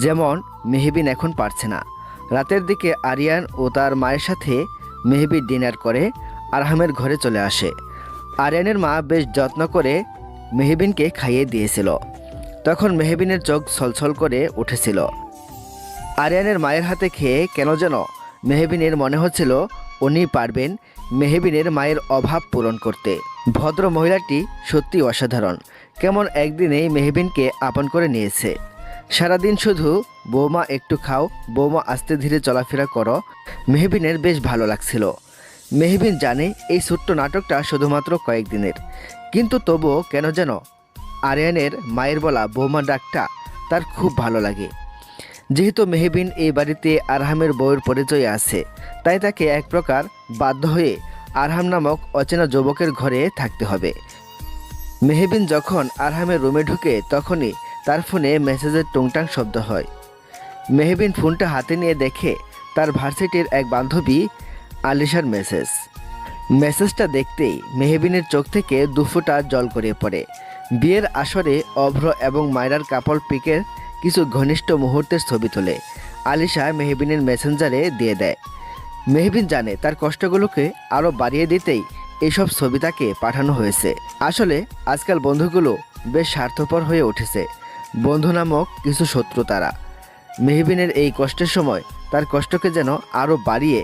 যেমন মেহবিন এখন পারছে না। রাতের দিকে আরিয়ান ও তার মায়ের সাথে মেহবি ডিনার করে আরহামের ঘরে চলে আসে। আরিয়ানের মা বেশ যত্ন করে মেহবিনকে খাইয়ে দিয়েছিল। তখন মেহবিনের চোখ ছলছল করে উঠেছিল। আরিয়ানের মায়ের হাতে খেয়ে কেন যেন মেহবিনের মনে হচ্ছিল উনি পারবেন মেহবিনের মায়ের অভাব পূরণ করতে। ভদ্র মহিলাটি সত্যি অসাধারণ। কেমন একদিনেই মেহবিনকে আপন করে নিয়েছে। সারাদিন শুধু বৌমা একটু খাও, বৌমা আস্তে ধীরে চলাফেরা করো, মেহবিনের বেশ ভালো লাগছিল। মেহবিন জানে এই ছোট্ট নাটকটা শুধুমাত্র কয়েকদিনের, কিন্তু তবুও কেন যেন আরিয়ানের মায়ের বলা বৌমা ডাকটা তার খুব ভালো লাগে। যেহেতু মেহবিন এই বাড়িতে আরহামের বউয়ের পরিচয় আছে, তাই তাকে এক প্রকার বাধ্য হয়ে আরহাম নামক অচেনা যুবকের ঘরে থাকতে হবে। মেহবিন যখন আরহামের রুমে ঢুকে তখনই তার ফোনে মেসেজের টুংটাং শব্দ হয়। মেহবিন ফোনটা হাতে নিয়ে দেখে তার ভার্সিটির এক বান্ধবী আলিশার মেসেজ। মেসেজটা দেখতেই মেহবিনের চোখ থেকে দুফোঁটা জল গড়িয়ে পড়ে। বিয়ের আসরে অভ্র এবং মায়রার কাপড় পিকের কিছু ঘনিষ্ঠ মুহূর্তের ছবি তোলে আলিশা মেহবিনের মেসেঞ্জারে দিয়ে দেয়। মেহবিন জানে তার কষ্টগুলোকে আরও বাড়িয়ে দিতেই এইসব ছবি তাকে পাঠানো হয়েছে। আসলে আজকাল বন্ধুগুলো বেশ স্বার্থপর হয়ে উঠেছে। বন্ধু নামক কিছু শত্রু তারা। মেহবিনের এই কষ্টের সময় তার কষ্টকে যেন আরও বাড়িয়ে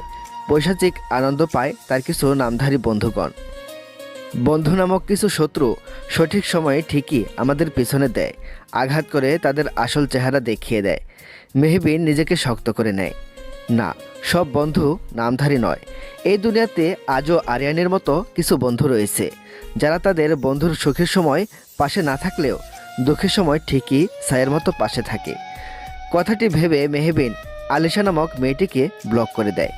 পৈশাচিক আনন্দ পায় তার কিছু নামধারী বন্ধুগণ। বন্ধু নামক কিছু শত্রু সঠিক সময়ে ঠিকই আমাদের পিছনে দেয়, আঘাত করে তাদের আসল চেহারা দেখিয়ে দেয়। মেহবিন নিজেকে শক্ত করে নেয়। না, সব বন্ধু নামধারী নয়। এই দুনিয়াতে আজও আরিয়ানের মতো কিছু বন্ধু রয়েছে যারা তাদের বন্ধুর সুখের সময় পাশে না থাকলেও দুঃখের সময় ঠিকই ছায়ের মতো পাশে থাকে। কথাটি ভেবে মেহবিন আলিশা নামক মেয়েটিকে ব্লক করে দেয়।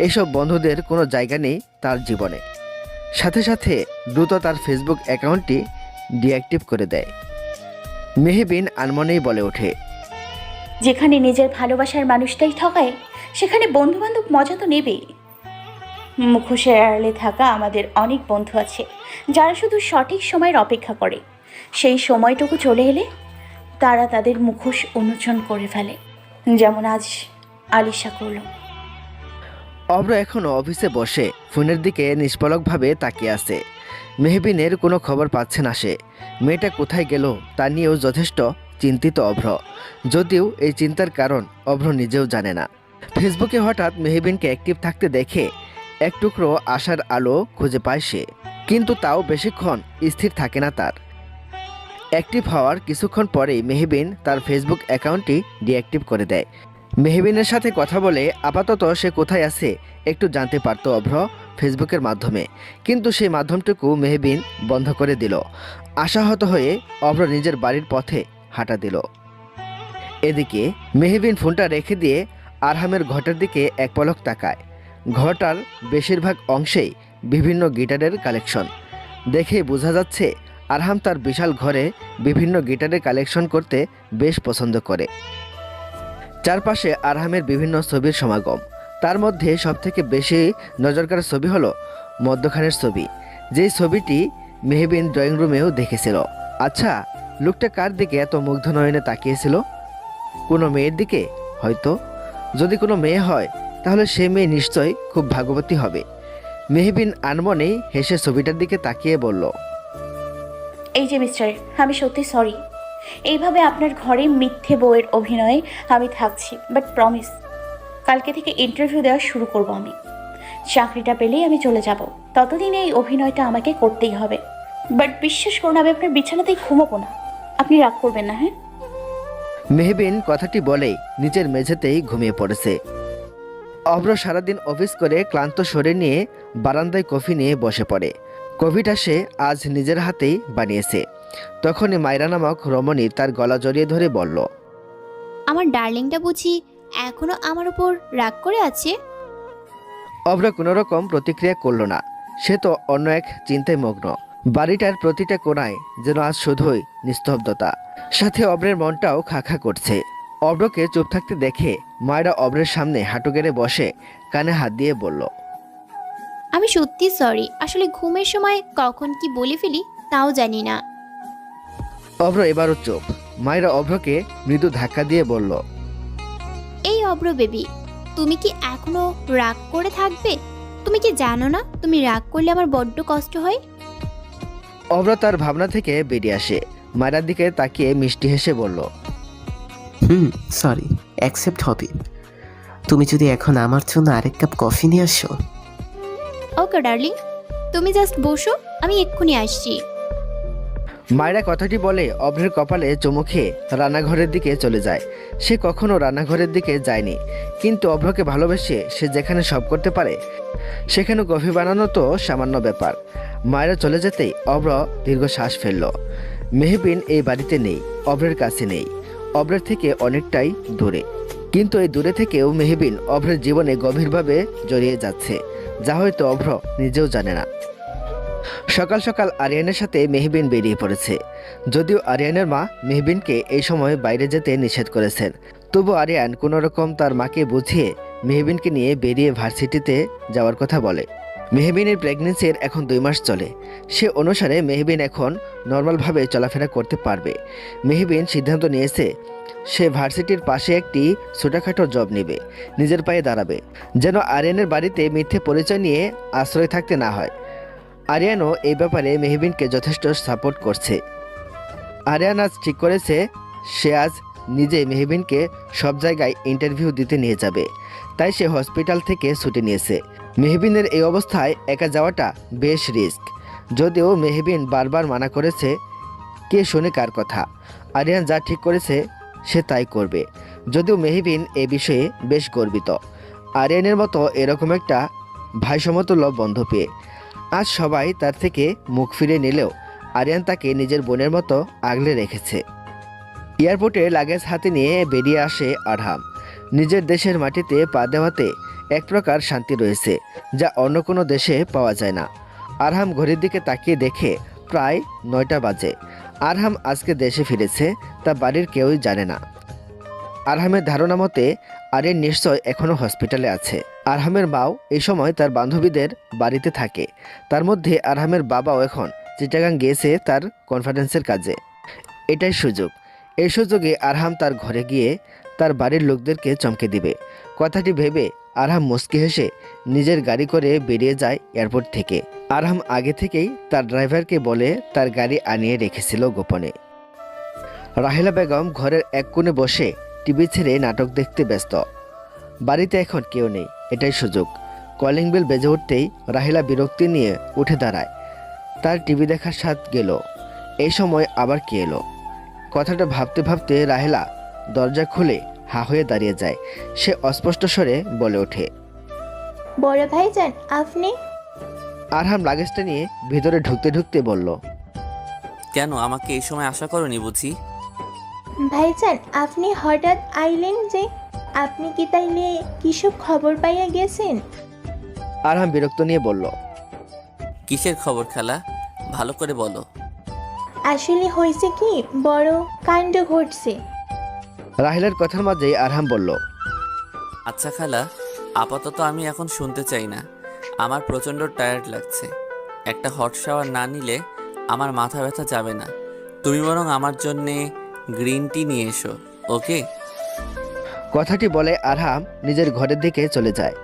এসব বন্ধুদের কোনো জায়গা নেই তার জীবনে। সাথে সাথে দ্রুত তার ফেসবুক অ্যাকাউন্টটি ডিঅ্যাক্টিভ করে দেয়। মেহবিন আনমনেই বলে ওঠে, যেখানে নিজের ভালোবাসার মানুষটাই ঠকায় সেখানে বন্ধুবান্ধব মজা তো নেবেই। মুখোশের আড়ালে থাকা আমাদের অনেক বন্ধু আছে যারা শুধু সঠিক সময়ের অপেক্ষা করে। সেই সময়টুকু চলে এলে তারা তাদের মুখোশ উন্মোচন করে ফেলে, যেমন আজ আলিশা করল। অভ্র এখনও অফিসে বসে ফোনের দিকে নিষ্পলকভাবে তাকিয়ে আছে। মেহবিনের কোনো খবর পাচ্ছে না সে। মেয়েটা কোথায় গেল তা নিয়েও যথেষ্ট চিন্তিত অভ্র, যদিও এই চিন্তার কারণ অভ্র নিজেও জানে না। ফেসবুকে হঠাৎ মেহবিনকে অ্যাক্টিভ থাকতে দেখে এক টুকরো আশার আলো খুঁজে পায় সে, কিন্তু তাও বেশিক্ষণ স্থির থাকে না তার। অ্যাক্টিভ হওয়ার কিছুক্ষণ পরেই মেহবিন তার ফেসবুক অ্যাকাউন্টটি ডিঅ্যাক্টিভ করে দেয়। মেহবিনের সাথে কথা বলে আপাতত সে কোথায় আছে একটু জানতে পারত অভ্র ফেসবুকের মাধ্যমে, কিন্তু সেই মাধ্যমটুকু মেহবিন বন্ধ করে দিল। আশাহত হয়ে অভ্র নিজের বাড়ির পথে হাঁটা দিল। এদিকে মেহবিন ফোনটা রেখে দিয়ে আরহামের ঘরটার দিকে এক পলক তাকায়। ঘরটার বেশিরভাগ অংশেই বিভিন্ন গিটারের কালেকশন। দেখে বোঝা যাচ্ছে আরহাম তার বিশাল ঘরে বিভিন্ন গিটারের কালেকশন করতে বেশ পছন্দ করে। চারপাশে আরহামের বিভিন্ন ছবির সমাগম। তার মধ্যে সবথেকে বেশি নজরকাড়া ছবি হলো মদ্যখানের ছবি, যেই ছবিটি মেহবিন ড্রয়িং রুমেও দেখেছিল। আচ্ছা, লোকটা কার দিকে এত মুগ্ধ নয়নে তাকিয়েছিল? কোনো মেয়ের দিকে হয়তো। যদি কোনো মেয়ে হয় তাহলে সে মেয়ে নিশ্চয়ই খুব ভাগ্যবতী হবে। মেহবিন আনমনেই হেসে ছবিটার দিকে তাকিয়ে বলল, এই যে মিস্টার, আমি সত্যি সরি। এইভাবে আপনার ঘরে মিথ্যে বউয়ের অভিনয়ে আমি থাকছি, বাট প্রমিস কালকে থেকে ইন্টারভিউ দেওয়া শুরু করব আমি। চাকরিটা পেলেই আমি চলে যাব, ততদিন এই অভিনয়টা আমাকে করতেই হবে। বাট বিশ্বাস করুন, আমি আপনার বিছানাতেই ঘুমাবো না। আপনি রাগ করবেন না, হ্যাঁ? মেহবিন কথাটি বলেই নিচের মেঝেতেই ঘুমিয়ে পড়েছে। অভ্র সারাদিন অফিস করে ক্লান্ত শরীর নিয়ে বারান্দায় কফি নিয়ে বসে পড়ে। কফিটা সে আজ নিজের হাতেই বানিয়েছে। তখনই মায়রা নামক রমণী তার গলা জড়িয়ে ধরে বলল, আমার ডার্লিংটা বুঝি এখনো আমার উপর রাগ করে আছে? অভ্র কোনো রকম প্রতিক্রিয়া করল না। সে তো অন্য এক চিন্তায় মগ্ন। বাড়িটার প্রতিটা কোণায় যেন আজ শুধুই নিস্তব্ধতা, সাথে অভ্রের মনটাও খাখা করছে। অভ্রকে চুপ থাকতে দেখে মায়েরা অভ্রের সামনে হাঁটু গেড়ে বসে কানে হাত দিয়ে বলল, আমি সত্যি সরি, আসলে ঘুমের সময় কখন কি বলে ফেলি তাও জানি না। অভ্র এবারও চুপ। মায়েরা অভ্রকে মৃদু ধাক্কা দিয়ে বলল, এই অব্র বেবি, তুমি কি এখনো রাগ করে থাকবে? তুমি কি জানো না তুমি রাগ করলে আমার বড্ড কষ্ট হয়? অভ্র তার ভাবনা থেকে বেরিয়ে আসে। মায়েরার দিকে তাকিয়ে মিষ্টি হেসে বলল, সরি, অ্যাকসেপ্ট হবে। তুমি যদি এখন আমার জন্য আরেক কাপ কফি নিয়ে আসো। ওকে ডার্লিং, তুমি জাস্ট বসো, আমি এক্ষুনি আসছি। মায়েরা কথাটি বলে অভ্রের কপালে চুমু খেয়ে রান্নাঘরের দিকে চলে যায়। সে কখনো রান্নাঘরের দিকে যায়নি, কিন্তু অভ্রকে ভালোবেসে সে যেখানে সব করতে পারে সেখানে কফি বানানো তো সামান্য ব্যাপার। মায়েরা চলে যেতেই অভ্র দীর্ঘ শ্বাস ফেলল। মেহবিন এই বাড়িতে নেই, অভ্রের কাছে নেই, অভ্রের থেকে অনেকটাই দূরে। কিন্তু এই দূরে থেকেও মেহবিন অভ্রের জীবনে গভীরভাবে জড়িয়ে যাচ্ছে, যা হয়তো অভ্র নিজেও জানে না। সকাল সকাল আরিয়ানের সাথে মেহবিন বেরিয়ে পড়েছে। যদিও আরিয়ানের মা মেহবিনকে এই সময় বাইরে যেতে নিষেধ করেছেন, তবু আরিয়ান কোনো রকম তার মাকে বুঝিয়ে মেহবিনকে নিয়ে বেরিয়ে ভার্সিটিতে যাওয়ার কথা বলে। মেহবিনের প্রেগনেন্সির এখন 2 মাস চলে। সে অনুসারে মেহবিন এখন নর্মালভাবে চলাফেরা করতে পারবে। মেহবিন সিদ্ধান্ত নিয়েছে সে ভার্সিটির পাশে একটি ছোটোখাটো জব নেবে, নিজের পায়ে দাঁড়াবে, যেন আরিয়ানের বাড়িতে মিথ্যে পরিচয় নিয়ে আশ্রয় থাকতে না হয়। আরিয়ানও এই ব্যাপারে মেহবিনকে যথেষ্ট সাপোর্ট করছে। আরিয়ান আজ ঠিক করেছে সে আজ নিজে মেহবিনকে সব জায়গায় ইন্টারভিউ দিতে নিয়ে যাবে, তাই সে হসপিটাল থেকে ছুটি নিয়েছে। মেহবিনের এই অবস্থায় একা যাওয়াটা বেশ রিস্ক। যদিও মেহবিন বারবার মানা করেছে, কে শোনে কার কথা। আরিয়ান যা ঠিক করেছে সে তাই করবে। যদিও মেহবিন এ বিষয়ে বেশ গর্বিত আরিয়ানের মতো এরকম একটা ভাইসমতুল্য বন্ধু পেয়ে। আজ সবাই তার থেকে মুখ ফিরে নিলেও আরিয়ান তাকে নিজের বোনের মতো আগলে রেখেছে। এয়ারপোর্টে লাগেজ হাতে নিয়ে বেরিয়ে আসে আরহাম। নিজের দেশের মাটিতে পা দেওয়াতে এক প্রকার শান্তি রয়েছে, যা অন্য কোনো দেশে পাওয়া যায় না। আরহাম ঘড়ির দিকে তাকিয়ে দেখে প্রায় 9টা বাজে। আরহাম আজকে দেশে ফিরেছে তা বাড়ির কেউই জানে না। আরহামের ধারণা মতে আরিয়ান নিশ্চয় এখনও হসপিটালে আছে। আরহামের মাও এই সময় তার বান্ধবীদের বাড়িতে থাকে। তার মধ্যে আরহামের বাবাও এখন চিটাগাং গিয়েছে তার কনফারেন্সের কাজে। এটাই সুযোগ। এই সুযোগে আরহাম তার ঘরে গিয়ে তার বাড়ির লোকদেরকে চমকে দিবে। কথাটি ভেবে আরহাম মুচকি হেসে নিজের গাড়ি করে বেরিয়ে যায় এয়ারপোর্ট থেকে। আরহাম আগে থেকেই তার ড্রাইভারকে বলে তার গাড়ি আনিয়ে রেখেছিল গোপনে। রাহেলা বেগম ঘরের এক কোণে বসে টিভি ছেড়ে নাটক দেখতে ব্যস্ত। বাড়িতে এখন কেউ নেই, এটাই সুযোগ। কলিং বেল বেজে উঠতেই রাহেলা বিরক্তি নিয়ে উঠে দাঁড়ায়। তার টিভি দেখার স্বাদ গেল। এই সময় আবার কে এলো? কথাটা ভাবতে ভাবতে রাহেলা দরজা খুলে হা হয়ে দাঁড়িয়ে যায়। সে অস্পষ্ট স্বরে বলে ওঠে, বড় ভাইজান আপনি? আরহাম লাগেজটা নিয়ে ভিতরে ঢুকতে ঢুকতে বলল, কেন আমাকে এই সময় আশা করনি বুঝি? ভাইজান আপনি হঠাৎ আইলেন যে, আপনি কি তাইলে কিসব খবর পাইয়া গেছেন? আরহাম বিরক্ত নিয়ে বলল, কিসের খবর খালা, ভালো করে বলো। আসলে হয়েছে কি, বড় কাণ্ড ঘটছে। রাহেলার কথার মাঝেই আরহাম বলল, আচ্ছা খালা, আপাতত আমি এখন শুনতে চাই না। আমার প্রচণ্ড টায়ার্ড লাগছে। একটা হট শাওয়ার না নিলে আমার মাথা ব্যথা যাবে না। তুমি বরং আমার জন্যে গ্রিন টি নিয়ে এসো, ওকে? কথাটি বলে আরহাম নিজের ঘরের দিকে চলে যায়।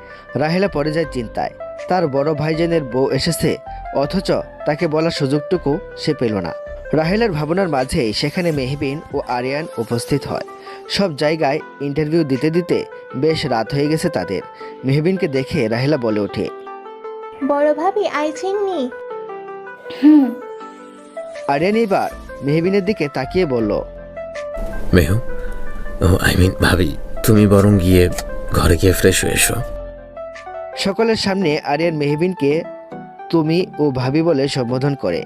রাহেলা পড়ে যায় চিন্তায়। তার বড় ভাইজানের বউ এসেছে, অথচ তাকে বলার সুযোগটুকু সে পেল না। রাহেলার ভাবনার মাঝেই সেখানে মেহবিন ও আরিয়ান উপস্থিত হয়। সব জায়গায় ইন্টারভিউ দিতে দিতে বেশ রাত হয়ে গেছে তাদের। মেহবিনকে দেখে রাহেলা বলে ওঠে, বড় ভাবি আইছেননি? হুম। আরিয়ান এবার মেহবিনের দিকে তাকিয়ে বলল, মেহু, ও ভাবি, তুমি বরং গিয়ে ঘরে গিয়ে ফ্রেশ হয়ে এসো। সকলের সামনে আরিয়ান মেহবিনকে তুমি ও ভাবি বলে সম্বোধন করে।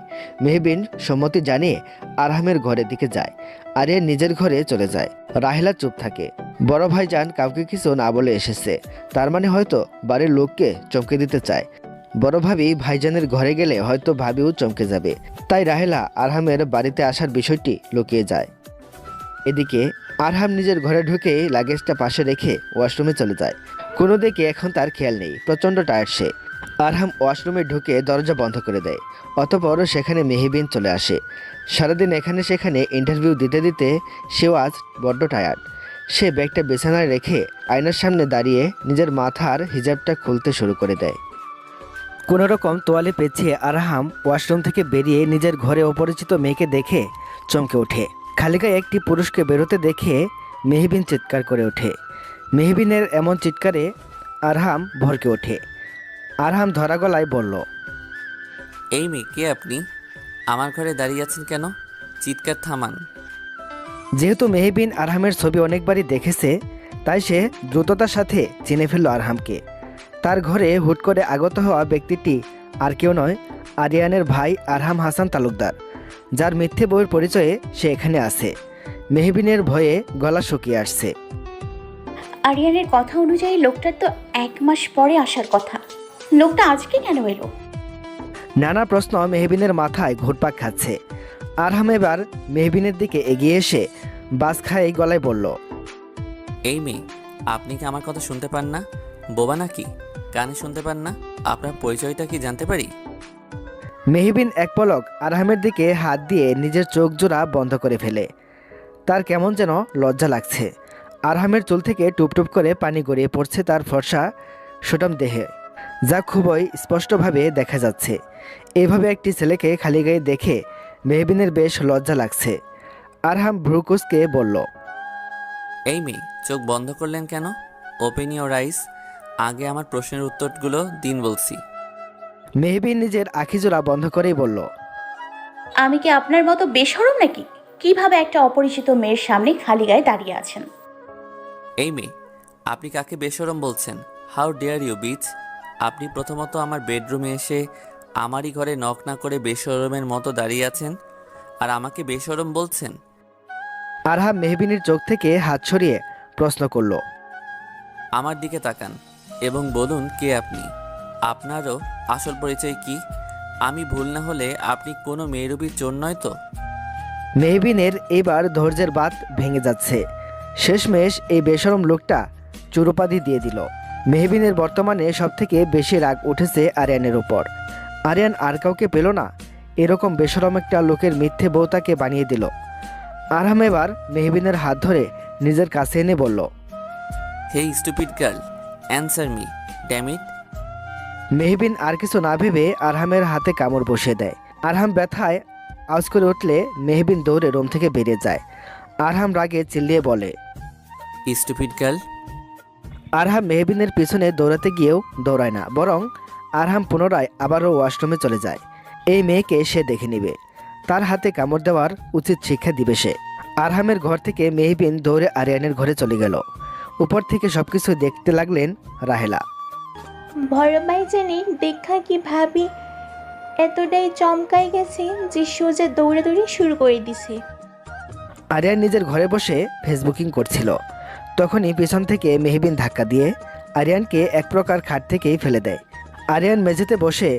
মেহবিন সম্মতি জানিয়ে আরহামের ঘরের দিকে যায়। আরিয়ান নিজের ঘরে চলে যায়। রাহেলা চুপ থাকে। বড় ভাইজান কাউকে কিছু না বলে এসেছে, তার মানে হয়তো বাড়ির লোককে চমকে দিতে চায়। বড় ভাবি ভাইজানের ঘরে গেলে হয়তো ভাবিও চমকে যাবে, তাই রাহেলা আরহামের বাড়িতে আসার বিষয়টি লুকিয়ে যায়। এদিকে আরহাম নিজের ঘরে ঢুকে লাগেজটা পাশে রেখে ওয়াশরুমে চলে যায়। কোনো দিকে এখন তার খেয়াল নেই, প্রচণ্ড টায়ার্ড সে। আরহাম ওয়াশরুমে ঢুকে দরজা বন্ধ করে দেয়। অতঃপর সেখানে মেহবিন চলে আসে। সারাদিন এখানে সেখানে ইন্টারভিউ দিতে দিতে সেও আজ বড্ড টায়ার্ড। সে ব্যাগটা বিছানায় রেখে আয়নার সামনে দাঁড়িয়ে নিজের মাথার হিজাবটা খুলতে শুরু করে দেয়। কোনো রকম তোয়ালে পেঁচিয়ে আরহাম ওয়াশরুম থেকে বেরিয়ে নিজের ঘরে অপরিচিত মেয়েকে দেখে চমকে ওঠে। খালি গায়ে একটি পুরুষকে বেরোতে দেখে মেহবিন চিৎকার করে ওঠে। মেহবিনের এমন চিৎকারে আরহাম ভরকে ওঠে। আরহাম ধরা গলায় বলল, এই মেয়ে, কে আপনি? আমার ঘরে দাঁড়িয়ে আছেন কেন? চিৎকার থামান। যেহেতু মেহবিন আরহামের ছবি অনেকবারই দেখেছে, তাই সে দ্রুততার সাথে চিনে ফেলল আরহামকে। তার ঘরে হুট করে আগত হওয়া ব্যক্তিটি আর কেউ নয়, আরিয়ানের ভাই আরহাম হাসান তালুকদার, যার মিথ্যে বউয়ের পরিচয়ে সে এখানে আছে। মেহবিনের ভয়ে গলা শুকিয়ে আসছে। আরিয়ানের কথা অনুযায়ী লোকটার তো 1 মাস পরে আসার কথা। লোকটা আজকে কেন এলো? নানা প্রশ্ন মেহবিনের মাথায় ঘুরপাক খাচ্ছে। আরহাম এবার মেহবিনের দিকে এগিয়ে এসে বাস খাই গলায় বলল, এই মেয়ে, আপনি কি আমার কথা শুনতে পান না? বোবা নাকি? কানে শুনতে পান না? আপনার পরিচয়টা কি জানতে পারি? মেহবিন এক পলক আরহামের দিকে হাত দিয়ে নিজের চোখ জোড়া বন্ধ করে ফেলে। তার কেমন যেন লজ্জা লাগছে। আরহামের চুল থেকে টুপটুপ করে পানি গড়িয়ে পড়ছে তার ফর্সা সুঠাম দেহে, যা খুবই স্পষ্টভাবে দেখা যাচ্ছে। এভাবে একটি ছেলেকে খালি গায়ে দেখে মেহবিনের বেশ লজ্জা লাগছে। আরহাম ভ্রুকুসকে বলল, এই মেয়ে, চোখ বন্ধ করলেন কেন? ওপেন ইওর আইস। আগে আমার প্রশ্নের উত্তরগুলো দিন বলছি। মেহবিন নিজের আখিজোড়া বন্ধ করেই বলল, আমি কি আপনার মতো বেশরম নাকি? কিভাবে একটা অপরিচিত মেয়ের সামনে খালি গায়ে দাঁড়িয়ে আছেন? এই মেয়ে, আপনি কাকে বেশরম বলছেন? How dare you bitch! আপনি প্রথমত আমার বেডরুমে এসে আমারই ঘরে নক না করে বেশরমের মতো দাঁড়িয়ে আছেন, আর আমাকে বেশরম বলছেন? আরহাম মেহবিনের চোখ থেকে হাত সরিয়ে প্রশ্ন করল, আমার দিকে তাকান এবং বলুন কে আপনি। আপনারও আসল পরিচয় কি? আমি ভুল না হলে আপনি কোনো মেয়েরূপীর চোর নয় তো? মেহবিনের এবার ধৈর্যের বাঁধ ভেঙে যাচ্ছে। শেষমেশ এই বেশরম লোকটা চুরোপাধি দিয়ে দিল। মেহবিনের বর্তমানে সবথেকে বেশি রাগ উঠেছে আরিয়ানের উপর। আরিয়ান আর কাউকে পেল না, এরকম বেশরম একটা লোকের মিথ্যে বউ তাকে বানিয়ে দিল। আরহাম এবার মেহবিনের হাত ধরে নিজের কাছে এনে বলল, hey stupid girl, answer me, damn it! Mehbin আর কিছু না ভেবে আরহামের হাতে কামড় বসিয়ে দেয়। আরহাম ব্যথায় আওয়াজ করে উঠলে মেহবিন দৌড়ে রুম থেকে বেরিয়ে যায়। আরহাম রাগে চিল্লিয়ে বলে, স্টুপিড গার্ল! আরহাম মেহবিনের পিছনে দৌড়াতে গিয়েও দৌড়ায় না, বরং আরহাম পুনরায় আবারও ওয়াশরুমে চলে যায়। এই মেয়েকে সে দেখে নিবে, তার হাতে কামড় দেওয়ার উচিত শিক্ষা দিবে সে। আরহামের ঘর থেকে মেহবিন দৌড়ে আরিয়ানের ঘরে চলে গেল। উপর থেকে সবকিছু দেখতে লাগলেন রাহেলা। বড় ভাইজানি দেখা কি ভাবি এতটাই চমকাই গেছে যে সোজা দৌড়াদৌড়ি শুরু করে দিছে। আরিয়ান নিজের ঘরে বসে ফেসবুকিং করছিল। তখনই পিছন থেকে মেহবিন ধাক্কা দিয়ে আরিয়ানকে এক প্রকার খাট থেকেই ফেলে দেয়। আরিয়ান মেঝেতে বসে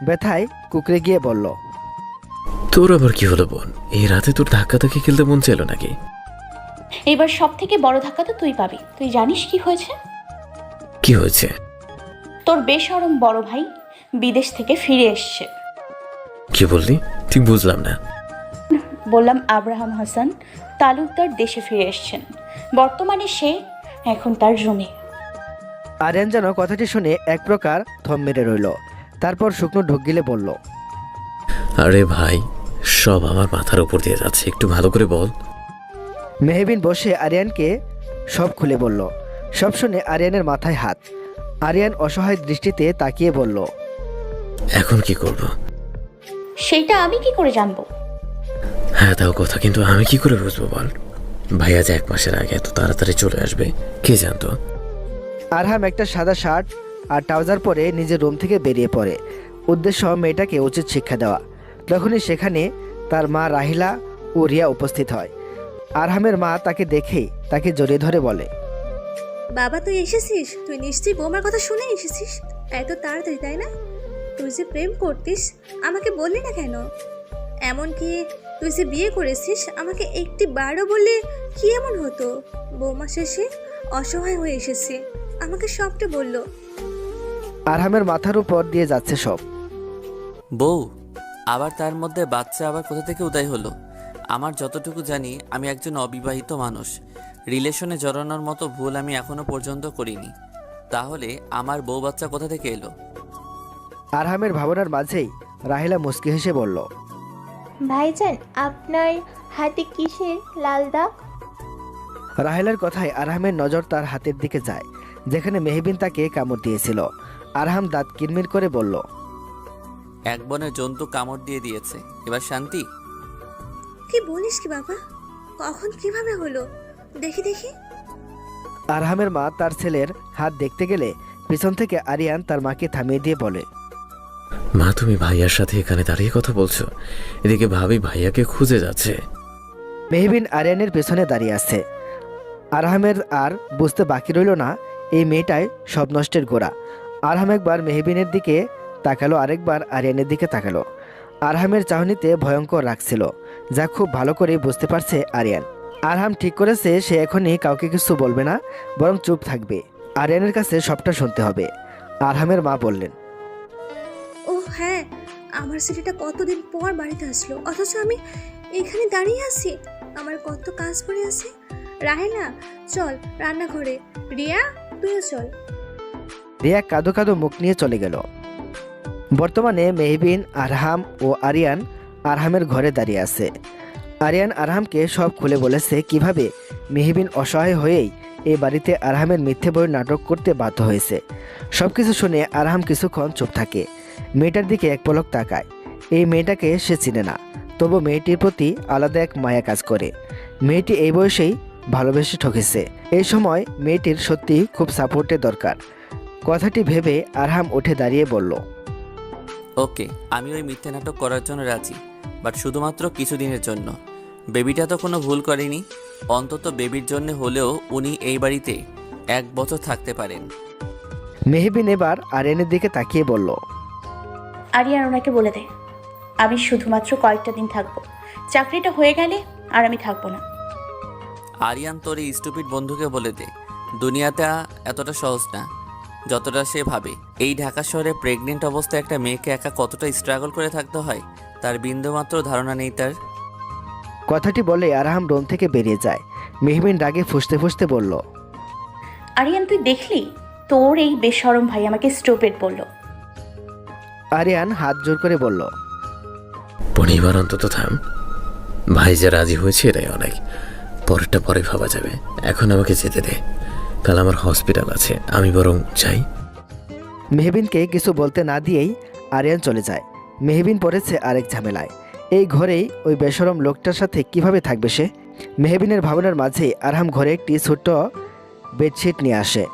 ব্যথায় কুকড়ে গিয়ে বলল, তোর আবার কি হলো বোন? এই রাতে তোর ধাক্কা ধাক্কি খেলতে মন চাইলো নাকি? এবার সব থেকে বড় ধাক্কা তো তুই পাবি। তুই জানিস কি হয়েছে? কি হয়েছে? তোর বেশরম বড় ভাই বিদেশ থেকে ফিরে এসছে। কি বললি? ঠিক বুঝলাম না। বললাম আব্রাহাম হাসান তালুকদার দেশে ফিরে এসেছেন। বর্তমানে সে এখন তার রুমে। আরিয়ান যেন কথাটি শুনে এক প্রকার থম মেরে রইল। তারপর শুকনো ঢোক গিলে বলল, আরে ভাই, সব আমার মাথার উপর দিয়ে যাচ্ছে, একটু ভালো করে বল। মেহবিন বসে আরিয়ানকে সব খুলে বলল। সব শুনে আরিয়ানের মাথায় হাত। আরিয়ান অসহায় দৃষ্টিতে তাকিয়ে বলল, এখন কি করব? সেইটা আমি কি করে জানবো? হ্যাঁ তাও কথা, কিন্তু আমি কি করে বুঝবো বল? ভাইয়া যে 1 মাসের আগে এত তাড়াতাড়ি চলে আসবে কে জানতো? আরহাম একটা সাদা শার্ট আর ট্রাউজার পরে নিজের রুম থেকে বেরিয়ে পড়ে। উদ্দেশ্য মেয়েটাকে উচিত শিক্ষা দেওয়া। তখনই সেখানে তার মা রাহিলা ও রিয়া উপস্থিত হয়। আরহামের মা তাকে দেখেই তাকে জড়িয়ে ধরে বলে, বাবা তুই এসেছিস? তুই নিশ্চয়ই বৌমার কথা শুনে এসেছিস এত তাড়াতাড়ি, তাই না? তুই যে প্রেম করতিস আমাকে বললি না কেন? এমনকি তুই যে বিয়ে করেছিস আমাকে একটি বারও বললে কি এমন হতো? বৌমা শেষে অসহায় হয়ে এসেছে, আমাকে সবটা বললো। আরহামের মাথার উপর দিয়ে যাচ্ছে সব। বউ, আবার তার মধ্যে বাচ্চা আবার কোথা থেকে উদয় হলো? আমার যতটুকু জানি আমি একজন অবিবাহিত মানুষ। রিলেশনে জড়ানোর মতো ভুল আমি এখনো পর্যন্ত করিনি। তাহলে আমার বউ বাচ্চা কোথা থেকে এলো? আরহামের ভাবনার মাঝেই রাহিলা মুচকি হেসে বলল, ভাইজান আপনার হাতে কিসের লাল দাগ? রাহেলার কথায় আরহামের নজর তার হাতের দিকে যায়, যেখানে মেহবিন তাকে কামড় দিয়েছিল। আরহাম দাঁত কিরমির করে বলল, এক বনের জন্তু কামড় দিয়ে দিয়েছে, এবার শান্তি? কি বলিস কি বাবা? কখন কিভাবে হলো? দেখি দেখি। আরহামের মা তার ছেলের হাত দেখতে গেলে পিছন থেকে আরিয়ান তার মাকে থামিয়ে দিয়ে বলে, মা তুমি ভাইয়ার সাথে এখানে দাঁড়িয়ে কথা বলছো? এদিকে ভাবি ভাইয়াকে খুঁজে যাচ্ছে। মেহবিন আরিয়ানের পেছনে দাঁড়িয়ে আছে। আরহামের আর বুঝতে বাকি রইল না এই মেয়েটাই সব নষ্টের গোড়া। আরহাম একবার মেহবিনের দিকে তাকালো, আরেকবার আরিয়ানের দিকে তাকালো। আরহামের চাহনিতে ভয়ঙ্কর রাখছিল, যা খুব ভালো করে বুঝতে পারছে আরিয়ান। আরহাম ঠিক করেছে সে এখনই কাউকে কিছু বলবে না, বরং চুপ থাকবে। আরিয়ানের কাছে সবটা শুনতে হবে। আরহামের মা বললেন, ও হ্যাঁ, আমার ছেলেটা কতদিন পর বাড়িতে আসলো, অথচ আমি এখানে দাঁড়িয়ে আছি। আমার কত কাজ পড়ে আছে। রাহেলা চল রান্নাঘরে, রিয়া তুইও চল। রিয়া কাঁদো কাঁদো মুখ নিয়ে চলে গেল। বর্তমানে মেহবিন, আরহাম ও আরিয়ান আরহামের ঘরে দাঁড়িয়ে আছে। আরিয়ান আরহামকে সব খুলে বলেছে কিভাবে মেহবিন অসহায় হয়েই এই বাড়িতে আরহামের মিথ্যে বই নাটক করতে বাধ্য হয়েছে। সব কিছু শুনে আরহাম কিছুক্ষণ চুপ থাকে, মেয়েটার দিকে এক পলক তাকায়। এই মেয়েটাকে সে চিনে না, তবু মেয়েটির প্রতি আলাদা এক মায়া কাজ করে। মেয়েটি এই বয়সেই ভালোবেসে ঠকেছে। এই সময় মেয়েটির সত্যি খুব সাপোর্টের দরকার। কথাটি ভেবে আরহাম উঠে দাঁড়িয়ে বলল, ওকে, আমি ওই মিথ্যে নাটক করার জন্য রাজি, বাট শুধুমাত্র কিছুদিনের জন্য। বেবিটা তো কোনো ভুল করেনি, অন্তত বেবির জন্য হলেও উনি এই বাড়িতে 1 বছর থাকতে পারেন। মেহবিন এবার আরিয়ানের দিকে তাকিয়ে বলল, আরিয়ান ওনাকে বলে দে আমি শুধুমাত্র কয়েকটা দিন থাকবো। চাকরিটা হয়ে গেলে আর আমি থাকবো না। আরিয়ান তোর এই স্টুপিড বন্ধুকে বলে দে দুনিয়াটা এতটা সহজ না যতটা সে ভাবে। এই ঢাকা শহরে প্রেগনেন্ট অবস্থায় একটা মেয়েকে একা কতটা স্ট্রাগল করে থাকতে হয় তার বিন্দুমাত্র ধারণা নেই তার। কথাটি বলে আরহাম রুম থেকে বেরিয়ে যায়। মেহবিন রাগে ফুঁসতে ফুঁসতে বলল, আরিয়ান তুই দেখলি তোর এই বেশরম ভাই আমাকে স্টুপিড বলল। আরিয়ান হাত জোর করে বলল, পরিবার অন্তত থাম, ভাই যে রাজি হয়েছে এটাই অনেক, পরেরটা পরে ভাবা যাবে। এখন আমাকে যেতে দে, কাল আমার হসপিটাল আছে, আমি বরং যাই। মেহবিনকে কিছু বলতে না দিয়েই আরিয়ান চলে যায়। মেহবিন পড়েছে আরেক ঝামেলায়। এই ঘরেই ওই বেশরম লোকটার সাথে কিভাবে থাকবে সে? মেহবিনের ভাবনার মাঝে আরহাম ঘরে একটি ছোট্ট বেডশিট নিয়ে আসে।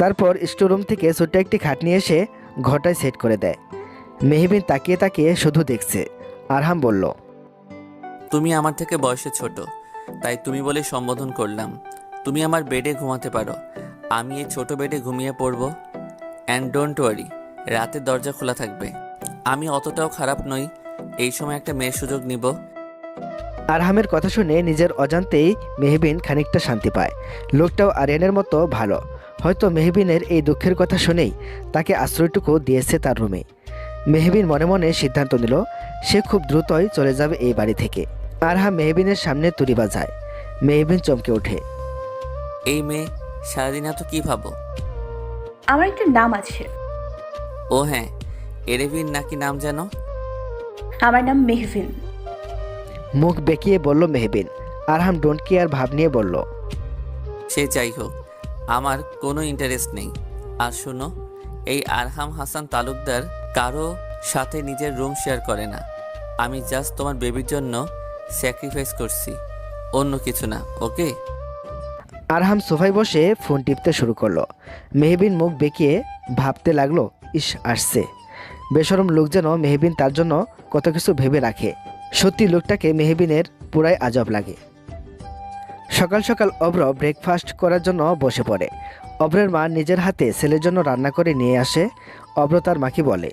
তারপর স্টোররুম থেকে ছোট্ট একটি খাট নিয়ে এসে ঘরটায় সেট করে দেয়। মেহবিন তাকিয়ে তাকিয়ে শুধু দেখছে। আরহাম বলল, তুমি আমার থেকে বয়সে ছোট, তাই তুমি বলে সম্বোধন করলাম। তুমি আমার বেডে ঘুমাতে পারো, আমি এই ছোট বেডে ঘুমিয়ে পড়ব। অ্যান্ড ডোন্ট ওয়ারি, রাতের দরজা খোলা থাকবে। আমি অতটাও খারাপ নই, এই সময় একটা মেয়ের সুযোগ নিব। আরহামের কথা শুনে নিজের অজান্তেই মেহবিন খানিকটা শান্তি পায়। লোকটাও আরিয়ানের মতো ভালো। হয়তো মেহবিনের এই দুঃখের কথা শুনেই তাকে আশ্রয়টুকু দিয়েছে তার রুমে। মেহবিন মনে মনে সিদ্ধান্ত নিল সে খুব দ্রুতই চলে যাবে এই বাড়ি থেকে। আরহাম মেহবিনের সামনে তুড়ি বাজায়। মেহবিন চমকে ওঠে। এই মেয়ে সারাদিন এত কি ভাবো? আমার একটা নাম আছে। ও হ্যাঁ, এরেবিন নাকি নাম যেন? আমার নাম মেহবিন। মুখ বেঁকিয়ে বলল মেহবিন। আরহাম ডোন্ট কেয়ার ভাব নিয়ে বলল, সে যাই হোক, আমার কোনো ইন্টারেস্ট নেই। আর শোনো, এই আরহাম হাসান তালুকদার কারো সাথে নিজের রুম শেয়ার করে না। আমি জাস্ট তোমার বেবির জন্য স্যাক্রিফাইস করছি, অন্য কিছু না। ওকে? আরহাম সোফায় বসে ফোন টিপতে শুরু করলো। মেহবিন মুখ বেঁকিয়ে ভাবতে লাগলো, ইস আসছে। বেশরম লোক যেন মেহবিন তার জন্য কত কিছু ভেবে রাখে। সত্যি লোকটাকে মেহবিনের পুরাই আজব লাগে। সকাল সকাল অব্র ব্রেকফাস্ট করার জন্য বসে পড়ে। অব্রের মা নিজের হাতে ছেলের জন্য রান্না করে নিয়ে আসে। অব্র তার মাকে বলে,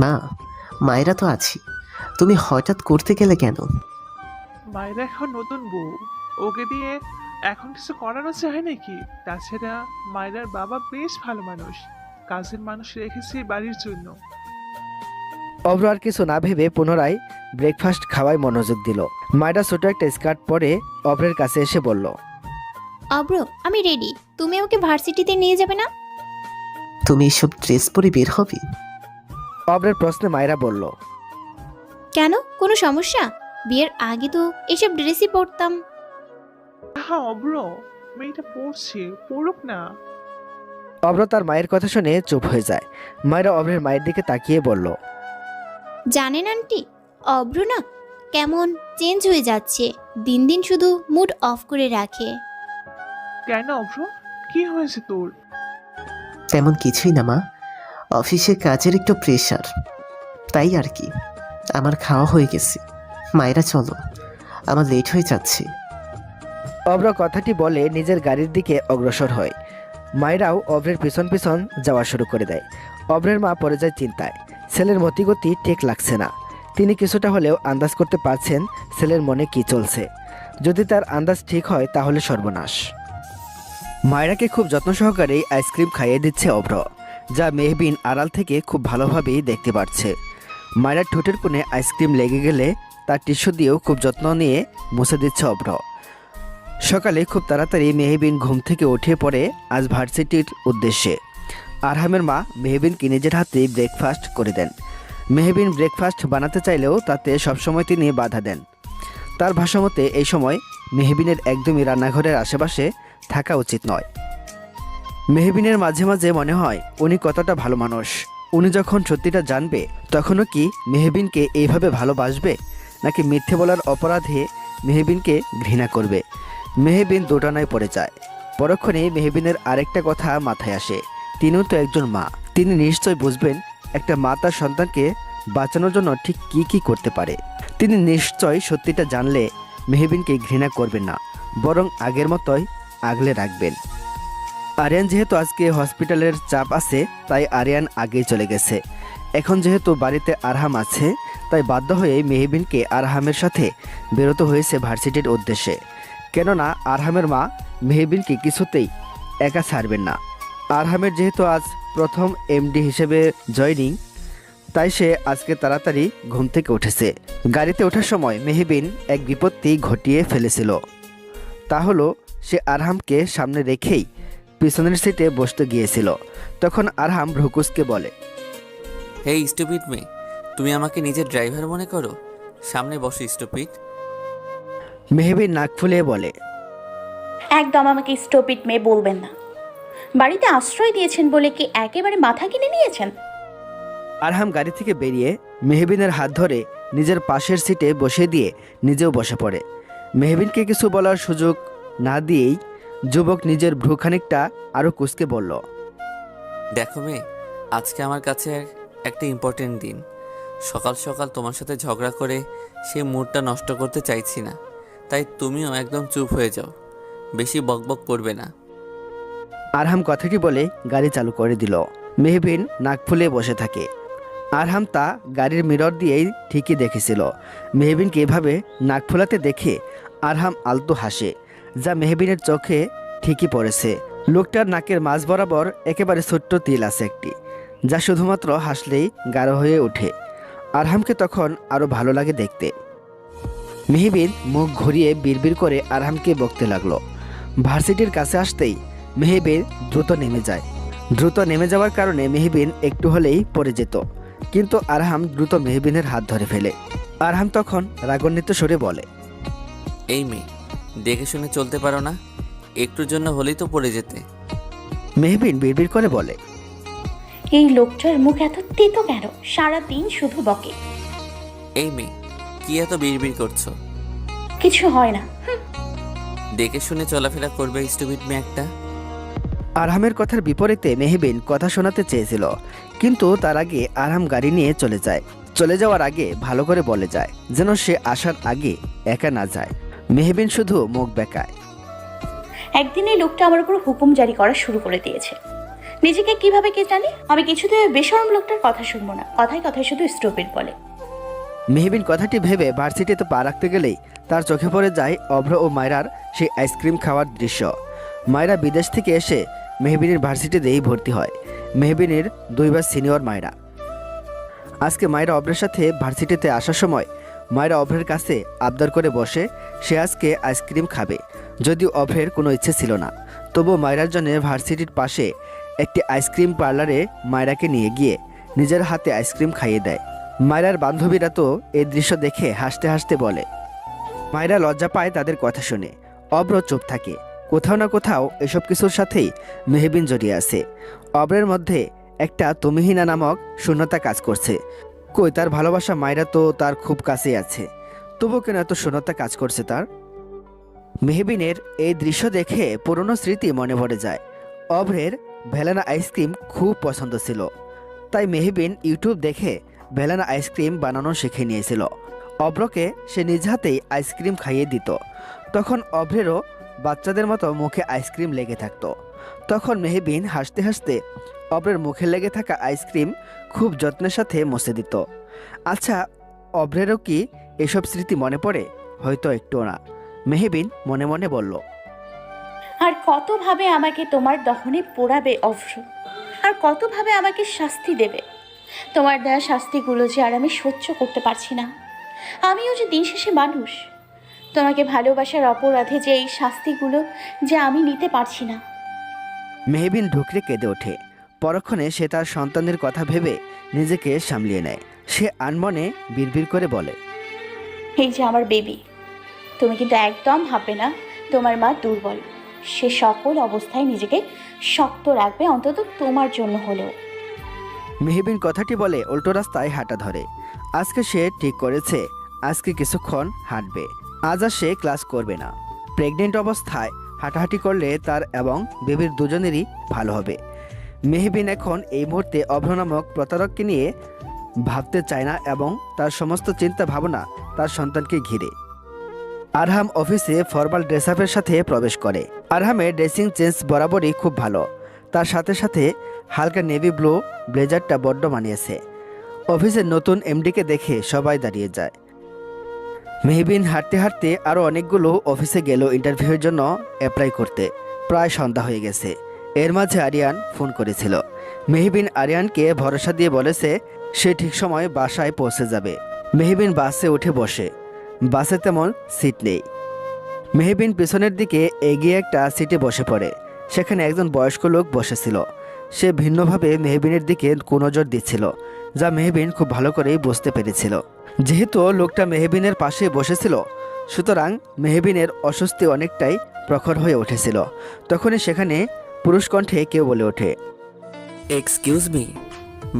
মা, মায়েরা তো আছি, তুমি হঠাৎ করতে গেলে কেন? মায়েরা এখন নতুন বউ, ওকে দিয়ে এখন কিছু করানো চায় নাকি? তাছাড়া মায়েরার বাবা বেশ ভালো মানুষ, কাজের মানুষ রেখেছে বাড়ির জন্য। অব্র আর কিছু না ভেবে পুনরায় ব্রেকফাস্ট খাওয়ায় মনোযোগ দিল। মায়েরা ছোট একটা স্কার্ট পরে অব্রের কাছে এসে বলল, অব্র, আমি রেডি, তুমি আমাকে ভার্সিটিতে নিয়ে যাবে না? তুমি এসব ড্রেস পরে বের হবে? অব্রের প্রশ্নে মায়েরা বলল, কেন, কোনো সমস্যা? বিয়ের আগে তো এসব ড্রেসই পরতাম। হ্যাঁ অব্র, মেয়েটা পড়ছে, পড়ুক না। অব্র তার মায়ের কথা শুনে চুপ হয়ে যায়। মায়েরা অব্রের মায়ের দিকে তাকিয়ে বলল, জানেন আন্টি, অব্র না কেমন চেঞ্জ হয়ে যাচ্ছে, দিন দিন শুধু মুড অফ করে রাখে। কেন অব্র, কি হয়েছে তোর? তেমন কিছুই না মা, অফিসে কাজের একটু প্রেশার, তাই আর কি। আমার খাওয়া হয়ে গেছে, মায়েরা চলো, আমার লেট হয়ে যাচ্ছে। অব্র কথাটি বলে নিজের গাড়ির দিকে অগ্রসর হয়। মায়েরাও অব্রের পিছন পিছন যাওয়া শুরু করে দেয়। অব্রের মা পড়ে যায় চিন্তায়। ছেলের মতিগতি ঠিক লাগছে না। তিনি কিছুটা হলেও আন্দাজ করতে পারছেন ছেলের মনে কি চলছে। যদি তার আন্দাজ ঠিক হয় তাহলে সর্বনাশ। মায়েরাকে খুব যত্ন সহকারে আইসক্রিম খাইয়ে দিচ্ছে অব্র, যা মেহবিন আড়াল থেকে খুব ভালোভাবেই দেখতে পাচ্ছে। মায়েরার ঠোঁটের কোণে আইসক্রিম লেগে গেলে তার টিস্যু দিয়েও খুব যত্ন নিয়ে মুছে দিচ্ছে অব্র। সকালে খুব তাড়াতাড়ি মেহবিন ঘুম থেকে উঠে পড়ে আজ ভার্সিটির উদ্দেশ্যে। আরহামের মা মেহবিনকে নিজের হাতে ব্রেকফাস্ট করে দেন। মেহবিন ব্রেকফাস্ট বানাতে চাইলেও তাতে সবসময় তিনি বাধা দেন। তার ভাষামতে এই সময় মেহবিনের একদমই রান্নাঘরের আশেপাশে থাকা উচিত নয়। মেহবিনের মাঝে মাঝে মনে হয় উনি কতটা ভালো মানুষ। উনি যখন সত্যিটা জানবে তখনও কি মেহবিনকে এইভাবে ভালোবাসবে, নাকি মিথ্যে বলার অপরাধে মেহবিনকে ঘৃণা করবে। মেহবিন দোটানায় পড়ে যায়। পরক্ষণে মেহবিনের আরেকটা কথা মাথায় আসে, তিনিও তো একজন মা। তিনি নিশ্চয় বুঝবেন একটা মা তার সন্তানকে বাঁচানোর জন্য ঠিক কি কি করতে পারে। তিনি নিশ্চয় সত্যিটা জানলে মেহবিনকে ঘৃণা করবেন না, বরং আগের মতোই আগলে রাখবেন। আরিয়ান যেহেতু আজকে হসপিটালের চাপ আছে, তাই আরিয়ান আগেই চলে গেছে। এখন যেহেতু বাড়িতে আরহাম আছে, তাই বাধ্য হয়ে মেহবিনকে আরহামের সাথে বেরোতে হয়েছে ভার্সিটির উদ্দেশ্যে। কেননা আরহামের মা মেহবিনকে কিছুতেই একা ছাড়বেন না। আরহামের যেহেতু আজ প্রথম এমডি হিসেবে জয়নিং, তাই সে আজকে তাড়াতাড়ি ঘুম থেকে উঠেছে। গাড়িতে ওঠার সময় মেহবিন এক বিপত্তি ঘটিয়ে ফেলেছিল। তা হলো সে আরহামকে সামনে রেখেই পিছনের সিটে বসতে গিয়েছিল। তখন আরহাম ভ্রুকুসকে বলে, হেই স্টুপিড মেয়ে, তুমি আমাকে নিজের ড্রাইভার মনে করো? সামনে বসো স্টুপিড। মেহবিন নাক ফুলিয়ে বলে, একদম আমাকে স্টপিড মেয়ে বলবেন না। বাড়িতে আশ্রয় দিয়েছেন বলে কি একেবারে মাথা কিনে নিয়েছেন? আরহাম গাড়ি থেকে বেরিয়ে মেহবিনের হাত ধরে নিজের পাশের সিটে বসিয়ে দিয়ে নিজেও বসে পড়ে। মেহবিনকে কিছু বলার সুযোগ না দিয়েই যুবক নিজের ভ্রু খানিকটা আরও কুঁচকে বলল, দেখো মেয়ে, আজকে আমার কাছে একটা ইম্পর্টেন্ট দিন। সকাল সকাল তোমার সাথে ঝগড়া করে সেই মুডটা নষ্ট করতে চাইছি না, তাই তুমিও একদম চুপ হয়ে যাও, বেশি বকবক করবে না। আরহাম কথাটি বলে গাড়ি চালু করে দিল। মেহবিন নাক ফুলিয়ে বসে থাকে। আরহাম তা গাড়ির মিরর দিয়েই ঠিকই দেখেছিল। মেহবিনকে এভাবে নাক ফোলাতে দেখে আরহাম আলতো হাসে, যা মেহবিনের চোখে ঠিকই পড়েছে। লোকটার নাকের মাঝ বরাবর একেবারে ছোট্ট তিল আছে একটি, যা শুধুমাত্র হাসলেই গাঢ় হয়ে ওঠে। আরহামকে তখন আরও ভালো লাগে দেখতে। মেহবিন মুখ ঘুরিয়ে বিড়বিড় করে আরহামকে বকতে লাগলো। ভার্সিটির কাছে আসতেই মেহবিন দ্রুত নেমে যায়। দ্রুত নেমে যাওয়ার কারণে মেহবিন একটু হলেই পড়ে যেত, কিন্তু আরহাম দ্রুত মেহবিনের হাত ধরে ফেলে। আরহাম তখন রাগান্বিত সুরে বলে, এই মেয়ে, দেখে শুনে চলতে পারো না? একটুর জন্য হলেই তো পড়ে যেতে। মেহবিন বিড়বিড় করে বলে, এই লোকটার মুখ এত তেতো কেন? সারাদিন শুধু বকে। এই মেয়ে, কি এত বিড়বিড় করছো? কিছু হয় না। দেখে শুনে চলাফেরা করবে স্টুপিড মেয়ে একটা। আরহামের কথার বিপরীতে মেহবিন কথা শোনাতে চেয়েছিল, কিন্তু তার আগে আরহাম গাড়ি নিয়ে চলে যায়। চলে যাওয়ার আগে ভালো করে বলে যায় যেন সে আসার আগে একা না যায়। মেহবিন শুধু মুখ বেঁকায়। একদিন এই লোকটা আমার উপর হুকুম জারি করা শুরু করে দিয়েছে। নিজেকে কিভাবে কে জানে? আমি কিছুতে বেশরম লোকটার কথা শুনবো না। কথায় কথায় শুধু স্টুপিড বলে। মেহবিন কথাটি ভেবে ভার্সিটিতে পা রাখতে গেলেই তার চোখে পড়ে যায় অভ্র ও মায়রার সেই আইসক্রিম খাওয়ার দৃশ্য। মায়রা বিদেশ থেকে এসে মেহবিনের ভার্সিটিতেই ভর্তি হয়। মেহবিনের 2 বার সিনিয়র মায়রা। আজকে মায়রা অভ্রের সাথে ভার্সিটিতে আসার সময় মায়রা অভ্রের কাছে আবদার করে বসে সে আজকে আইসক্রিম খাবে। যদিও অভ্রের কোনো ইচ্ছে ছিল না, তবু মায়রার জন্য ভার্সিটির পাশে একটি আইসক্রিম পার্লারে মায়রাকে নিয়ে গিয়ে নিজের হাতে আইসক্রিম খাইয়ে দেয়। মায়রার বান্ধবীরা তো এই দৃশ্য দেখে হাসতে হাসতে বলে। মায়রা লজ্জা পায় তাদের কথা শুনে। অভ্র চুপ থাকে। কোথাও না কোথাও এসব কিছুর সাথেই মেহবিন জড়িয়ে আছে। অভ্রের মধ্যে একটা তুমিহিনা নামক শূন্যতা কাজ করছে। কই তার ভালোবাসা মায়রা তো তার খুব কাছেই আছে, তবু কেন এত শূন্যতা কাজ করছে তার? মেহবিনের এই দৃশ্য দেখে পুরনো স্মৃতি মনে পড়ে যায়। অভ্রের ভ্যালেনা আইসক্রিম খুব পছন্দ ছিল, তাই মেহবিন ইউটিউব দেখে ভ্যালেনা আইসক্রিম বানানো শিখে নিয়েছিল। অভ্রকে সে নিজ হাতেই আইসক্রিম খাইয়ে দিত। তখন অভ্রেরও বাচ্চাদের মতো মুখে আইসক্রিম লেগে থাকতো। তখন মেহবিন হাসতে হাসতে অভ্রের মুখে লেগে থাকা আইসক্রিম খুব যত্নের সাথে মুছে দিত। আচ্ছা, অভ্রেরও কি এসব স্মৃতি মনে পড়ে? হয়তো একটুও না। মেহবিন মনে মনে বলল, আর কতভাবে আমাকে তোমার দহনে পোড়াবে অভ্র? আর কতভাবে আমাকে শাস্তি দেবে? তোমার দেওয়া শাস্তিগুলো যে আর আমি সহ্য করতে পারছি না। আমিও যে দিন শেষে মানুষ। তোমাকে ভালোবাসার অপরাধে যে এই শাস্তিগুলো যে আমি নিতে পারছি না। মেহবিন ঢুকরে কেঁদে ওঠে। পরক্ষণে সে তার সন্তানের কথা ভেবে নিজেকে সামলিয়ে নেয়। সে আনমনে বিড়বিড় করে বলে, এই যে আমার বেবি, তুমি কিন্তু একদম ভাববে না তোমার মা দুর্বল। সে সকল অবস্থায় নিজেকে শক্ত রাখবে, অন্তত তোমার জন্য হলেও। মেহবিন কথাটি বলে উল্টো রাস্তায় হাঁটা ধরে। আজকে সে ঠিক করেছে আজকে কিছুক্ষণ হাঁটবে। আজ আর সে ক্লাস করবে না। প্রেগনেন্ট অবস্থায় হাঁটাহাঁটি করলে তার এবং বেবির দুজনেরই ভালো হবে। মেহবিন এখন এই মুহূর্তে অভ্র নামক প্রতারককে নিয়ে ভাবতে চায় না এবং তার সমস্ত চিন্তা ভাবনা তার সন্তানকে ঘিরে। আরহাম অফিসে ফর্মাল ড্রেস আপের সাথে প্রবেশ করে। আরহামের ড্রেসিং চেঞ্জ বরাবরই খুব ভালো। তার সাথে সাথে হালকা নেভি ব্লু ব্লেজারটা বড্ড মানিয়েছে। অফিসের নতুন এমডিকে দেখে সবাই দাঁড়িয়ে যায়। মেহবিন হাঁটতে হাঁটতে আরও অনেকগুলো অফিসে গেল ইন্টারভিউয়ের জন্য অ্যাপ্লাই করতে। প্রায় সন্ধ্যা হয়ে গেছে। এর মাঝে আরিয়ান ফোন করেছিল। মেহবিন আরিয়ানকে ভরসা দিয়ে বলেছে সে ঠিক সময় বাসায় পৌঁছে যাবে। মেহবিন বাসে উঠে বসে। বাসে তেমন সিট নেই। মেহবিন পিছনের দিকে এগিয়ে একটা সিটে বসে পড়ে। সেখানে একজন বয়স্ক লোক বসেছিল। সে ভিন্নভাবে মেহবিনের দিকে কুনজর দিচ্ছিল, যা মেহবিন খুব ভালো করেই বুঝতে পেরেছিল। যেহেতু লোকটা মেহবিনের পাশে বসেছিল, সুতরাং মেহবিনের অস্বস্তি অনেকটাই প্রখর হয়ে উঠেছিল। তখনই সেখানে পুরুষ কণ্ঠে কেউ বলে ওঠে, এক্সকিউজ মি,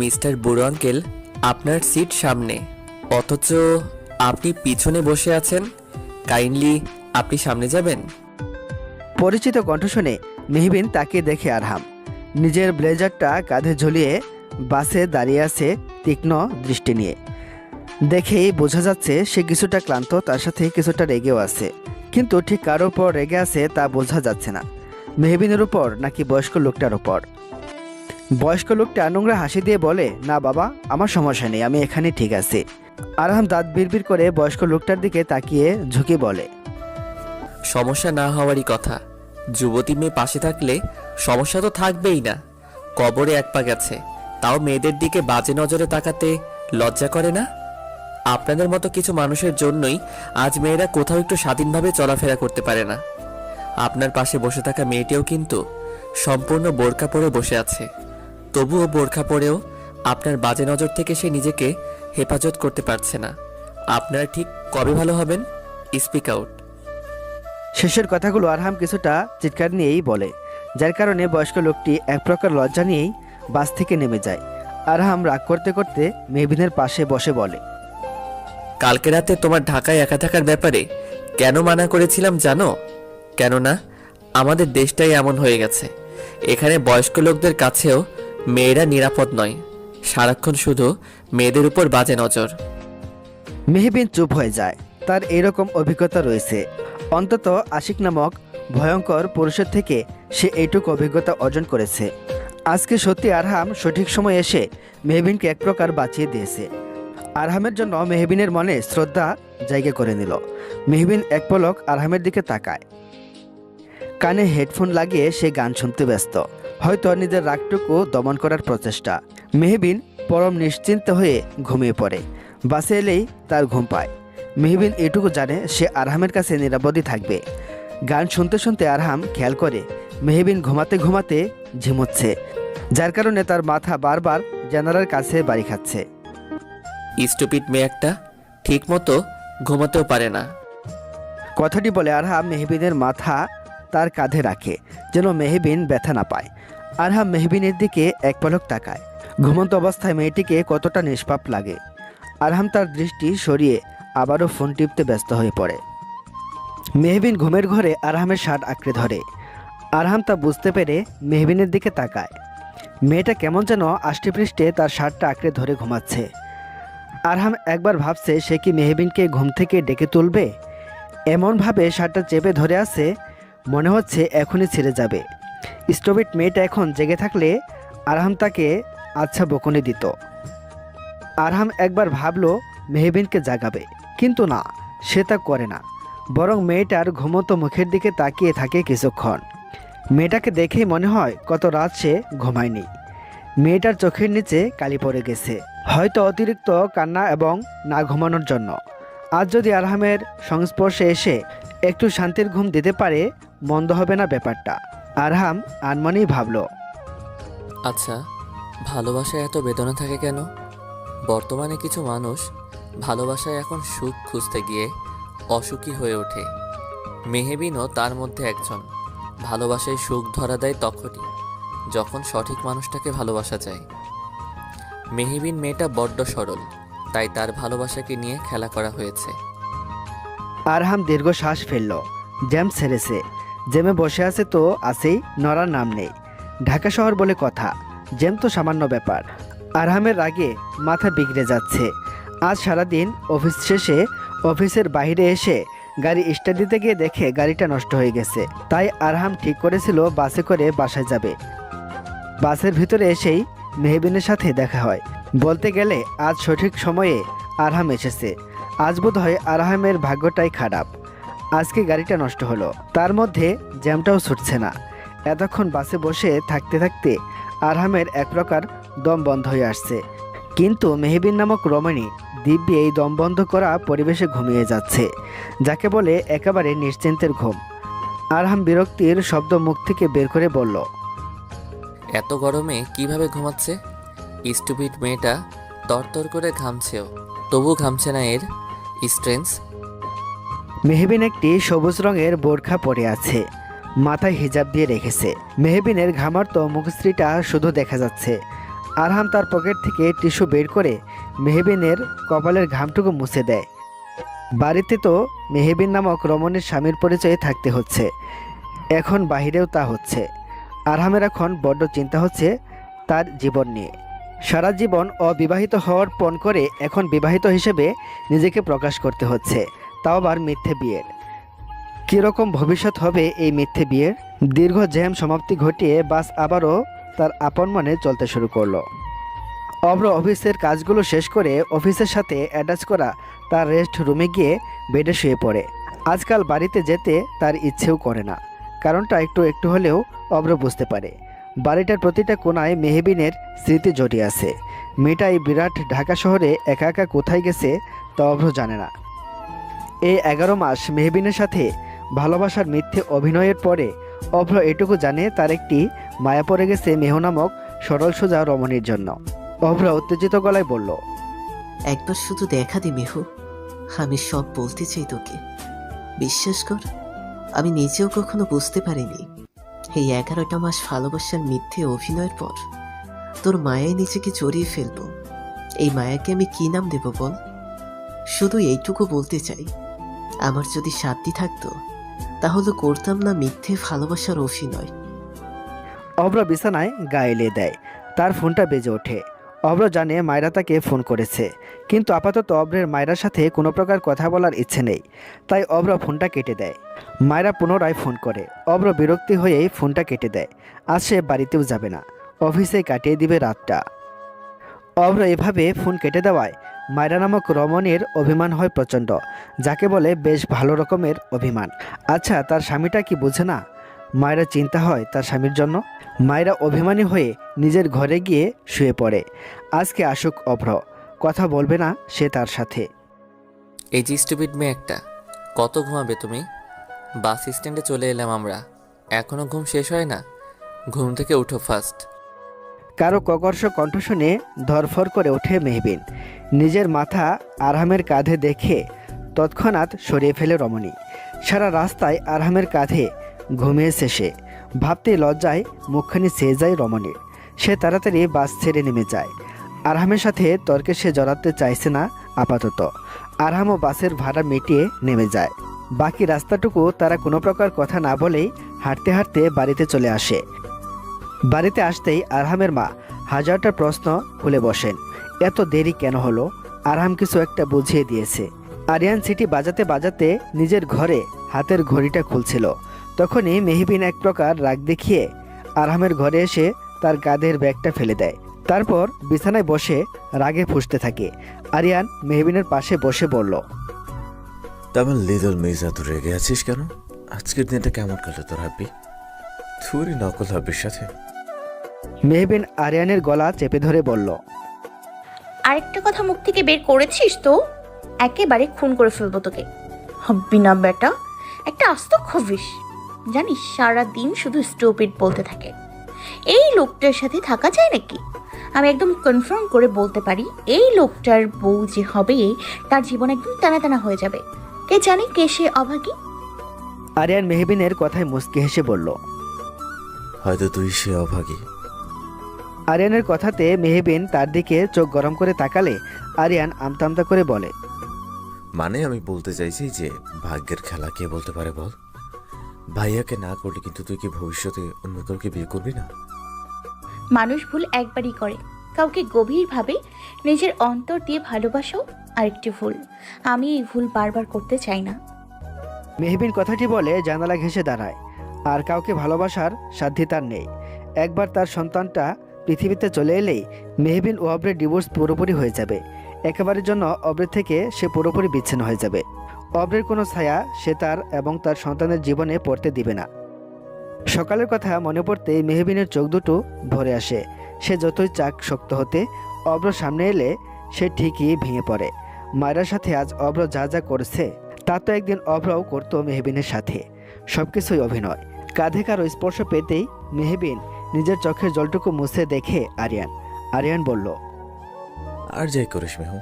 মিস্টার বুড়ো আঙ্কেল, আপনার সিট সামনে, অথচ আপনি পিছনে বসে আছেন। কাইন্ডলি আপনি সামনে যাবেন। পরিচিত কণ্ঠ শুনে মেহবিন তাকে দেখে আরহাম নিজের ব্লেজারটা কাঁধে ঝুলিয়ে বাসে দাঁড়িয়ে আছে তীক্ষ্ণ দৃষ্টি নিয়ে। দেখেই বোঝা যাচ্ছে সে কিছুটা ক্লান্ত, তার সাথে কিছুটা রেগেও আছে, কিন্তু ঠিক কারোর উপর রেগে আছে তা বোঝা যাচ্ছে না। মেহবিনের উপর নাকি বয়স্ক লোকটার উপর। বয়স্ক লোকটা নোংরা হাসি দিয়ে বলে, না বাবা, আমার সমস্যা নেই, আমি এখানে ঠিক আছি। আরহাম দাঁত বিড়বিড় করে বয়স্ক লোকটার দিকে তাকিয়ে ঝুঁকে বলে, সমস্যা না হওয়ারই কথা। যুবতী মেয়ে পাশে থাকলে সমস্যা তো থাকবেই না। কবরে এক পা গেছে, তাও মেয়েদের দিকে বাজে নজরে তাকাতে লজ্জা করে না? আপনাদের মতো কিছু মানুষের জন্যই আজ মেয়েরা কোথাও একটু স্বাধীনভাবে চলাফেরা করতে পারে না। আপনার পাশে বসে থাকা মেয়েটিও কিন্তু সম্পূর্ণ বোরকা পরে বসে আছে, তবুও বোরকা পরেও আপনার বাজে নজর থেকে সে নিজেকে হেফাজত করতে পারছে না। আপনারা ঠিক কবে ভালো হবেন? Speak out. শেষের কথাগুলো আরহাম কিছুটা চিৎকার নিয়েই বলে, যার কারণে বয়স্ক লোকটি এক প্রকার লজ্জা নিয়েই বাস থেকে নেমে যায়। আরহাম রাগ করতে করতে মেহবিনের পাশে বসে বলে, কালকে রাতে তোমার ঢাকায় একা থাকার ব্যাপারে কেন মানা করেছিলাম জানো? কেননা আমাদের দেশটাই এমন হয়ে গেছে, এখানে বয়স্ক লোকদের কাছেও মেয়েরা নিরাপদ নয়, সারাক্ষণ শুধু মেয়েদের উপর বাজে নজর। মেহবিন চুপ হয়ে যায়। তার এরকম অভিজ্ঞতা রয়েছে, অন্তত আশিক নামক ভয়ঙ্কর পুরুষের থেকে সে এইটুকু অভিজ্ঞতা অর্জন করেছে। আজকে সত্যি আরহাম সঠিক সময় এসে মেহবিনকে এক প্রকার বাঁচিয়ে দিয়েছে। আরহামের জন্য মেহবিনের মনে শ্রদ্ধা জায়গা করে নিল। মেহবিন এক পলক আরহামের দিকে তাকায়। কানে হেডফোন লাগিয়ে সে গান শুনতে ব্যস্ত, হয়তো নিজের রাগটুকু দমন করার প্রচেষ্টা। মেহবিন পরম নিশ্চিন্ত হয়ে ঘুমিয়ে পড়ে। বাসে এলেই তার ঘুম পায়। মেহবিন এটুকু জানে সে আরহামের কাছে নিরাপদই থাকবে। গান শুনতে শুনতে আরহাম খেয়াল করে মেহবিন ঘুমাতে ঘুমাতে ঝিমুচ্ছে, যার কারণে তার মাথা বারবার জানালার কাছে বাড়ি খাচ্ছে। স্টুপিড মেয়ে একটা, ঠিক মতো ঘুমাতেও পারে না। কথাটি বলে আরহাম মেহবিনের মাথা তার কাঁধে রাখে, যেন মেহবিন ব্যথা না পায়। আরহাম মেহবিনের দিকে এক পলক তাকায়। ঘুমন্ত অবস্থায় মেয়েটিকে কতটা নিষ্পাপ লাগে। আরহাম তার দৃষ্টি সরিয়ে আবারও ফোন টিপতে ব্যস্ত হয়ে পড়ে। মেহবিন ঘুমের ঘরে আরহামের শার্ট আঁকড়ে ধরে। আরহাম তা বুঝতে পেরে মেহবিনের দিকে তাকায়। মেয়েটা কেমন যেন আষ্টেপৃষ্ঠে তার শার্টটা আঁকড়ে ধরে ঘুমাচ্ছে। আরহাম একবার ভাবছে সে কি মেহবিনকে ঘুম থেকে ডেকে তুলবে। এমনভাবে শার্টটা চেপে ধরে আছে, মনে হচ্ছে এখনই ছেড়ে যাবে। স্টুপিড মেয়েটা এখন জেগে থাকলে আরহাম তাকে আচ্ছা বকুনি দিত। আরহাম একবার ভাবলো মেহবিনকে জাগাবে, কিন্তু না, সে তা করে না। বরং মেয়েটার ঘুমন্ত মুখের দিকে তাকিয়ে থাকে কিছুক্ষণ। মেয়েটাকে দেখেই মনে হয় কত রাত সে ঘুমায়নি। মেয়েটার চোখের নিচে কালি পড়ে গেছে, হয়তো অতিরিক্ত কান্না এবং না ঘুমানোর জন্য। আজ যদি আরহামের সংস্পর্শে এসে একটু শান্তির ঘুম দিতে পারে, মন্দ হবে না ব্যাপারটা। আরহাম আনমনেই ভাবল, আচ্ছা, ভালোবাসায় এত বেদনা থাকে কেন? বর্তমানে কিছু মানুষ ভালোবাসায় এখন সুখ খুঁজতে গিয়ে অসুখী হয়ে ওঠে। মেহবিনও তার মধ্যে একজন। ভালোবাসায় সুখ ধরা দেয় তখনই যখন সঠিক মানুষটাকে ভালোবাসা যায়। মেহবিন মেয়েটা বড্ড সরল, তাই তার ভালোবাসাকে নিয়ে খেলা করা হয়েছে। আরহাম দীর্ঘ শ্বাস ফেলল। জ্যাম ছেড়েছে, জ্যামে বসে আছে তো আছেই, নড়ার নাম নেই। ঢাকা শহর বলে কথা, জ্যাম তো সামান্য ব্যাপার। আরহামের রাগে মাথা বিগড়ে যাচ্ছে। আজ সারাদিন অফিস শেষে অফিসের বাইরে এসে গাড়ি স্টার্ট দিতে গিয়ে দেখে গাড়িটা নষ্ট হয়ে গেছে। তাই আরহাম ঠিক করেছিল বাসে করে বাসায় যাবে। বাসের ভিতরে এসেই মেহবিনের সাথে দেখা হয়। বলতে গেলে আজ সঠিক সময়ে আরহাম এসেছে। আজ বোধ হয় আরহামের ভাগ্যটাই খারাপ। আজকে গাড়িটা নষ্ট হলো, তার মধ্যে জ্যামটাও ছুটছে না। এতক্ষণ বাসে বসে থাকতে থাকতে আরহামের এক প্রকার দম বন্ধ হয়ে আসছে। কিন্তু মেহবিন নামক রমণী দিব্যি এই দম বন্ধ করা পরিবেশে ঘুমিয়ে যাচ্ছে, যাকে বলে একেবারে নিশ্চিন্তের ঘুম। আরহাম বিরক্তির শব্দ মুখ থেকে বের করে বলল, এত গরমে কিভাবে ঘুমাচ্ছে? স্টুপিড মেয়েটা তরতর করে ঘামছেও, তবু ঘামছে না এর স্ট্রেন্থ। মেহবিন একটি সবুজ রঙের বোরখা পরে আছে, মাথায় হিজাব দিয়ে রেখেছে। মেহবিনের ঘামার্ত মুখশ্রীটা শুধু দেখা যাচ্ছে। আরহাম তার পকেট থেকে টিস্যু বের করে মেহবিনের কপালের ঘামটুকু মুছে দেয়। বাড়িতে তো মেহবিন নামক রমণীর স্বামীর পরিচয়ে থাকতে হচ্ছে, এখন বাহিরেও তা হচ্ছে। আরহামের এখন বড্ড চিন্তা হচ্ছে তার জীবন নিয়ে। সারা জীবন অবিবাহিত হওয়ার পণ করে এখন বিবাহিত হিসেবে নিজেকে প্রকাশ করতে হচ্ছে, তাও আবার মিথ্যে বিয়ের। কীরকম ভবিষ্যৎ হবে এই মিথ্যে বিয়ের? দীর্ঘ জ্যাম সমাপ্তি ঘটিয়ে বাস আবারও তার আপন মনে চলতে শুরু করলো। অব্র অফিসের কাজগুলো শেষ করে অফিসের সাথে অ্যাটাচ করা তার রেস্ট রুমে গিয়ে বেডে শুয়ে পড়ে। আজকাল বাড়িতে যেতে তার ইচ্ছেও করে না। কারণটা একটু একটু হলেও অব্র বুঝতে পারে। বাড়িটার প্রতিটা কোণায় মেহবিনের স্মৃতি জড়িয়ে আছে। মেয়েটা এই বিরাট ঢাকা শহরে একা একা কোথায় গেছে তা অভ্র জানে না। এই 11 মাস মেহবিনের সাথে ভালোবাসার মিথ্যে অভিনয়ের পরে অভ্র এটুকু জানে তার একটি মায়া পড়ে গেছে মেহ নামক সরল সোজা রমণীর জন্য। অভ্র উত্তেজিত গলায় বলল, একবার শুধু দেখা দে মেহু, আমি সব বলতে চাই তোকে। বিশ্বাস কর, আমি নিজেও কখনো বুঝতে পারিনি এই 11টা মাস ভালোবাসার মিথ্যে অভিনয়ের পর তোর মায়ায় নিজেকে জড়িয়ে ফেলবো। এই মায়াকে আমি কি নাম দেব বল? শুধু এইটুকু বলতে চাই, আমার যদি শান্তি থাকতো তাহলে করতাম না মিথ্যে ভালোবাসার অভিনয়। অভ্র বিছানায় গা এলিয়ে দেয়। তার ফোনটা বেজে ওঠে। অভ্র জানে মায়রা তাকে ফোন করেছে, কিন্তু আপাতত অভ্রের মায়রার সাথে কোনো প্রকার কথা বলার ইচ্ছে নেই, তাই অভ্র ফোনটা কেটে দেয়। মায়রা পুনরায় ফোন করে। অভ্র বিরক্তি হয়েই ফোনটা কেটে দেয়। আজ সে বাড়িতেও যাবে না, অফিসে কাটিয়ে দিবে রাতটা। অভ্র এভাবে ফোন কেটে দেওয়ায় মায়রা নামক রমণীর অভিমান হয় প্রচণ্ড, যাকে বলে বেশ ভালো রকমের অভিমান। আচ্ছা, তার স্বামীটা কি বোঝে না? মায়রা চিন্তা হয় তার স্বামীর জন্য। মায়রা অভিমানী হয়ে নিজের ঘরে গিয়ে শুয়ে পড়ে। আজকে আসুক অভ্র, কথা বলবে না সে তার সাথে। এই যে স্টুপিড মেয়ে একটা, কত ঘুমাবে তুমি? বাস স্ট্যান্ডে চলে এলাম আমরা, এখনো ঘুম শেষ হয় না? ঘুম থেকে উঠো ফার্স্ট। কারো ককর্ষ কণ্ঠ শুনে ধরফর করে ওঠে মেহবিন। নিজের মাথা আরহামের কাঁধে দেখে তৎক্ষণাৎ সরিয়ে ফেলে রমণী। সারা রাস্তায় আরহামের কাঁধে ঘুমিয়েছে সে। ভাবতেই লজ্জায় মুখখানি চেয়ে যায় রমণীর। সে তাড়াতাড়ি বাস ছেড়ে নেমে যায়। আরহামের সাথে তর্কে সে জড়াতে চাইছে না আপাতত। আরহামও বাসের ভাড়া মিটিয়ে নেমে যায়। বাকি রাস্তাটুকু তারা কোনো প্রকার কথা না বলেই হাঁটতে হাঁটতে বাড়িতে চলে আসে। বাড়িতে আসতেই আরহামের মা হাজারটা প্রশ্ন খুলে বসেন। এত দেরি কেন হলো? আরহাম কিছু একটা বুঝিয়ে দিয়েছে। আরিয়ান সিটি বাজাতে বাজাতে নিজের ঘরে হাতের ঘড়িটা খুলছিল। তখনই মেহবিন এক প্রকার রাগ দেখিয়ে আরহামের ঘরে এসে তার কাঁধের ব্যাগটা ফেলে দেয়। তারপর বিছানায় বসে রাগে ফুঁসতে থাকে। আরিয়ান মেহবিনের পাশে বসে বলল, তেমন লিটল মিস এত রেগে আছিস কেন? আজকের দিনটা কেমন কাটলো তোর হাব্বি? থুরি নকল হাব্বির সাথে। মেহবিন আরিয়ানের গলা চেপে ধরে বলল, আরেকটা কথা মুখ থেকে বের করেছিস তো একেবারে খুন করে ফেলবো তোকে। হব্বি না বেটা, একটা আস্ত খবিস। জানিস সারা দিন শুধু স্টুপিড বলতে থাকে। এই লোকটার সাথে থাকা যায় নাকি? আমি একদম কনফার্ম করে বলতে পারি, এই লোকটার বউ যে হবে তার জীবন একদম টানা টানা হয়ে যাবে। কে জানে কে সে অভাগী। আরিয়ান মেহবিনের কথায় মুচকি হেসে বলল, হয়তো তুই সে অভাগী। আরিয়ানের কথাতে মেহবিন তার দিকে চোখ গরম করে তাকালে আরিয়ান আমতামতা করে বলে, মানে আমি বলতে চাইছি যে ভাগ্যের খেলা কে বলতে পারে বল? ভাইয়াকে না করলে কিন্তু তুই কি ভবিষ্যতে অন্য কাউকে বিয়ে করবি না? মানুষ ভুল একবারই করে, কাউকে গভীরভাবে নিজের অন্তর দিয়ে ভালোবাসো আরেকটি ভুল। আমি এই ভুল বারবার করতে চাই না। মেহবিন কথাটি বলে জানালা ঘেঁষে দাঁড়ায়। আর কাউকে ভালোবাসার সাধ্য তার নেই। একবার তার সন্তানটা পৃথিবীতে চলে এলেই মেহবিন ও অব্রের ডিভোর্স পুরোপুরি হয়ে যাবে। একেবারের জন্য অব্রের থেকে সে পুরোপুরি বিচ্ছিন্ন হয়ে যাবে। অব্রের কোনো ছায়া সে তার এবং তার সন্তানের জীবনে পড়তে দিবে না। সকালের কথা মনে পড়তেই মেহবিনের চোখ দুটো ভরে আসে। সে যতই চাক শক্ত হতে অব্র সামনে এলে সে ঠিকই ভেঙে পড়ে। মায়ের সাথে আজ অব্র যা যা করেছে তা তো একদিন অব্রও করতো মেহবিনের সাথে। সবকিছুই অভিনয়। কাঁধে কারো স্পর্শ পেতেই মেহবিন নিজের চোখের জলটুকু মুছে দেখে আরিয়ান বলল, আর যাই করিস মেহু,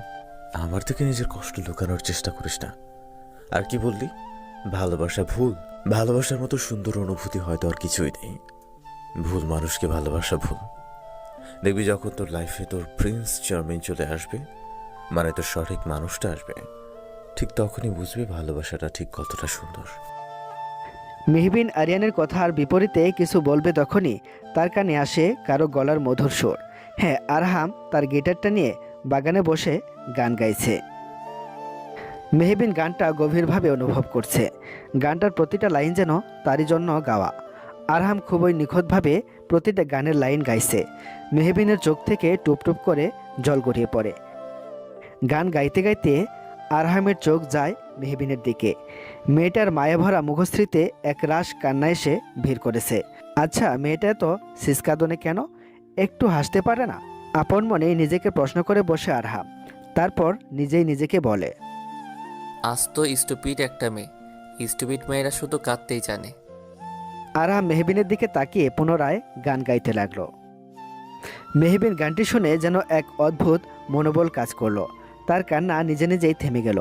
আমার থেকে নিজের কষ্ট লুকানোর চেষ্টা করিস না। আর কি বললি? ভালোবাসা ভুল? ভালোবাসার মতো সুন্দর অনুভূতি হয়তো আর কিছুই নেই। ভুল মানুষকে ভালোবাসা ভুল। দেখবি যখন তোর লাইফে তোর প্রিন্স চার্মিং চলে আসবে, মানে তোর সঠিক মানুষটা আসবে, ঠিক তখনই বুঝবি ভালোবাসাটা ঠিক কতটা সুন্দর। মেহবিন আরিয়ানের কথার বিপরীতে কিছু বলবে তখনই তার কানে আসে কারো গলার মধুর সুর। হ্যাঁ, আরহাম তার গিটারটা নিয়ে বাগানে বসে গান গাইছে। মেহবিন গানটা গভীরভাবে অনুভব করছে। গানটার প্রতিটা লাইন যেন তারই জন্য গাওয়া। আরহাম খুবই নিখুঁতভাবে প্রতিটা গানের লাইন গাইছে। মেহবিনের চোখ থেকে টুপ টুপ করে জল গড়িয়ে পড়ে। গান গাইতে গাইতে আরহামের চোখ যায় মেহবিনের দিকে। মেয়েটার মায়াভরা মুখশ্রীতে এক রাশ কান্না এসে ভিড় করেছে। আচ্ছা, মেয়েটা তো সিসকাদনে কেন? একটু হাসতে পারে না? আপন মনে নিজেকে প্রশ্ন করে বসে আরহাম। তারপর নিজেই নিজেকে বলে, আজ তো স্টুপিড একটা মেয়ে। স্টুপিড মেয়েরা শুধু কাঁদতেই জানে। আরহাম মেহবিনের দিকে তাকিয়ে পুনরায় গান গাইতে লাগলো। মেহবিন গানটি শুনে যেন এক অদ্ভুত মনোবল কাজ করলো। তার কান্না নিজে নিজেই থেমে গেল।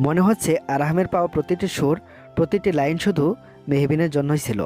মনে হচ্ছে আরহামের পাওয়া প্রতিটি সুর, প্রতিটি লাইন শুধু মেহবিনের জন্যই ছিল।